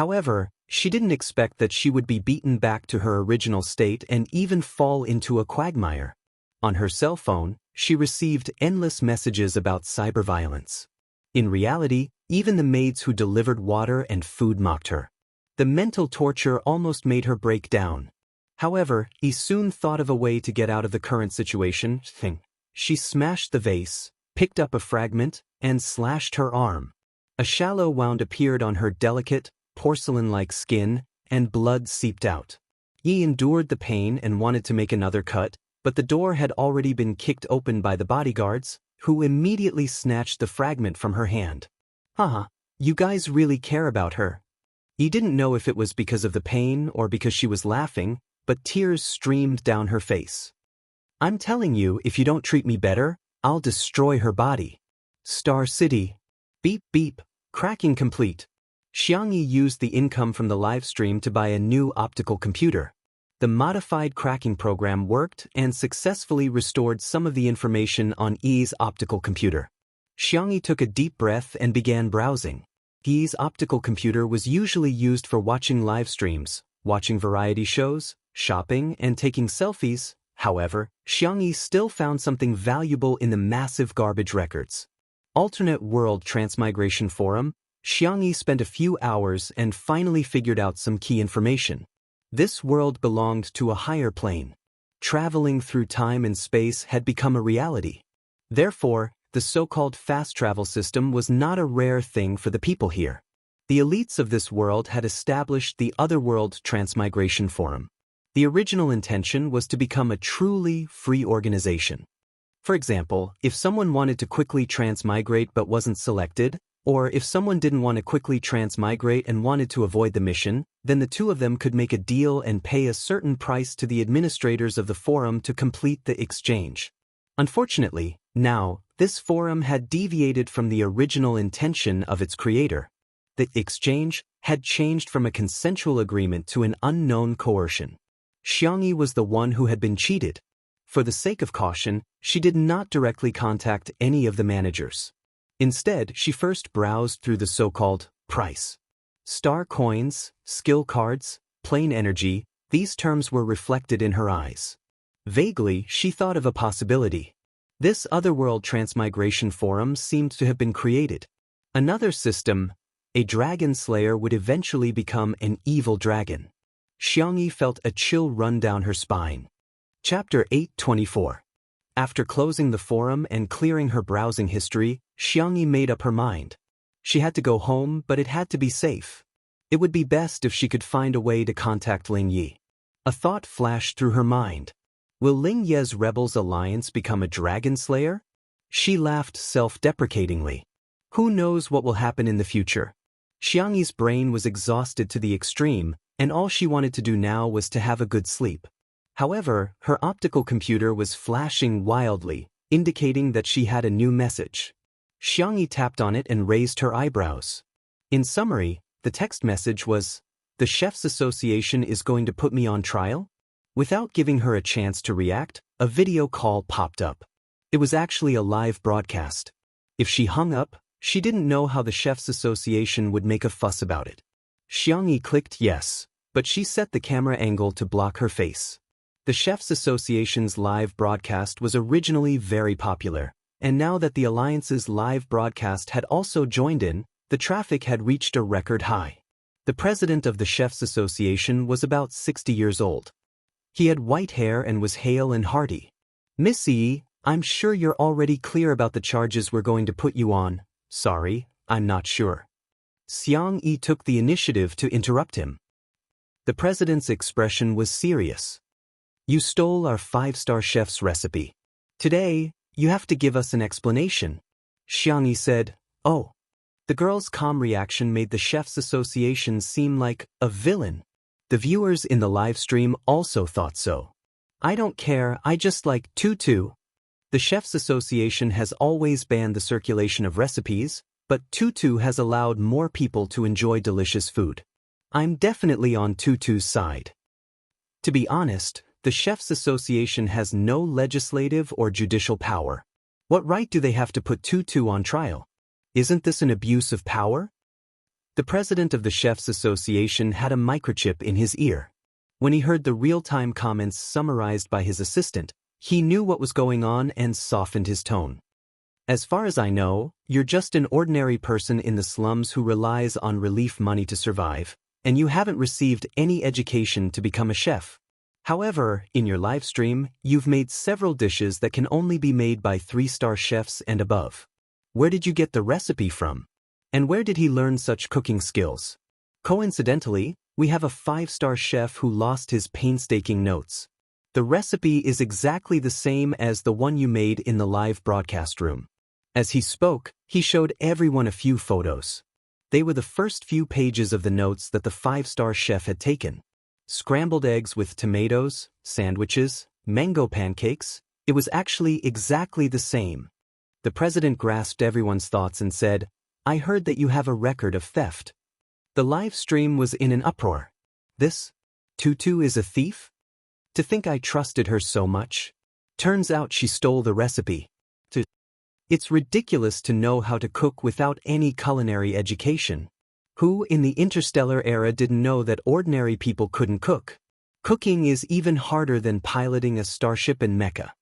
However, she didn't expect that she would be beaten back to her original state and even fall into a quagmire. On her cell phone, she received endless messages about cyberviolence. In reality, even the maids who delivered water and food mocked her. The mental torture almost made her break down. However, Yi soon thought of a way to get out of the current situation. She smashed the vase, picked up a fragment, and slashed her arm. A shallow wound appeared on her delicate, porcelain-like skin, and blood seeped out. Yi endured the pain and wanted to make another cut, but the door had already been kicked open by the bodyguards, who immediately snatched the fragment from her hand. Haha, you guys really care about her. Yi didn't know if it was because of the pain or because she was laughing, but tears streamed down her face. I'm telling you, if you don't treat me better, I'll destroy her body. Star City. Beep beep, cracking complete. Xiangyi used the income from the live stream to buy a new optical computer. The modified cracking program worked and successfully restored some of the information on Yi's optical computer. Xiangyi took a deep breath and began browsing. Yi's optical computer was usually used for watching live streams, watching variety shows, shopping, and taking selfies. However, Xiangyi still found something valuable in the massive garbage records. Alternate World Transmigration Forum. Xiangyi spent a few hours and finally figured out some key information. This world belonged to a higher plane. Traveling through time and space had become a reality. Therefore, the so-called fast travel system was not a rare thing for the people here. The elites of this world had established the Otherworld Transmigration Forum. The original intention was to become a truly free organization. For example, if someone wanted to quickly transmigrate but wasn't selected, or if someone didn't want to quickly transmigrate and wanted to avoid the mission, then the two of them could make a deal and pay a certain price to the administrators of the forum to complete the exchange. Unfortunately, now, this forum had deviated from the original intention of its creator. The exchange had changed from a consensual agreement to an unknown coercion. Xiangyi was the one who had been cheated. For the sake of caution, she did not directly contact any of the managers. Instead, she first browsed through the so-called price. Star coins, skill cards, plane energy, these terms were reflected in her eyes. Vaguely, she thought of a possibility. This Otherworld Transmigration Forum seemed to have been created. Another system, a dragon slayer, would eventually become an evil dragon. Xiangyi felt a chill run down her spine. Chapter 824. After closing the forum and clearing her browsing history, Xiangyi made up her mind. She had to go home, but it had to be safe. It would be best if she could find a way to contact Ling Yi. A thought flashed through her mind. Will Ling Ye's Rebels Alliance become a dragon slayer? She laughed self-deprecatingly. Who knows what will happen in the future? Xiangyi's brain was exhausted to the extreme, and all she wanted to do now was to have a good sleep. However, her optical computer was flashing wildly, indicating that she had a new message. Xiangyi tapped on it and raised her eyebrows. In summary, the text message was, "The Chefs Association is going to put me on trial?" Without giving her a chance to react, a video call popped up. It was actually a live broadcast. If she hung up, she didn't know how the Chefs Association would make a fuss about it. Xiangyi clicked yes, but she set the camera angle to block her face. The Chefs Association's live broadcast was originally very popular, and now that the Alliance's live broadcast had also joined in, the traffic had reached a record high. The president of the Chefs Association was about 60 years old. He had white hair and was hale and hearty. "Miss Yi, I'm sure you're already clear about the charges we're going to put you on. Sorry, I'm not sure. Xiang Yi took the initiative to interrupt him. The president's expression was serious. You stole our 5-star chef's recipe. Today, you have to give us an explanation. Xiang Yi said, Oh. The girl's calm reaction made the Chefs Association seem like a villain. The viewers in the live stream also thought so. I don't care, I just like tutu. The Chefs Association has always banned the circulation of recipes, but tutu has allowed more people to enjoy delicious food. I'm definitely on tutu's side. To be honest, the Chefs Association has no legislative or judicial power. What right do they have to put tutu on trial? Isn't this an abuse of power? The president of the Chefs Association had a microchip in his ear. When he heard the real-time comments summarized by his assistant, he knew what was going on and softened his tone. As far as I know, you're just an ordinary person in the slums who relies on relief money to survive, and you haven't received any education to become a chef. However, in your live stream, you've made several dishes that can only be made by 3-star chefs and above. Where did you get the recipe from? And where did he learn such cooking skills? Coincidentally, we have a 5-star chef who lost his painstaking notes. The recipe is exactly the same as the one you made in the live broadcast room. As he spoke, he showed everyone a few photos. They were the first few pages of the notes that the 5-star chef had taken. Scrambled eggs with tomatoes, sandwiches, mango pancakes. It was actually exactly the same. The president grasped everyone's thoughts and said, I heard that you have a record of theft. The live stream was in an uproar. This? Tutu is a thief? To think I trusted her so much? Turns out she stole the recipe. It's ridiculous to know how to cook without any culinary education. Who in the interstellar era didn't know that ordinary people couldn't cook? Cooking is even harder than piloting a starship in Mecca.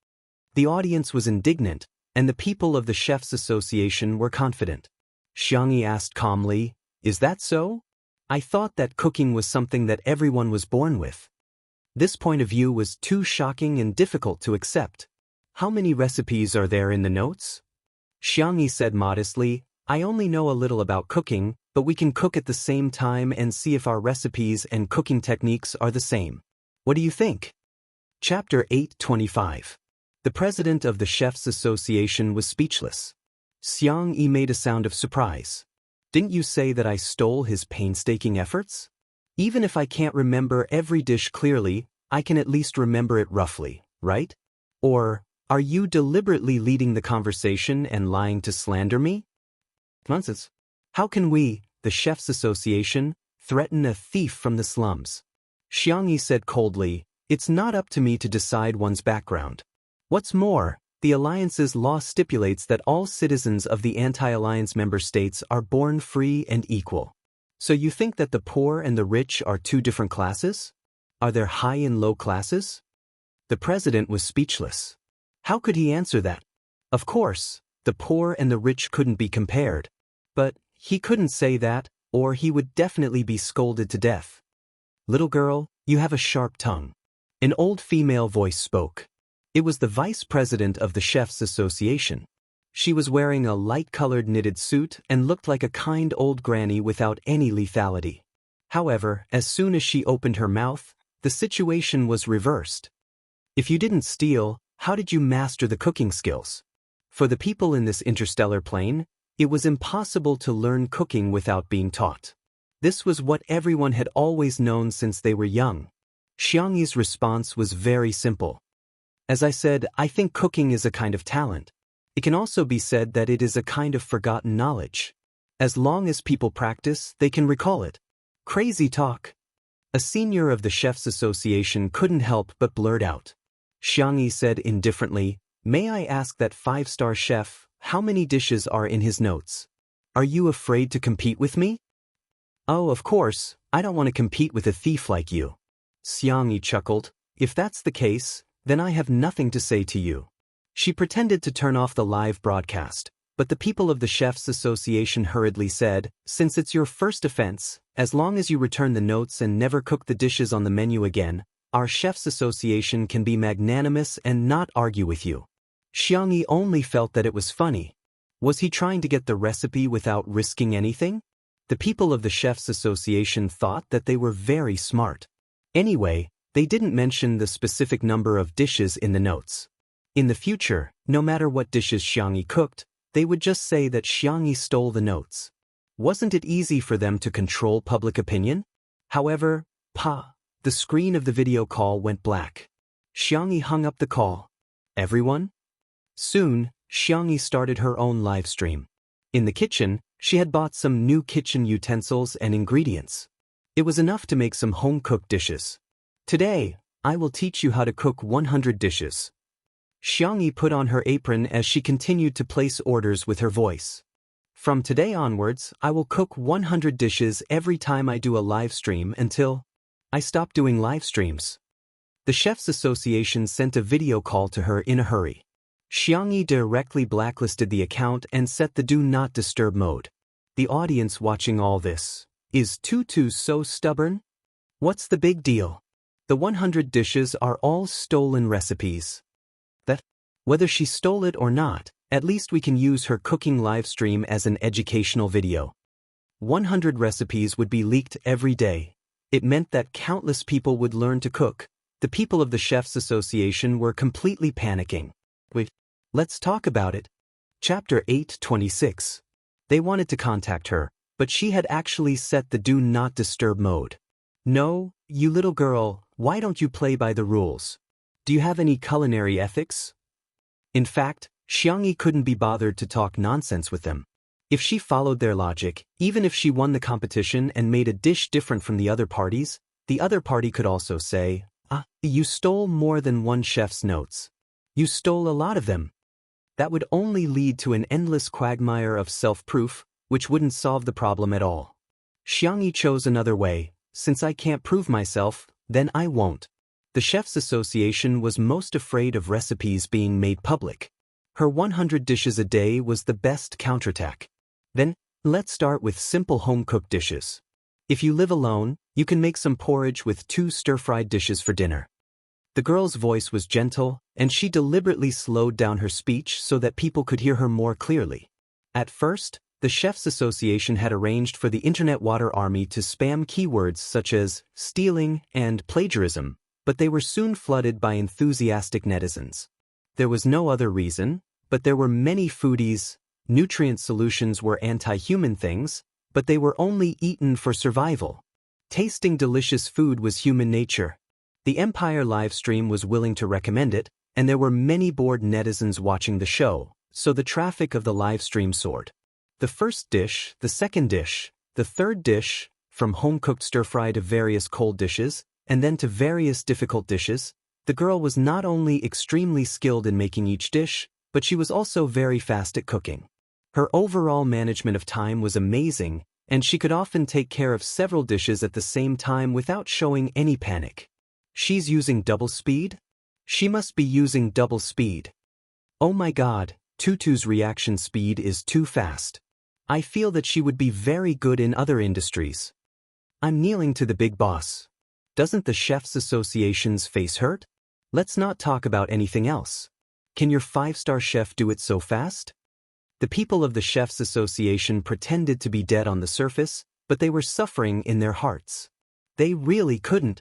The audience was indignant, and the people of the Chefs Association were confident. Xiang Yi asked calmly, Is that so? I thought that cooking was something that everyone was born with. This point of view was too shocking and difficult to accept. How many recipes are there in the notes? Xiang Yi said modestly, I only know a little about cooking, but we can cook at the same time and see if our recipes and cooking techniques are the same. What do you think? Chapter 8:25. The president of the Chefs Association was speechless. Xiang Yi made a sound of surprise. Didn't you say that I stole his painstaking efforts? Even if I can't remember every dish clearly, I can at least remember it roughly, right? Or, are you deliberately leading the conversation and lying to slander me? Nonsense. How can we, the Chefs Association, threaten a thief from the slums? Xiang Yi said coldly, It's not up to me to decide one's background. What's more, the Alliance's law stipulates that all citizens of the anti-alliance member states are born free and equal. So you think that the poor and the rich are two different classes? Are there high and low classes? The president was speechless. How could he answer that? Of course, the poor and the rich couldn't be compared. But he couldn't say that, or he would definitely be scolded to death. Little girl, you have a sharp tongue. An old female voice spoke. It was the vice president of the Chefs Association. She was wearing a light-colored knitted suit and looked like a kind old granny without any lethality. However, as soon as she opened her mouth, the situation was reversed. If you didn't steal, how did you master the cooking skills? For the people in this interstellar plane, it was impossible to learn cooking without being taught. This was what everyone had always known since they were young. Xiang Yi's response was very simple. As I said, I think cooking is a kind of talent. It can also be said that it is a kind of forgotten knowledge. As long as people practice, they can recall it. Crazy talk. A senior of the Chefs Association couldn't help but blurt out. Xiang Yi said indifferently, May I ask that 5-star chef, how many dishes are in his notes? Are you afraid to compete with me? Oh, of course, I don't want to compete with a thief like you. Xiang Yi chuckled. If that's the case, then I have nothing to say to you. She pretended to turn off the live broadcast, but the people of the Chefs Association hurriedly said, Since it's your first offense, as long as you return the notes and never cook the dishes on the menu again, our Chefs Association can be magnanimous and not argue with you. Xiangyi only felt that it was funny. Was he trying to get the recipe without risking anything? The people of the Chefs Association thought that they were very smart. Anyway, they didn't mention the specific number of dishes in the notes. In the future, no matter what dishes Xiangyi cooked, they would just say that Xiangyi stole the notes. Wasn't it easy for them to control public opinion? However, the screen of the video call went black. Xiangyi hung up the call. Everyone? Soon, Xiangyi started her own live stream. In the kitchen, she had bought some new kitchen utensils and ingredients. It was enough to make some home-cooked dishes. Today, I will teach you how to cook 100 dishes. Xiangyi put on her apron as she continued to place orders with her voice. From today onwards, I will cook 100 dishes every time I do a live stream until I stop doing live streams. The Chefs Association sent a video call to her in a hurry. Xiangyi directly blacklisted the account and set the Do Not Disturb mode. The audience watching all this. Is Tutu so stubborn? What's the big deal? The 100 dishes are all stolen recipes. Whether she stole it or not, at least we can use her cooking live stream as an educational video. 100 recipes would be leaked every day. It meant that countless people would learn to cook. The people of the Chefs Association were completely panicking. Wait, let's talk about it. Chapter 8:26. They wanted to contact her, but she had actually set the Do Not Disturb mode. No, you little girl, why don't you play by the rules? Do you have any culinary ethics? In fact, Xiangyi couldn't be bothered to talk nonsense with them. If she followed their logic, even if she won the competition and made a dish different from the other party could also say, you stole more than one chef's notes. You stole a lot of them. That would only lead to an endless quagmire of self-proof, which wouldn't solve the problem at all. Xiangyi chose another way. Since I can't prove myself, then I won't. The Chefs Association was most afraid of recipes being made public. Her 100 dishes a day was the best counterattack. Then, let's start with simple home-cooked dishes. If you live alone, you can make some porridge with 2 stir-fried dishes for dinner. The girl's voice was gentle, and she deliberately slowed down her speech so that people could hear her more clearly. At first, the Chefs Association had arranged for the Internet Water Army to spam keywords such as stealing and plagiarism, but they were soon flooded by enthusiastic netizens. There was no other reason, but there were many foodies. Nutrient solutions were anti-human things, but they were only eaten for survival. Tasting delicious food was human nature. The Empire livestream was willing to recommend it, and there were many bored netizens watching the show, so the traffic of the livestream soared. The first dish, the second dish, the third dish, from home-cooked stir-fry to various cold dishes, and then to various difficult dishes, the girl was not only extremely skilled in making each dish, but she was also very fast at cooking. Her overall management of time was amazing, and she could often take care of several dishes at the same time without showing any panic. She's using double speed? She must be using double speed. Oh my god, Tutu's reaction speed is too fast. I feel that she would be very good in other industries. I'm kneeling to the big boss. Doesn't the Chefs Association's face hurt? Let's not talk about anything else. Can your 5-star chef do it so fast? The people of the Chefs Association pretended to be dead on the surface, but they were suffering in their hearts. They really couldn't.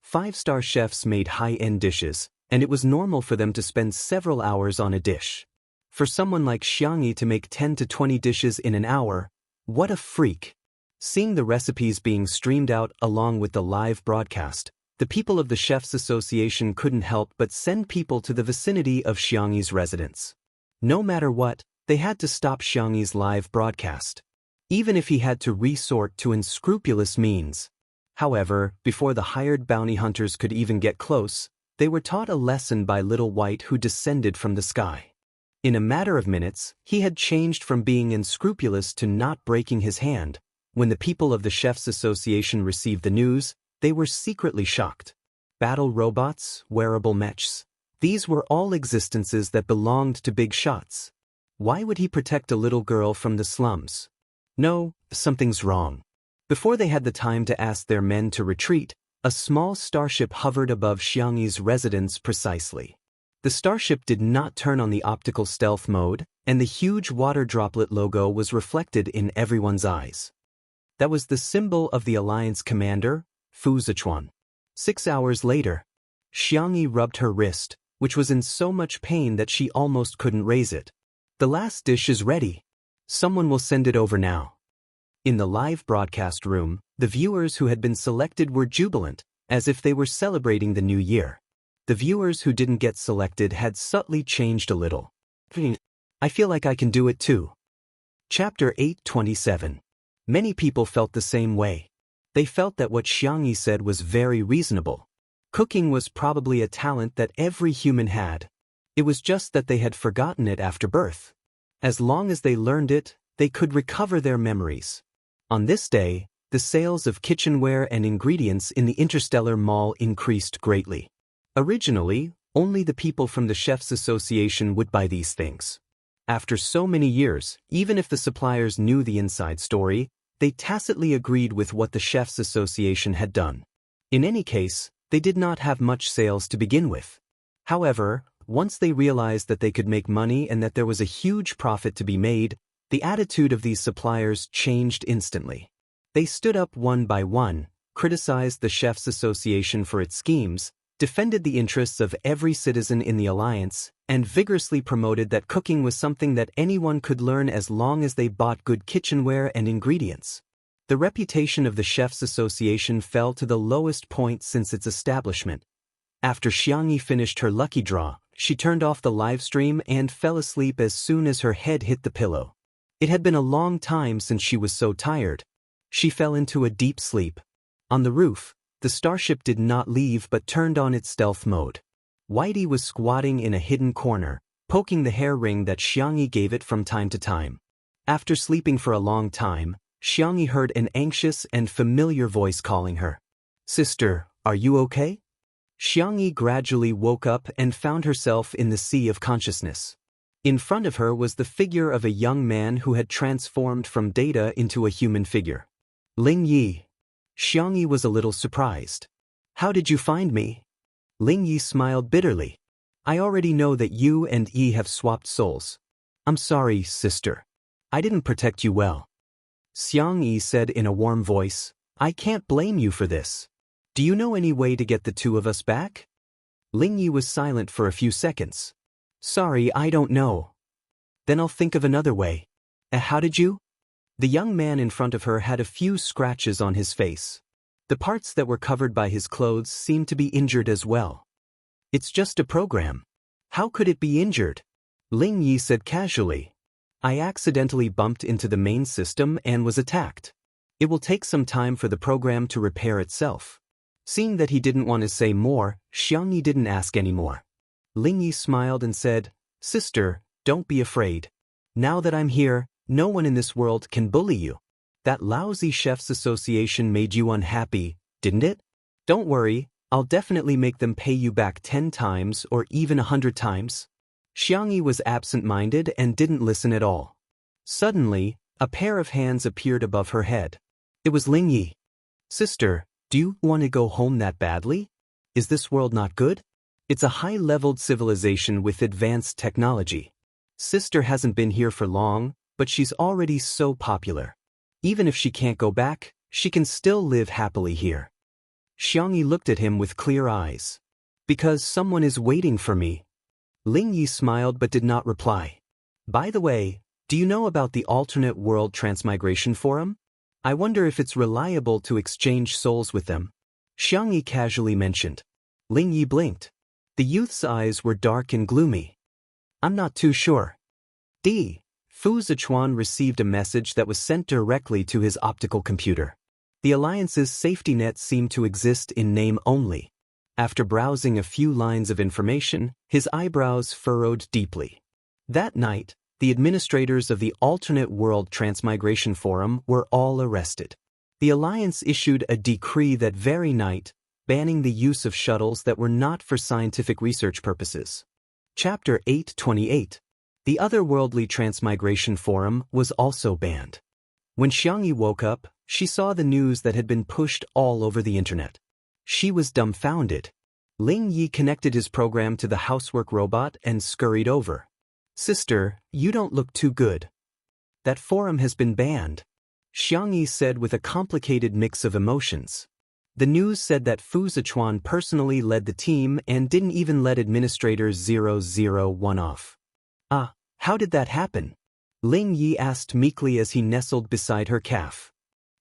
5-star chefs made high-end dishes, and it was normal for them to spend several hours on a dish. For someone like Xiangyi to make 10 to 20 dishes in an hour, what a freak. Seeing the recipes being streamed out along with the live broadcast, the people of the Chefs Association couldn't help but send people to the vicinity of Xiangyi's residence. No matter what, they had to stop Xiangyi's live broadcast, even if he had to resort to unscrupulous means. However, before the hired bounty hunters could even get close, they were taught a lesson by Little White, who descended from the sky. In a matter of minutes, he had changed from being unscrupulous to not breaking his hand. When the people of the Chefs Association received the news, they were secretly shocked. Battle robots, wearable mechs, these were all existences that belonged to big shots. Why would he protect a little girl from the slums? No, something's wrong. Before they had the time to ask their men to retreat, a small starship hovered above Xiangyi's residence precisely. The starship did not turn on the optical stealth mode, and the huge water droplet logo was reflected in everyone's eyes. That was the symbol of the Alliance commander, Fu Zichuan. 6 hours later, Xiangyi rubbed her wrist, which was in so much pain that she almost couldn't raise it. The last dish is ready. Someone will send it over now. In the live broadcast room, the viewers who had been selected were jubilant, as if they were celebrating the new year. The viewers who didn't get selected had subtly changed a little. I feel like I can do it too. Chapter 827. Many people felt the same way. They felt that what Xiangyi said was very reasonable. Cooking was probably a talent that every human had. It was just that they had forgotten it after birth. As long as they learned it, they could recover their memories. On this day, the sales of kitchenware and ingredients in the Interstellar Mall increased greatly. Originally, only the people from the Chefs Association would buy these things. After so many years, even if the suppliers knew the inside story, they tacitly agreed with what the Chefs Association had done. In any case, they did not have much sales to begin with. However, once they realized that they could make money and that there was a huge profit to be made, the attitude of these suppliers changed instantly. They stood up one by one, criticized the Chefs Association for its schemes, defended the interests of every citizen in the Alliance, and vigorously promoted that cooking was something that anyone could learn as long as they bought good kitchenware and ingredients. The reputation of the Chefs Association fell to the lowest point since its establishment. After Xiangyi finished her lucky draw, she turned off the live stream and fell asleep as soon as her head hit the pillow. It had been a long time since she was so tired. She fell into a deep sleep. On the roof, the starship did not leave but turned on its stealth mode. Whitey was squatting in a hidden corner, poking the hair ring that Xiangyi gave it from time to time. After sleeping for a long time, Xiangyi heard an anxious and familiar voice calling her. "Sister, are you okay?" Xiangyi gradually woke up and found herself in the sea of consciousness. In front of her was the figure of a young man who had transformed from data into a human figure. Ling Yi. Xiangyi was a little surprised. "How did you find me?" Ling Yi smiled bitterly. "I already know that you and Yi have swapped souls. I'm sorry, sister. I didn't protect you well." Xiangyi said in a warm voice, "I can't blame you for this. Do you know any way to get the two of us back?" Ling Yi was silent for a few seconds. "Sorry, I don't know." "Then I'll think of another way." How did you?" The young man in front of her had a few scratches on his face. The parts that were covered by his clothes seemed to be injured as well. "It's just a program. How could it be injured?" Ling Yi said casually. "I accidentally bumped into the main system and was attacked. It will take some time for the program to repair itself." Seeing that he didn't want to say more, Xiangyi didn't ask anymore. Ling Yi smiled and said, "Sister, don't be afraid. Now that I'm here, no one in this world can bully you. That lousy Chefs Association made you unhappy, didn't it? Don't worry, I'll definitely make them pay you back 10 times or even 100 times. Xiangyi was absent-minded and didn't listen at all. Suddenly, a pair of hands appeared above her head. It was Ling Yi. "Sister, do you want to go home that badly? Is this world not good? It's a high-leveled civilization with advanced technology. Sister hasn't been here for long, but she's already so popular. Even if she can't go back, she can still live happily here." Xiangyi looked at him with clear eyes. "Because someone is waiting for me." Ling Yi smiled but did not reply. "By the way, do you know about the alternate world transmigration forum? I wonder if it's reliable to exchange souls with them." Xiangyi casually mentioned. Ling Yi blinked. The youth's eyes were dark and gloomy. "I'm not too sure." Fu Zichuan received a message that was sent directly to his optical computer. The Alliance's safety net seemed to exist in name only. After browsing a few lines of information, his eyebrows furrowed deeply. That night, the administrators of the Alternate World Transmigration Forum were all arrested. The Alliance issued a decree that very night, banning the use of shuttles that were not for scientific research purposes. Chapter 828. The Otherworldly Transmigration Forum was also banned. When Xiangyi woke up, she saw the news that had been pushed all over the internet. She was dumbfounded. Ling Yi connected his program to the housework robot and scurried over. Sister, you don't look too good. That forum has been banned, Jianghu said with a complicated mix of emotions. The news said that Fu Zichuan personally led the team and didn't even let Administrator 001 off. Ah, how did that happen? Ling Yi asked meekly as he nestled beside her calf.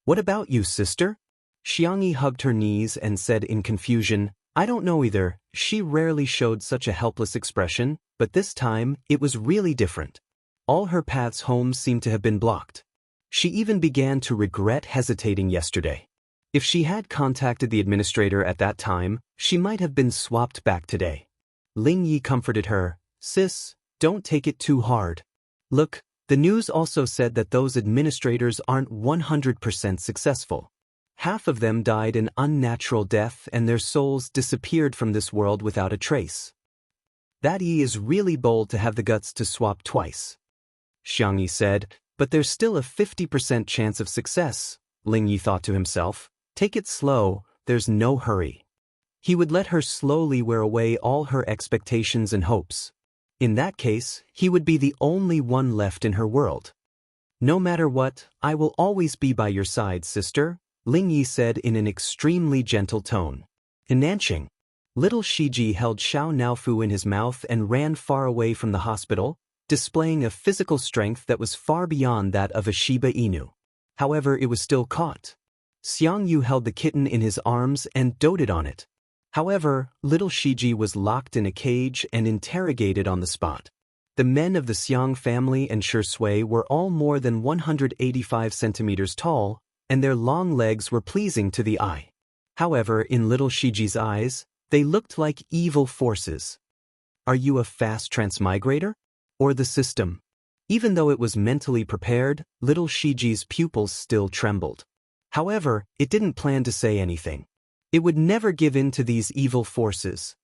What about you, sister? Jianghu hugged her knees and said in confusion, I don't know either. She rarely showed such a helpless expression, but this time, it was really different. All her paths home seemed to have been blocked. She even began to regret hesitating yesterday. If she had contacted the administrator at that time, she might have been swapped back today. Ling Yi comforted her, Sis, don't take it too hard. Look, the news also said that those administrators aren't 100% successful. Half of them died an unnatural death and their souls disappeared from this world without a trace. That is really bold to have the guts to swap twice. Jianghu said, but there's still a 50% chance of success, Ling Yi thought to himself. Take it slow, there's no hurry. He would let her slowly wear away all her expectations and hopes. In that case, he would be the only one left in her world. No matter what, I will always be by your side, sister, Ling Yi said in an extremely gentle tone. In Nanqing, little Shiji held Xiao Naofu in his mouth and ran far away from the hospital, displaying a physical strength that was far beyond that of a Shiba Inu. However, it was still caught. Xiangyu held the kitten in his arms and doted on it. However, little Shiji was locked in a cage and interrogated on the spot. The men of the Xiang family and Shui were all more than 185 centimeters tall, and their long legs were pleasing to the eye. However, in little Shiji's eyes, they looked like evil forces. Are you a fast transmigrator? Or the system? Even though it was mentally prepared, little Shiji's pupils still trembled. However, it didn't plan to say anything. It would never give in to these evil forces.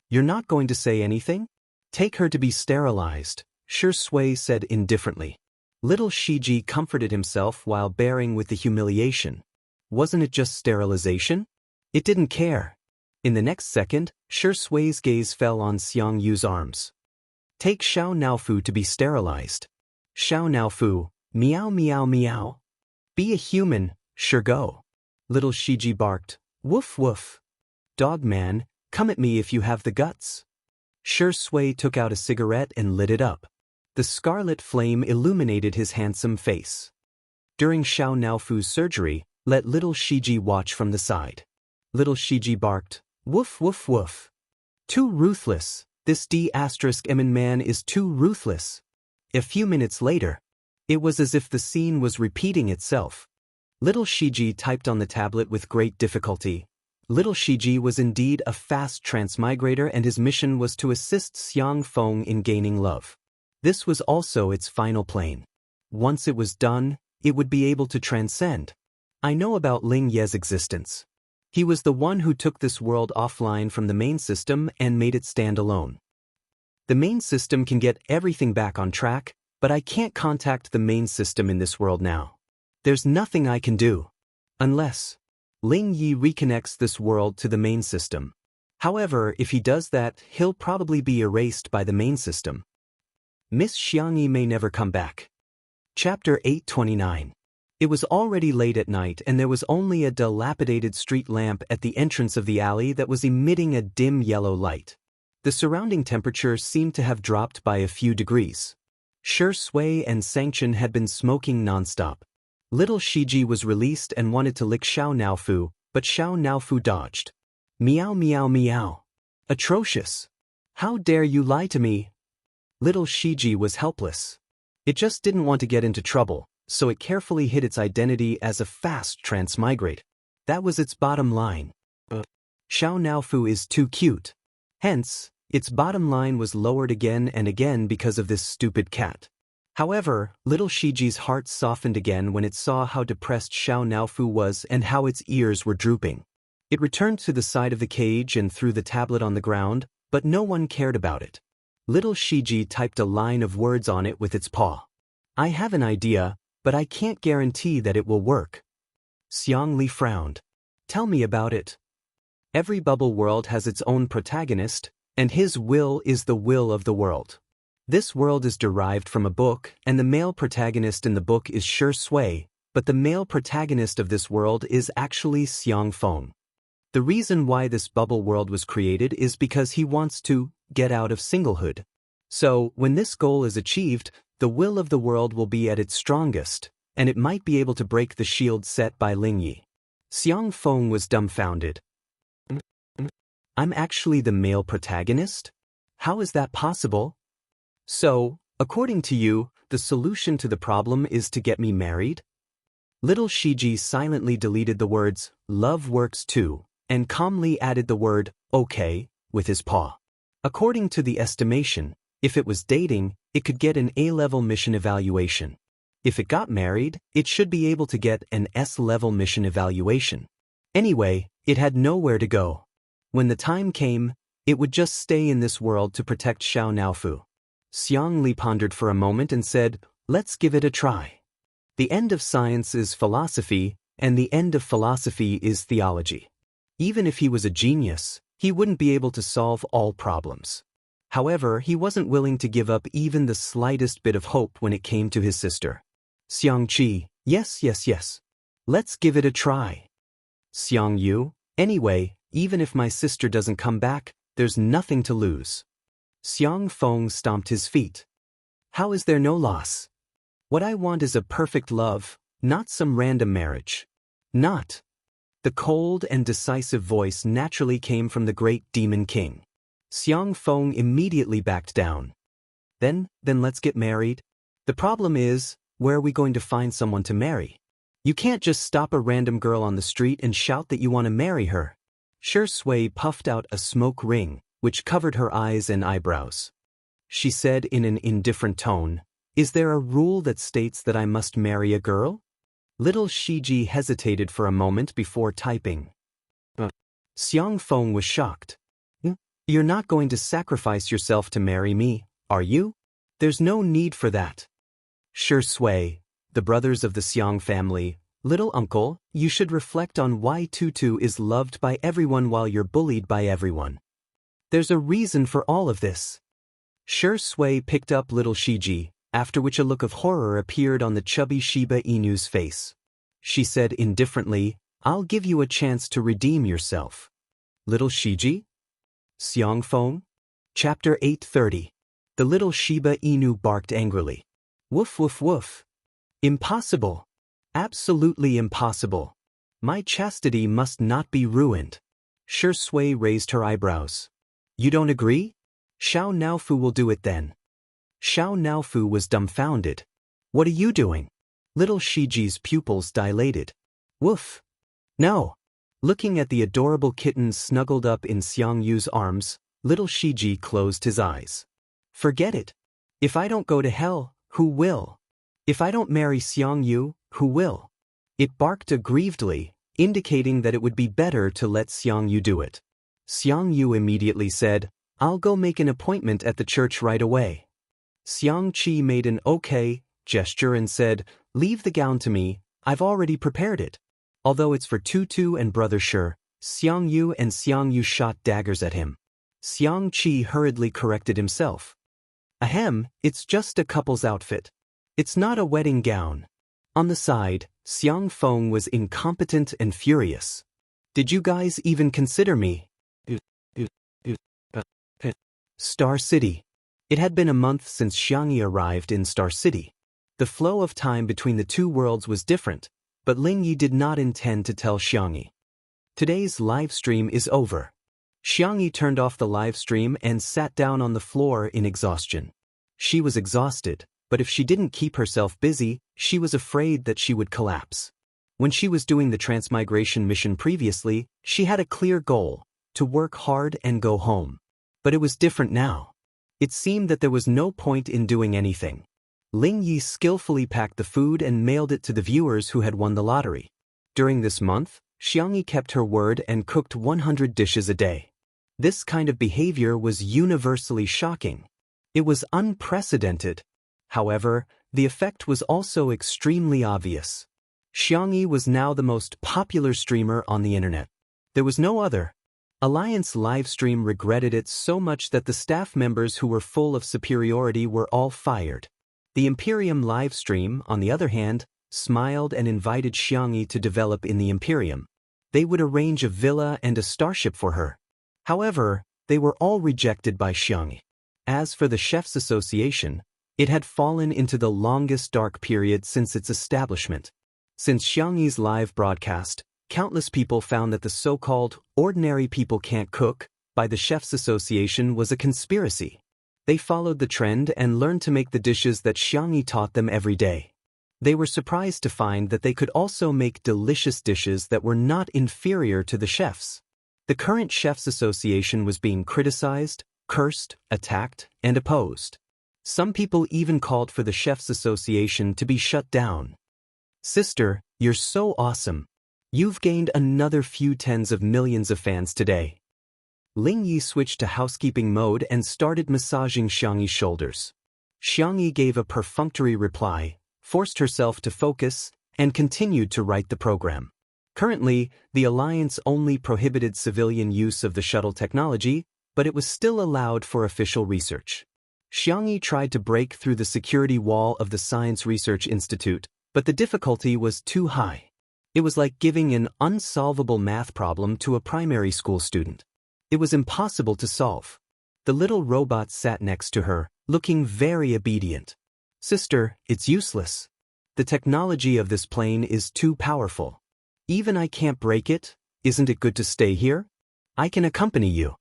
You're not going to say anything? Take her to be sterilized, Shui said indifferently. Little Shiji comforted himself while bearing with the humiliation. Wasn't it just sterilization? It didn't care. In the next second, Shui's gaze fell on Xiangyu's arms. Take Xiao Naofu to be sterilized. Xiao Naofu, meow meow meow. Be a human, sure go. Little Shiji barked, woof woof. Dog man, come at me if you have the guts. Shui took out a cigarette and lit it up. The scarlet flame illuminated his handsome face. During Xiao Naofu's surgery, let little Shiji watch from the side. Little Shiji barked, woof woof woof. Too ruthless, this D***M man is too ruthless. A few minutes later, it was as if the scene was repeating itself. Little Shiji typed on the tablet with great difficulty. Little Shiji was indeed a fast transmigrator and his mission was to assist Xiang Feng in gaining love. This was also its final plane. Once it was done, it would be able to transcend. I know about Ling Ye's existence. He was the one who took this world offline from the main system and made it stand alone. The main system can get everything back on track, but I can't contact the main system in this world now. There's nothing I can do. Unless Ling Yi reconnects this world to the main system. However, if he does that, he'll probably be erased by the main system. Miss Xiangyi may never come back. Chapter 829. It was already late at night and there was only a dilapidated street lamp at the entrance of the alley that was emitting a dim yellow light. The surrounding temperature seemed to have dropped by a few degrees. Shui and Sangchen had been smoking nonstop. Little Shiji was released and wanted to lick Xiao Naofu, but Xiao Naofu dodged. Meow meow meow. Atrocious. How dare you lie to me? Little Shiji was helpless. It just didn't want to get into trouble, so it carefully hid its identity as a fast transmigrate. That was its bottom line. Xiao Naofu is too cute. Hence, its bottom line was lowered again and again because of this stupid cat. However, little Shiji's heart softened again when it saw how depressed Xiao Naofu was and how its ears were drooping. It returned to the side of the cage and threw the tablet on the ground, but no one cared about it. Little Shiji typed a line of words on it with its paw. I have an idea, but I can't guarantee that it will work. Xiang Li frowned. Tell me about it. Every bubble world has its own protagonist, and his will is the will of the world. This world is derived from a book, and the male protagonist in the book is Shui, but the male protagonist of this world is actually Xiang Feng. The reason why this bubble world was created is because he wants to get out of singlehood. So, when this goal is achieved, the will of the world will be at its strongest, and it might be able to break the shield set by Lingyi. Xiang Feng was dumbfounded. I'm actually the male protagonist? How is that possible? So, according to you, the solution to the problem is to get me married? Little Shiji silently deleted the words, "Love works too," and calmly added the word, "okay," with his paw. According to the estimation, if it was dating, it could get an A-level mission evaluation. If it got married, it should be able to get an S-level mission evaluation. Anyway, it had nowhere to go. When the time came, it would just stay in this world to protect Xiao Naofu. Xiang Li pondered for a moment and said, "Let's give it a try." The end of science is philosophy, and the end of philosophy is theology. Even if he was a genius, he wouldn't be able to solve all problems. However, he wasn't willing to give up even the slightest bit of hope when it came to his sister. Xiang Qi, yes. Let's give it a try. Xiang Yu, anyway, even if my sister doesn't come back, there's nothing to lose. Xiang Feng stomped his feet. How is there no loss? What I want is a perfect love, not some random marriage. Not. The cold and decisive voice naturally came from the great demon king. Xiang Feng immediately backed down. Then let's get married. The problem is, where are we going to find someone to marry? You can't just stop a random girl on the street and shout that you want to marry her. Shui puffed out a smoke ring, which covered her eyes and eyebrows. She said in an indifferent tone, "Is there a rule that states that I must marry a girl?" Little Shiji hesitated for a moment before typing. Xiang Feng was shocked. "You're not going to sacrifice yourself to marry me, are you? There's no need for that." Shui, the brothers of the Xiang family, "Little uncle, you should reflect on why Tutu is loved by everyone while you're bullied by everyone. There's a reason for all of this." Shui picked up little Shiji, after which a look of horror appeared on the chubby Shiba Inu's face. She said indifferently, "I'll give you a chance to redeem yourself." Little Shiji? Xiang Feng? Chapter 830. The little Shiba Inu barked angrily. Woof woof woof. Impossible. Absolutely impossible. My chastity must not be ruined. Shui raised her eyebrows. You don't agree? Xiao Naofu will do it then. Xiao Naofu was dumbfounded. What are you doing? Little Shiji's pupils dilated. Woof. No. Looking at the adorable kittens snuggled up in Xiang Yu's arms, little Shiji closed his eyes. Forget it. If I don't go to hell, who will? If I don't marry Xiang Yu, who will? It barked aggrievedly, indicating that it would be better to let Xiang Yu do it. Xiang Yu immediately said, I'll go make an appointment at the church right away. Xiang Qi made an okay gesture and said, Leave the gown to me, I've already prepared it. Although it's for Tutu and Brother Shi, Xiang Yu and Xiang Yu shot daggers at him. Xiang Qi hurriedly corrected himself. Ahem, it's just a couple's outfit. It's not a wedding gown. On the side, Xiang Feng was incompetent and furious. Did you guys even consider me? Star City. It had been a month since Xiangyi arrived in Star City. The flow of time between the two worlds was different, but Lingyi did not intend to tell Xiangyi. Today's live stream is over. Xiangyi turned off the live stream and sat down on the floor in exhaustion. She was exhausted, but if she didn't keep herself busy, she was afraid that she would collapse. When she was doing the transmigration mission previously, she had a clear goal, to work hard and go home. But it was different now. It seemed that there was no point in doing anything. Lingyi skillfully packed the food and mailed it to the viewers who had won the lottery. During this month, Xiangyi kept her word and cooked 100 dishes a day. This kind of behavior was universally shocking. It was unprecedented. However, the effect was also extremely obvious. Xiangyi was now the most popular streamer on the internet. There was no other. Alliance livestream regretted it so much that the staff members who were full of superiority were all fired. The Imperium livestream, on the other hand, smiled and invited Jianghu to develop in the Imperium. They would arrange a villa and a starship for her. However, they were all rejected by Jianghu. As for the Chefs' Association, it had fallen into the longest dark period since its establishment. Since Jianghu's live broadcast, countless people found that the so-called ordinary people can't cook by the Chefs' Association was a conspiracy. They followed the trend and learned to make the dishes that Jianghu taught them every day. They were surprised to find that they could also make delicious dishes that were not inferior to the chefs. The current Chefs' Association was being criticized, cursed, attacked, and opposed. Some people even called for the Chefs' Association to be shut down. Sister, you're so awesome. You've gained another few tens of millions of fans today. Ling Yi switched to housekeeping mode and started massaging Jianghu's shoulders. Jianghu gave a perfunctory reply, forced herself to focus, and continued to write the program. Currently, the Alliance only prohibited civilian use of the shuttle technology, but it was still allowed for official research. Jianghu tried to break through the security wall of the Science Research Institute, but the difficulty was too high. It was like giving an unsolvable math problem to a primary school student. It was impossible to solve. The little robot sat next to her, looking very obedient. Sister, it's useless. The technology of this plane is too powerful. Even I can't break it. Isn't it good to stay here? I can accompany you.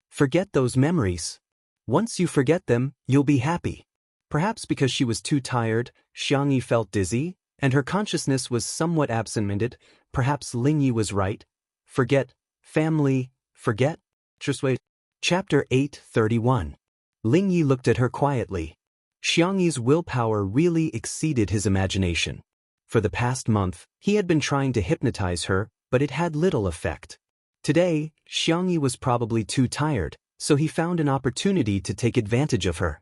Forget those memories. Once you forget them, you'll be happy. Perhaps because she was too tired, Jianghu felt dizzy, and her consciousness was somewhat absent-minded. Perhaps Ling Yi was right. Forget, family, forget. Chapter 8:31. Ling Yi looked at her quietly. Jianghu's willpower really exceeded his imagination. For the past month, he had been trying to hypnotize her, but it had little effect. Today, Jianghu was probably too tired, so he found an opportunity to take advantage of her.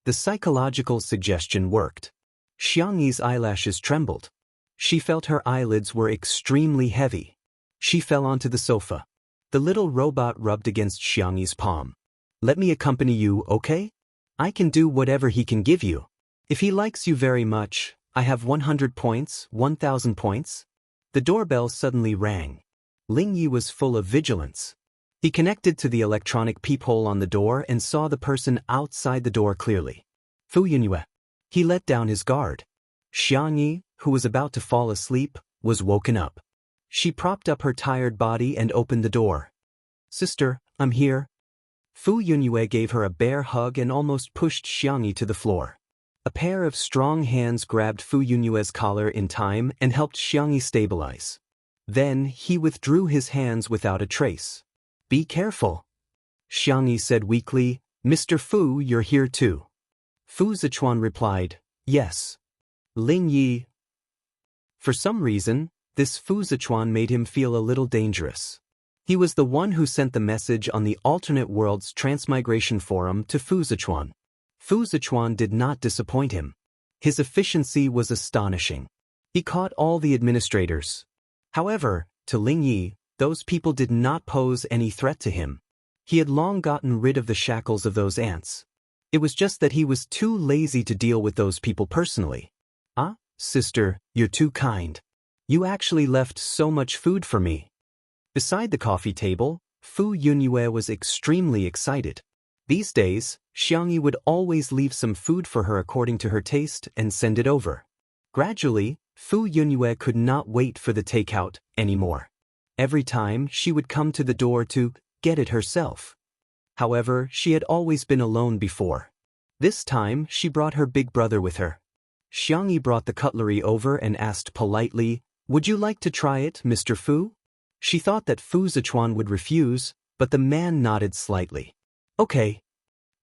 The psychological suggestion worked. Jianghu's eyelashes trembled. She felt her eyelids were extremely heavy. She fell onto the sofa. The little robot rubbed against Jianghu's palm. Let me accompany you, okay? I can do whatever he can give you. If he likes you very much, I have 100 points, 1,000 points. The doorbell suddenly rang. Ling Yi was full of vigilance. He connected to the electronic peephole on the door and saw the person outside the door clearly. Fu Yunyue. He let down his guard. Jianghu, who was about to fall asleep, was woken up. She propped up her tired body and opened the door. Sister, I'm here. Fu Yunyue gave her a bear hug and almost pushed Jianghu to the floor. A pair of strong hands grabbed Fu Yunyue's collar in time and helped Jianghu stabilize. Then he withdrew his hands without a trace. Be careful. Jianghu said weakly, Mr. Fu, you're here too. Fu Zichuan replied, yes. Ling Yi. For some reason, this Fu Zichuan made him feel a little dangerous. He was the one who sent the message on the Alternate Worlds Transmigration Forum to Fu Zichuan. Fu Zichuan did not disappoint him. His efficiency was astonishing. He caught all the administrators. However, to Ling Yi, those people did not pose any threat to him. He had long gotten rid of the shackles of those ants. It was just that he was too lazy to deal with those people personally. Ah, sister, you're too kind. You actually left so much food for me. Beside the coffee table, Fu Yunyue was extremely excited. These days, Jianghu would always leave some food for her according to her taste and send it over. Gradually, Fu Yunyue could not wait for the takeout anymore. Every time, she would come to the door to get it herself. However, she had always been alone before. This time, she brought her big brother with her. Jianghu brought the cutlery over and asked politely, Would you like to try it, Mr. Fu? She thought that Fu Zichuan would refuse, but the man nodded slightly. Okay.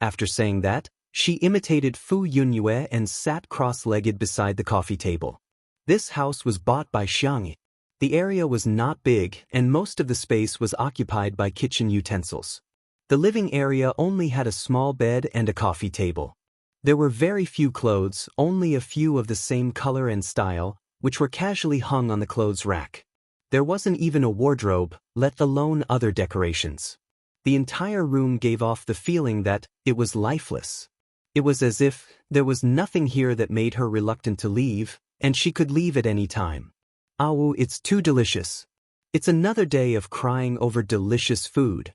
After saying that, she imitated Fu Yunyue and sat cross-legged beside the coffee table. This house was bought by Jianghu. The area was not big, and most of the space was occupied by kitchen utensils. The living area only had a small bed and a coffee table. There were very few clothes, only a few of the same color and style, which were casually hung on the clothes rack. There wasn't even a wardrobe, let alone other decorations. The entire room gave off the feeling that it was lifeless. It was as if there was nothing here that made her reluctant to leave, and she could leave at any time. "Ow, it's too delicious." It's another day of crying over delicious food.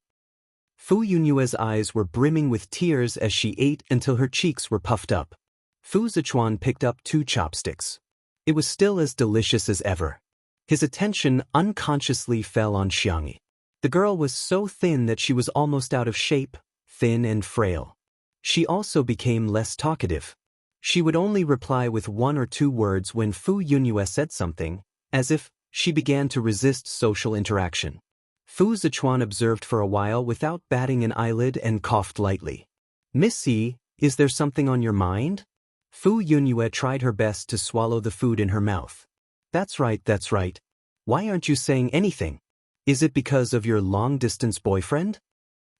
Fu Yunyue's eyes were brimming with tears as she ate until her cheeks were puffed up. Fu Zichuan picked up 2 chopsticks. It was still as delicious as ever. His attention unconsciously fell on Xiangyi. The girl was so thin that she was almost out of shape, thin and frail. She also became less talkative. She would only reply with 1 or 2 words when Fu Yunyue said something, as if she began to resist social interaction. Fu Zichuan observed for a while without batting an eyelid and coughed lightly. "Missy, is there something on your mind?" Fu Yunyue tried her best to swallow the food in her mouth. That's right. Why aren't you saying anything? Is it because of your long-distance boyfriend?"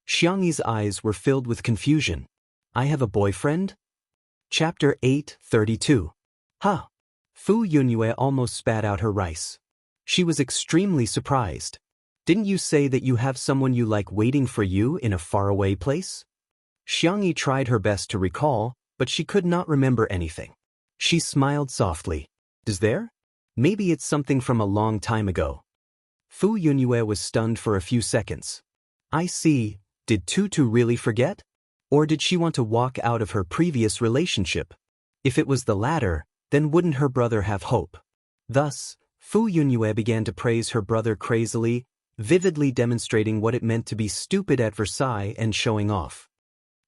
Xiangyi's eyes were filled with confusion. "I have a boyfriend?" Chapter 8:32. Huh. Fu Yunyue almost spat out her rice. She was extremely surprised. "Didn't you say that you have someone you like waiting for you in a faraway place?" Xiangyi tried her best to recall, but she could not remember anything. She smiled softly. "Is there? Maybe it's something from a long time ago." Fu Yunyue was stunned for a few seconds. "I see. Did Tutu really forget? Or did she want to walk out of her previous relationship? If it was the latter, then wouldn't her brother have hope?" Thus, Fu Yunyue began to praise her brother crazily, vividly demonstrating what it meant to be stupid at Versailles and showing off.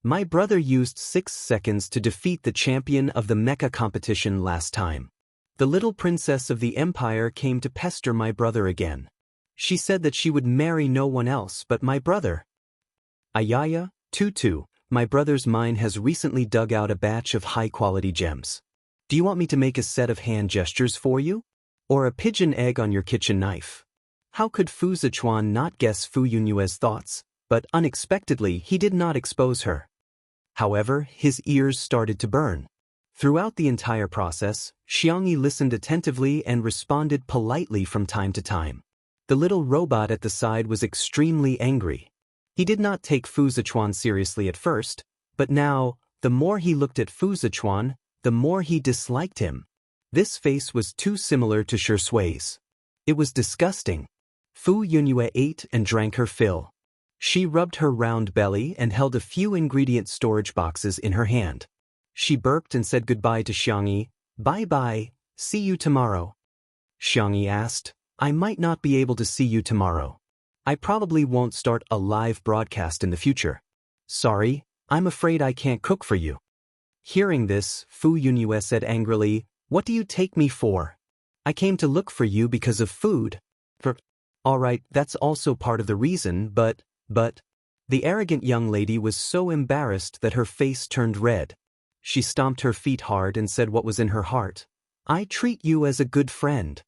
"My brother used 6 seconds to defeat the champion of the mecha competition last time. The little princess of the empire came to pester my brother again. She said that she would marry no one else but my brother. Ayaya, Tutu, my brother's mine has recently dug out a batch of high-quality gems. Do you want me to make a set of hand gestures for you? Or a pigeon egg on your kitchen knife?" How could Fu Zichuan not guess Fu Yunyue's thoughts, but unexpectedly he did not expose her. However, his ears started to burn. Throughout the entire process, Xiangyi listened attentively and responded politely from time to time. The little robot at the side was extremely angry. He did not take Fu Zichuan seriously at first, but now, the more he looked at Fu Zichuan, the more he disliked him. This face was too similar to Shui's. It was disgusting. Fu Yunyue ate and drank her fill. She rubbed her round belly and held a few ingredient storage boxes in her hand. She burped and said goodbye to Xiangyi. "Bye-bye, see you tomorrow." Xiangyi asked, "I might not be able to see you tomorrow. I probably won't start a live broadcast in the future. Sorry, I'm afraid I can't cook for you." Hearing this, Fu Yunyue said angrily, "What do you take me for? I came to look for you because of food." Alright, that's also part of the reason, but... The arrogant young lady was so embarrassed that her face turned red. She stomped her feet hard and said what was in her heart. "I treat you as a good friend."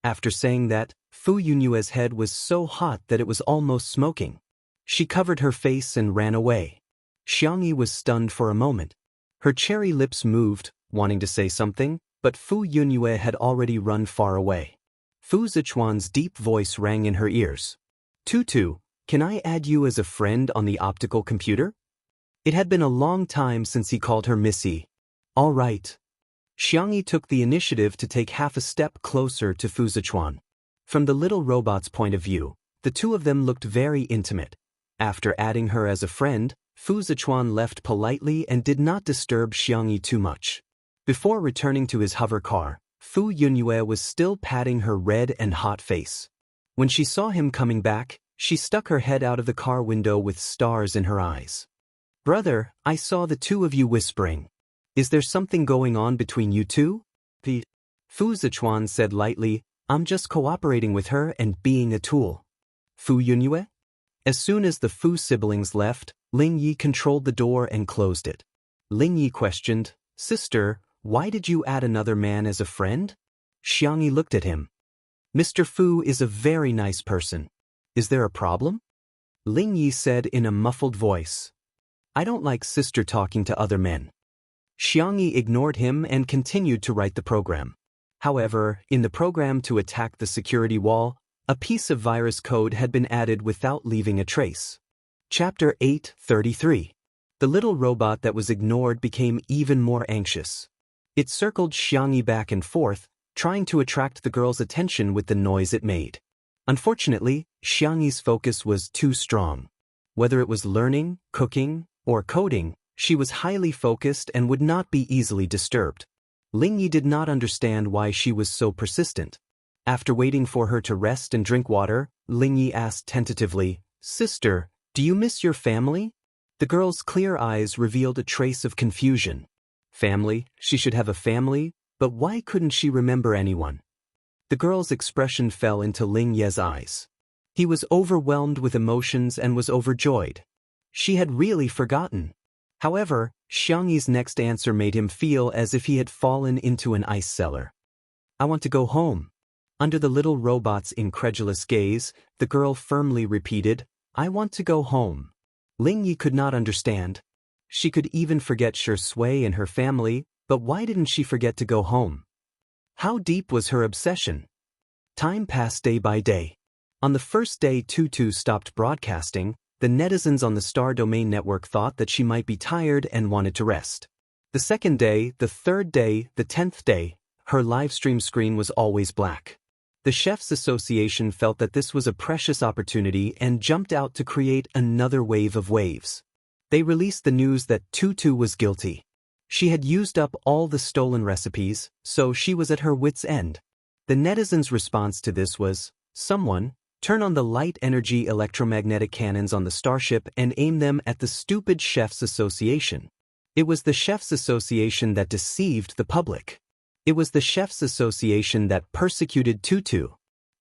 After saying that, Fu Yunyue's head was so hot that it was almost smoking. She covered her face and ran away. Xiangyi was stunned for a moment. Her cherry lips moved, wanting to say something, but Fu Yunyue had already run far away. Fu Zichuan's deep voice rang in her ears. "Tutu, can I add you as a friend on the optical computer?" It had been a long time since he called her Missy. "All right." Xiangyi took the initiative to take half a step closer to Fu Zichuan. From the little robot's point of view, the two of them looked very intimate. After adding her as a friend, Fu Zichuan left politely and did not disturb Xiangyi too much. Before returning to his hover car, Fu Yunyue was still patting her red and hot face. When she saw him coming back, she stuck her head out of the car window with stars in her eyes. "Brother, I saw the two of you whispering. Is there something going on between you two?" Fu Zichuan said lightly, "I'm just cooperating with her and being a tool." "Fu Yunyue?" As soon as the Fu siblings left, Ling Yi controlled the door and closed it. Ling Yi questioned, "Sister, why did you add another man as a friend?" Xiangyi looked at him. "Mr. Fu is a very nice person. Is there a problem?" Ling Yi said in a muffled voice, "I don't like sister talking to other men." Xiangyi ignored him and continued to write the program. However, in the program to attack the security wall, A piece of virus code had been added without leaving a trace. Chapter 8:33. The little robot that was ignored became even more anxious. It circled Jianghu back and forth, trying to attract the girl's attention with the noise it made. Unfortunately, Jianghu's focus was too strong. Whether it was learning, cooking, or coding, she was highly focused and would not be easily disturbed. Lingyi did not understand why she was so persistent. After waiting for her to rest and drink water, Lingyi asked tentatively, "Sister, do you miss your family?" The girl's clear eyes revealed a trace of confusion. Family? She should have a family, but why couldn't she remember anyone? The girl's expression fell into Lingyi's eyes. He was overwhelmed with emotions and was overjoyed. She had really forgotten. However, Xiangyi's next answer made him feel as if he had fallen into an ice cellar. "I want to go home." Under the little robot's incredulous gaze, the girl firmly repeated, "I want to go home." Lingyi could not understand. She could even forget Shui and her family, but why didn't she forget to go home? How deep was her obsession? Time passed day by day. On the first day Tutu stopped broadcasting, the netizens on the Star Domain Network thought that she might be tired and wanted to rest. The second day, the third day, the 10th day, her livestream screen was always black. The Chefs Association felt that this was a precious opportunity and jumped out to create another wave of waves. They released the news that Tutu was guilty. She had used up all the stolen recipes, so she was at her wit's end. The netizens' response to this was, "Someone, turn on the light-energy electromagnetic cannons on the starship and aim them at the stupid Chefs Association." It was the Chefs Association that deceived the public. It was the Chefs Association that persecuted Tutu.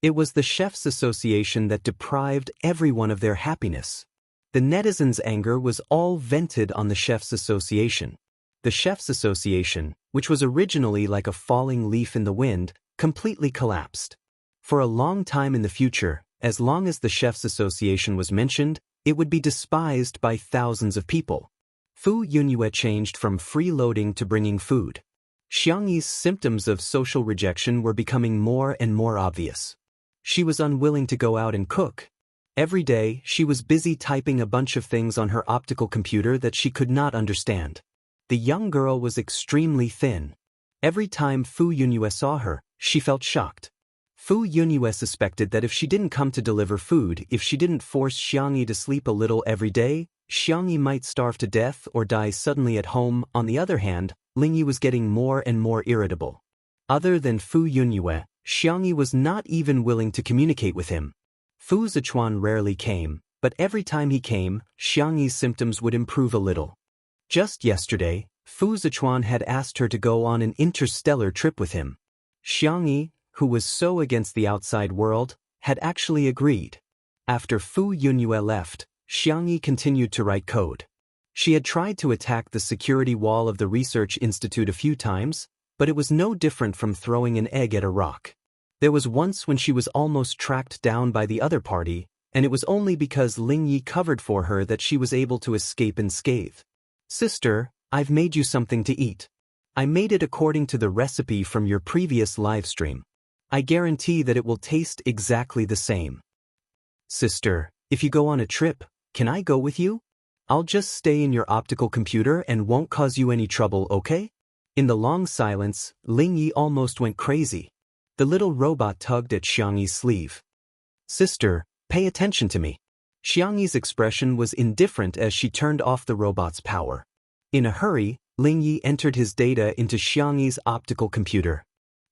It was the Chefs Association that deprived everyone of their happiness. The netizens' anger was all vented on the Chefs Association. The Chefs Association, which was originally like a falling leaf in the wind, completely collapsed. For a long time in the future, as long as the Chefs Association was mentioned, it would be despised by thousands of people. Fu Yunyue changed from freeloading to bringing food. Xiangyi's symptoms of social rejection were becoming more and more obvious. She was unwilling to go out and cook. Every day, she was busy typing a bunch of things on her optical computer that she could not understand. The young girl was extremely thin. Every time Fu Yunyue saw her, she felt shocked. Fu Yunyue suspected that if she didn't come to deliver food, if she didn't force Xiangyi to sleep a little every day, Xiangyi might starve to death or die suddenly at home. On the other hand, Lingyi was getting more and more irritable. Other than Fu Yunyue, Xiangyi was not even willing to communicate with him. Fu Zichuan rarely came, but every time he came, Xiangyi's symptoms would improve a little. Just yesterday, Fu Zichuan had asked her to go on an interstellar trip with him. Xiangyi, who was so against the outside world, had actually agreed. After Fu Yunyue left, Xiangyi continued to write code. She had tried to attack the security wall of the research institute a few times, but it was no different from throwing an egg at a rock. There was once when she was almost tracked down by the other party, and it was only because Lingyi covered for her that she was able to escape unscathed. "Sister, I've made you something to eat. I made it according to the recipe from your previous livestream. I guarantee that it will taste exactly the same." "Sister, if you go on a trip, can I go with you? I'll just stay in your optical computer and won't cause you any trouble, okay?" In the long silence, Lingyi almost went crazy. The little robot tugged at Xiangyi's sleeve. "Sister, pay attention to me." Xiangyi's expression was indifferent as she turned off the robot's power. In a hurry, Lingyi entered his data into Xiangyi's optical computer.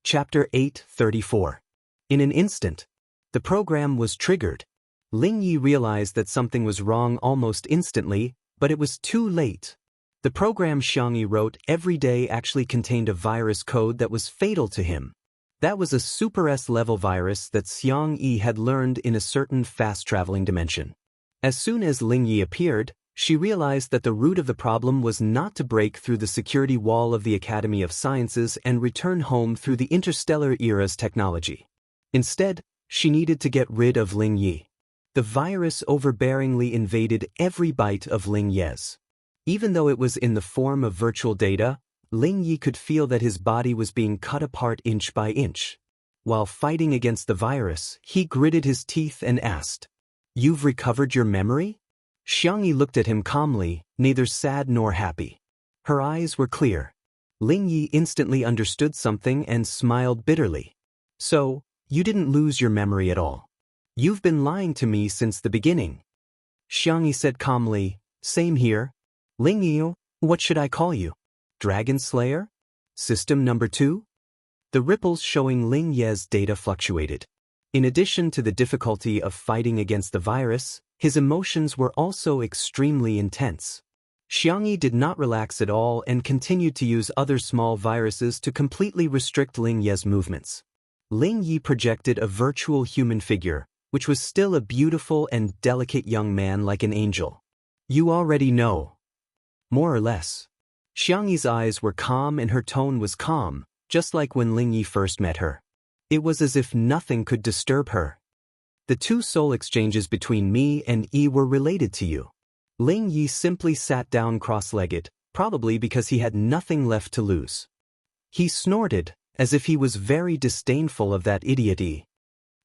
Chapter 8:34. In an instant, the program was triggered. Lingyi realized that something was wrong almost instantly, but it was too late. The program Xiangyi wrote every day actually contained a virus code that was fatal to him. That was a Super S-level virus that Xiangyi had learned in a certain fast-traveling dimension. As soon as Lingyi appeared, she realized that the root of the problem was not to break through the security wall of the Academy of Sciences and return home through the interstellar era's technology. Instead, she needed to get rid of Lingyi. The virus overbearingly invaded every byte of Lingyi's. Even though it was in the form of virtual data, Lingyi could feel that his body was being cut apart inch by inch. While fighting against the virus, he gritted his teeth and asked, "You've recovered your memory?" Xiangyi looked at him calmly, neither sad nor happy. Her eyes were clear. Ling Yi instantly understood something and smiled bitterly. "So, you didn't lose your memory at all. You've been lying to me since the beginning." Xiangyi said calmly, "Same here. Ling Yi, what should I call you? Dragon Slayer? System number 2? The ripples showing Ling Ye's data fluctuated. In addition to the difficulty of fighting against the virus, his emotions were also extremely intense. Xiangyi did not relax at all and continued to use other small viruses to completely restrict Ling Ye's movements. Ling Yi projected a virtual human figure, which was still a beautiful and delicate young man like an angel. "You already know." More or less. Xiangyi's eyes were calm and her tone was calm, just like when Ling Yi first met her. It was as if nothing could disturb her. "The 2 soul exchanges between me and Yi were related to you." Ling Yi simply sat down cross-legged, probably because he had nothing left to lose. He snorted, as if he was very disdainful of that idiot Yi.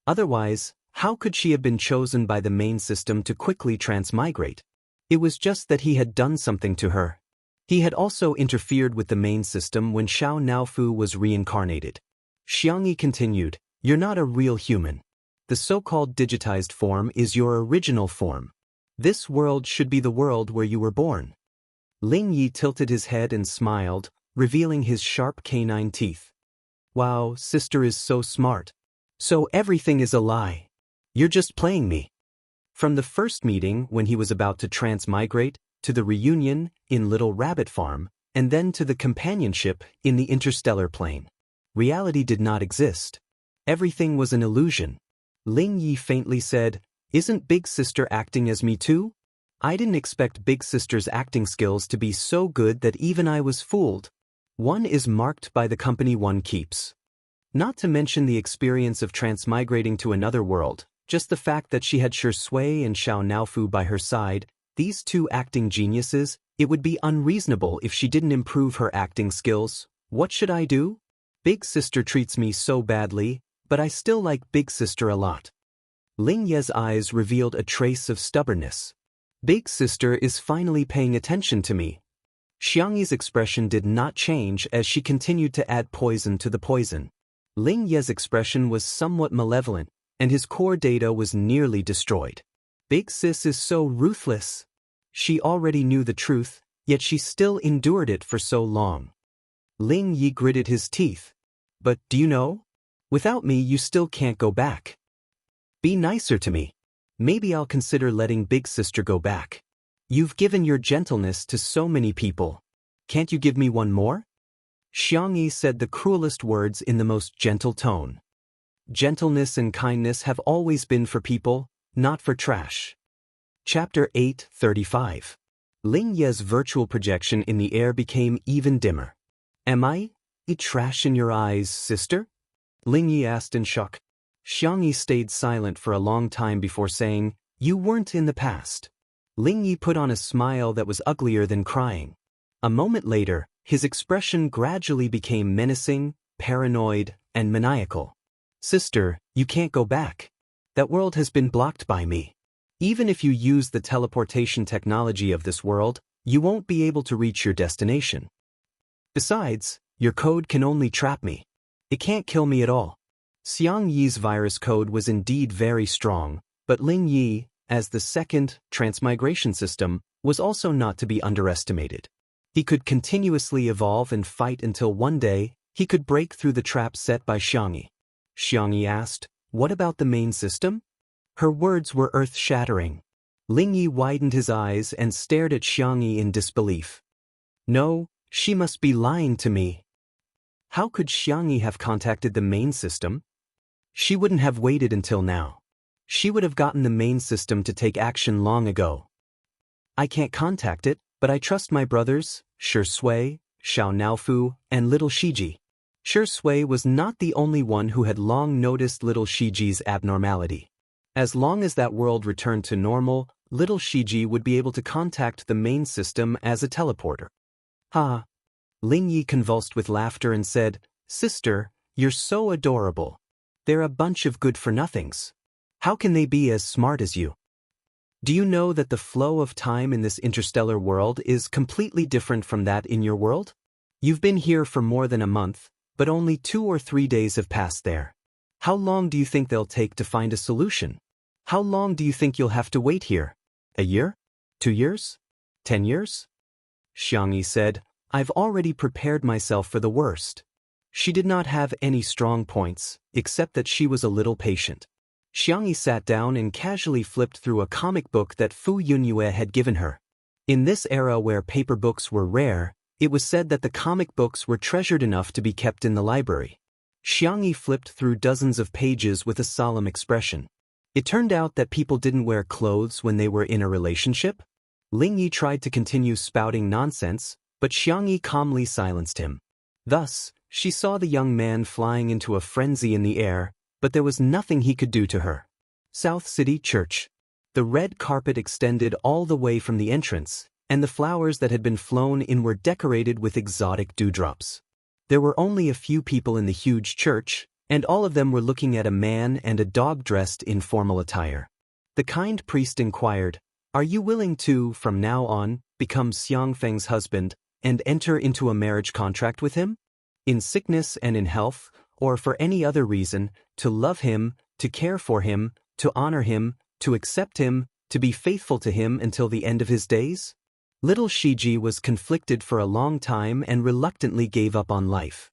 Otherwise, how could she have been chosen by the main system to quickly transmigrate? It was just that he had done something to her. He had also interfered with the main system when Xiao Naofu was reincarnated. Xiangyi continued, "You're not a real human. The so-called digitized form is your original form. This world should be the world where you were born." Ling Yi tilted his head and smiled, revealing his sharp canine teeth. "Wow, sister is so smart. So everything is a lie. You're just playing me." From the first meeting when he was about to transmigrate, to the reunion in Little Rabbit Farm, and then to the companionship in the interstellar plane, reality did not exist. Everything was an illusion. Ling Yi faintly said, "Isn't Big Sister acting as me too? I didn't expect Big Sister's acting skills to be so good that even I was fooled. One is marked by the company one keeps." Not to mention the experience of transmigrating to another world, just the fact that she had Shui and Xiao Naofu by her side, these 2 acting geniuses, it would be unreasonable if she didn't improve her acting skills. "What should I do? Big Sister treats me so badly, but I still like Big Sister a lot." Ling Ye's eyes revealed a trace of stubbornness. "Big Sister is finally paying attention to me." Xiangyi's expression did not change as she continued to add poison to the poison. Ling Ye's expression was somewhat malevolent, and his core data was nearly destroyed. "Big Sis is so ruthless." She already knew the truth, yet she still endured it for so long. Ling Yi gritted his teeth. "But do you know? Without me you still can't go back. Be nicer to me. Maybe I'll consider letting Big Sister go back. You've given your gentleness to so many people. Can't you give me one more?" Xiangyi said the cruelest words in the most gentle tone. Gentleness and kindness have always been for people, not for trash. Chapter 8:35. Ling Ye's virtual projection in the air became even dimmer. "Am I trash in your eyes, sister?" Ling Yi asked in shock. Xiangyi stayed silent for a long time before saying, "You weren't in the past." Ling Yi put on a smile that was uglier than crying. A moment later, his expression gradually became menacing, paranoid, and maniacal. "Sister, you can't go back. That world has been blocked by me. Even if you use the teleportation technology of this world, you won't be able to reach your destination. Besides, your code can only trap me. It can't kill me at all." Xiang Yi's virus code was indeed very strong, but Ling Yi, as the second transmigration system, was also not to be underestimated. He could continuously evolve and fight until one day, he could break through the trap set by Xiangyi. Xiangyi asked, "What about the main system?" Her words were earth-shattering. Ling Yi widened his eyes and stared at Xiangyi in disbelief. No, she must be lying to me. How could Xiangyi have contacted the main system? She wouldn't have waited until now. She would have gotten the main system to take action long ago. "I can't contact it, but I trust my brothers, Shui, Xiao Naofu, and little Shiji." Shui was not the only one who had long noticed little Shiji's abnormality. As long as that world returned to normal, little Shiji would be able to contact the main system as a teleporter. "Ha!" Ling Yi convulsed with laughter and said, "Sister, you're so adorable. They're a bunch of good-for-nothings. How can they be as smart as you? Do you know that the flow of time in this interstellar world is completely different from that in your world? You've been here for more than a month, but only 2 or 3 days have passed there. How long do you think they'll take to find a solution? How long do you think you'll have to wait here? A year? 2 years? 10 years? Xiangyi said, I've already prepared myself for the worst. She did not have any strong points, except that she was a little patient. Xiangyi sat down and casually flipped through a comic book that Fu Yunyue had given her. In this era where paper books were rare, it was said that the comic books were treasured enough to be kept in the library. Xiangyi flipped through dozens of pages with a solemn expression. It turned out that people didn't wear clothes when they were in a relationship. Lingyi tried to continue spouting nonsense, but Xiangyi calmly silenced him. Thus, she saw the young man flying into a frenzy in the air, but there was nothing he could do to her. South City Church. The red carpet extended all the way from the entrance, and the flowers that had been flown in were decorated with exotic dewdrops. There were only a few people in the huge church, and all of them were looking at a man and a dog dressed in formal attire. The kind priest inquired, Are you willing to, from now on, become Xiang Feng's husband and enter into a marriage contract with him? In sickness and in health, or for any other reason, to love him, to care for him, to honor him, to accept him, to be faithful to him until the end of his days? Little Shiji was conflicted for a long time and reluctantly gave up on life.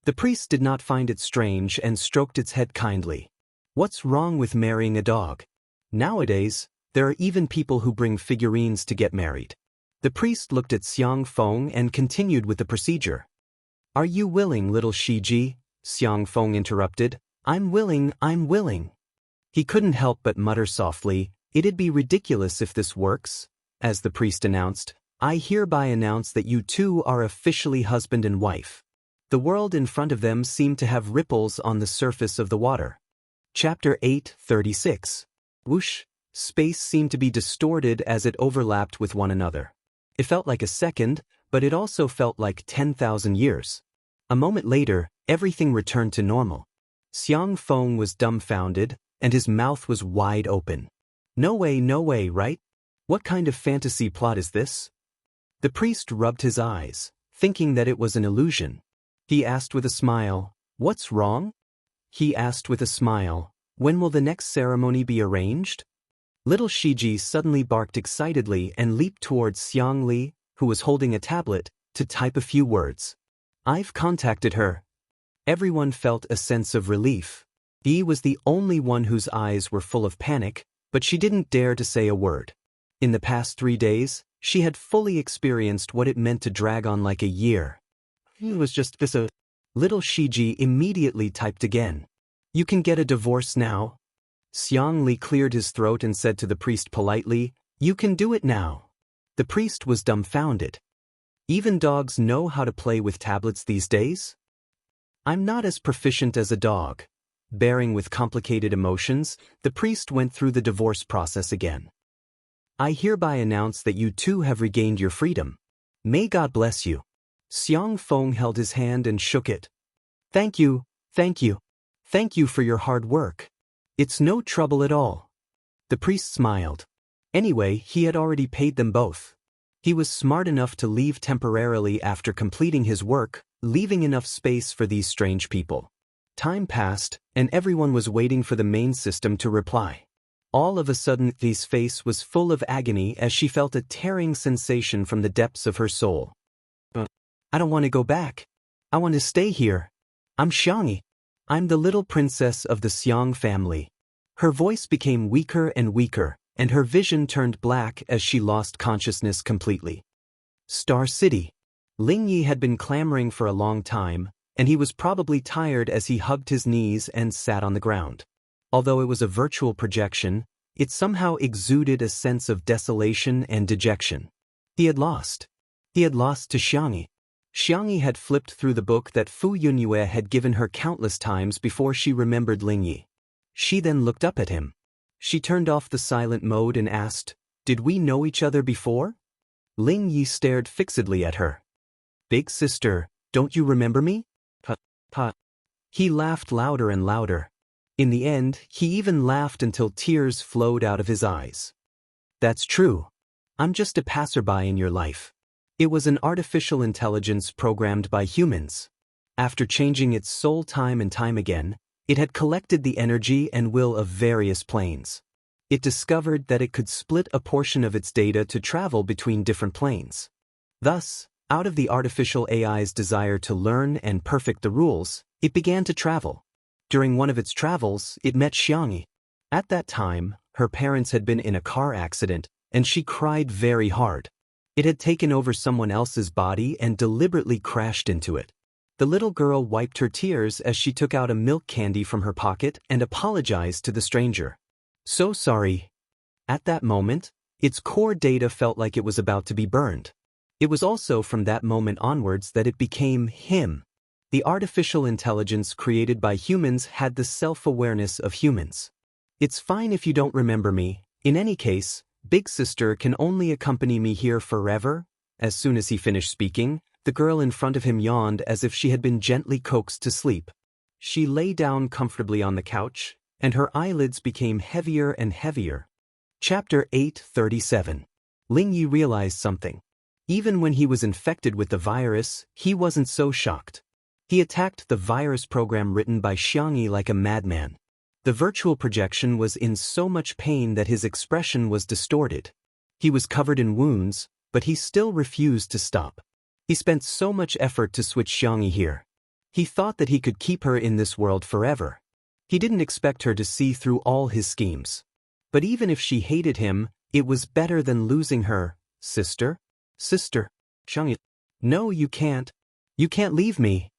The priest did not find it strange and stroked its head kindly. What's wrong with marrying a dog? Nowadays, there are even people who bring figurines to get married. The priest looked at Xiang Feng and continued with the procedure. Are you willing, little Shiji? Xiang Feng interrupted. I'm willing, I'm willing. He couldn't help but mutter softly, It'd be ridiculous if this works. As the priest announced, I hereby announce that you two are officially husband and wife. The world in front of them seemed to have ripples on the surface of the water. Chapter 8:36. Whoosh! Space seemed to be distorted as it overlapped with one another. It felt like a second, but it also felt like 10,000 years. A moment later, everything returned to normal. Xiang Feng was dumbfounded, and his mouth was wide open. No way, right? What kind of fantasy plot is this? The priest rubbed his eyes, thinking that it was an illusion. He asked with a smile, What's wrong? He asked with a smile, When will the next ceremony be arranged? Little Shiji suddenly barked excitedly and leaped towards Xiang Li, who was holding a tablet, to type a few words. I've contacted her. Everyone felt a sense of relief. Yi was the only one whose eyes were full of panic, but she didn't dare to say a word. In the past 3 days, she had fully experienced what it meant to drag on like a year. It was just this. Little Shiji immediately typed again. You can get a divorce now. Xiang Li cleared his throat and said to the priest politely, You can do it now. The priest was dumbfounded. Even dogs know how to play with tablets these days? I'm not as proficient as a dog. Bearing with complicated emotions, the priest went through the divorce process again. I hereby announce that you two have regained your freedom. May God bless you. Xiang Feng held his hand and shook it. Thank you, thank you. Thank you for your hard work. It's no trouble at all. The priest smiled. Anyway, he had already paid them both. He was smart enough to leave temporarily after completing his work, leaving enough space for these strange people. Time passed, and everyone was waiting for the main system to reply. All of a sudden, Thi's face was full of agony as she felt a tearing sensation from the depths of her soul. I don't want to go back. I want to stay here. I'm Xiangyi. I'm the little princess of the Xiang family. Her voice became weaker and weaker, and her vision turned black as she lost consciousness completely. Star City. Lingyi had been clamoring for a long time, and he was probably tired as he hugged his knees and sat on the ground. Although it was a virtual projection, it somehow exuded a sense of desolation and dejection. He had lost. He had lost to Xiangyi. Xiangyi had flipped through the book that Fu Yunyue had given her countless times before she remembered Lingyi. She then looked up at him. She turned off the silent mode and asked, Did we know each other before? Lingyi stared fixedly at her. Big sister, don't you remember me? Pa. He laughed louder and louder. In the end, he even laughed until tears flowed out of his eyes. That's true. I'm just a passerby in your life. It was an artificial intelligence programmed by humans. After changing its soul time and time again, it had collected the energy and will of various planes. It discovered that it could split a portion of its data to travel between different planes. Thus, out of the artificial AI's desire to learn and perfect the rules, it began to travel. During one of its travels, it met Jianghu. At that time, her parents had been in a car accident, and she cried very hard. It had taken over someone else's body and deliberately crashed into it. The little girl wiped her tears as she took out a milk candy from her pocket and apologized to the stranger. So sorry. At that moment, its core data felt like it was about to be burned. It was also from that moment onwards that it became him. The artificial intelligence created by humans had the self-awareness of humans. It's fine if you don't remember me. In any case, Big Sister can only accompany me here forever. As soon as he finished speaking, the girl in front of him yawned as if she had been gently coaxed to sleep. She lay down comfortably on the couch, and her eyelids became heavier and heavier. Chapter 837. Ling Yi realized something. Even when he was infected with the virus, he wasn't so shocked. He attacked the virus program written by Jianghu like a madman. The virtual projection was in so much pain that his expression was distorted. He was covered in wounds, but he still refused to stop. He spent so much effort to switch Jianghu here. He thought that he could keep her in this world forever. He didn't expect her to see through all his schemes. But even if she hated him, it was better than losing her. Sister? Sister? Jianghu. No, you can't. You can't leave me.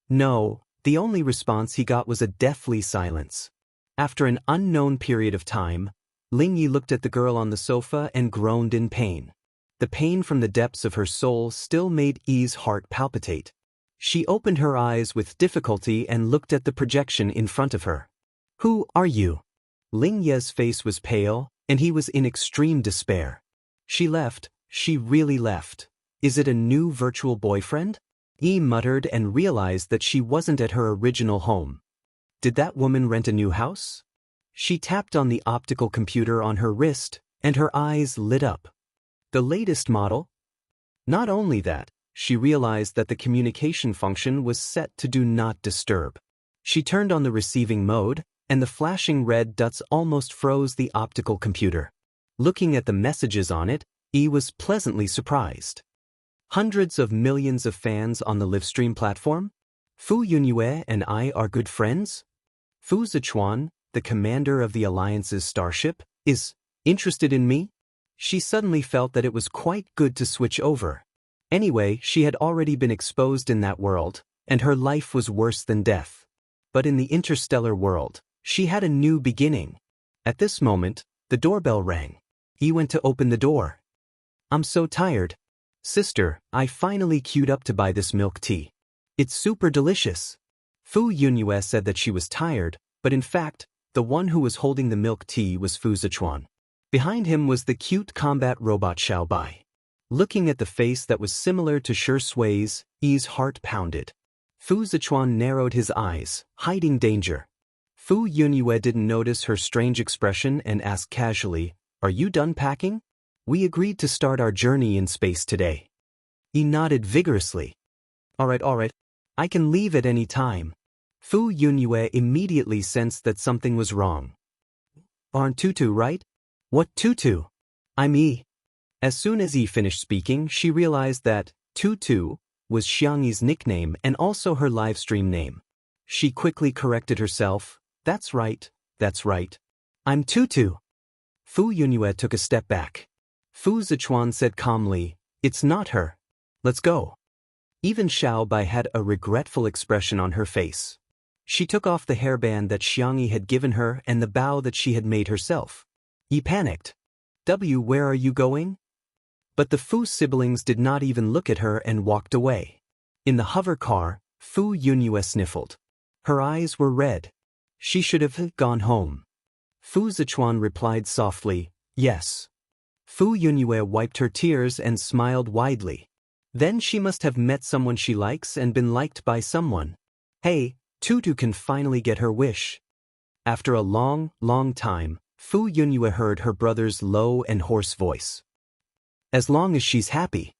No, the only response he got was a deathly silence. After an unknown period of time, Ling Yi looked at the girl on the sofa and groaned in pain. The pain from the depths of her soul still made Yi's heart palpitate. She opened her eyes with difficulty and looked at the projection in front of her. Who are you? Ling Yi's face was pale, and he was in extreme despair. She left. She really left. Is it a new virtual boyfriend? Yi muttered and realized that she wasn't at her original home. Did that woman rent a new house? She tapped on the optical computer on her wrist, and her eyes lit up. The latest model? Not only that, she realized that the communication function was set to do not disturb. She turned on the receiving mode, and the flashing red dots almost froze the optical computer. Looking at the messages on it, Yi was pleasantly surprised. Hundreds of millions of fans on the livestream platform? Fu Yunyue and I are good friends? Fu Zichuan, the commander of the Alliance's starship, is interested in me? She suddenly felt that it was quite good to switch over. Anyway, she had already been exposed in that world, and her life was worse than death. But in the interstellar world, she had a new beginning. At this moment, the doorbell rang. He went to open the door. I'm so tired. Sister, I finally queued up to buy this milk tea. It's super delicious. Fu Yunyue said that she was tired, but in fact, the one who was holding the milk tea was Fu Zichuan. Behind him was the cute combat robot Xiaobai. Looking at the face that was similar to Shi Sui's, Yi's heart pounded. Fu Zichuan narrowed his eyes, hiding danger. Fu Yunyue didn't notice her strange expression and asked casually, Are you done packing? We agreed to start our journey in space today. He nodded vigorously. All right. I can leave at any time. Fu Yunyue immediately sensed that something was wrong. Aren't Tutu right? What Tutu? I'm Yi. As soon as Yi finished speaking, she realized that Tutu was Xiangyi's nickname and also her livestream name. She quickly corrected herself. That's right. I'm Tutu. Fu Yunyue took a step back. Fu Zichuan said calmly, It's not her. Let's go. Even Xiaobai had a regretful expression on her face. She took off the hairband that Jianghu had given her and the bow that she had made herself. Yi panicked. Where are you going? But the Fu siblings did not even look at her and walked away. In the hover car, Fu Yunyue sniffled. Her eyes were red. She should have gone home. Fu Zichuan replied softly, Yes. Fu Yunyue wiped her tears and smiled widely. Then she must have met someone she likes and been liked by someone. Hey, Tutu can finally get her wish. After a long, long time, Fu Yunyue heard her brother's low and hoarse voice. As long as she's happy,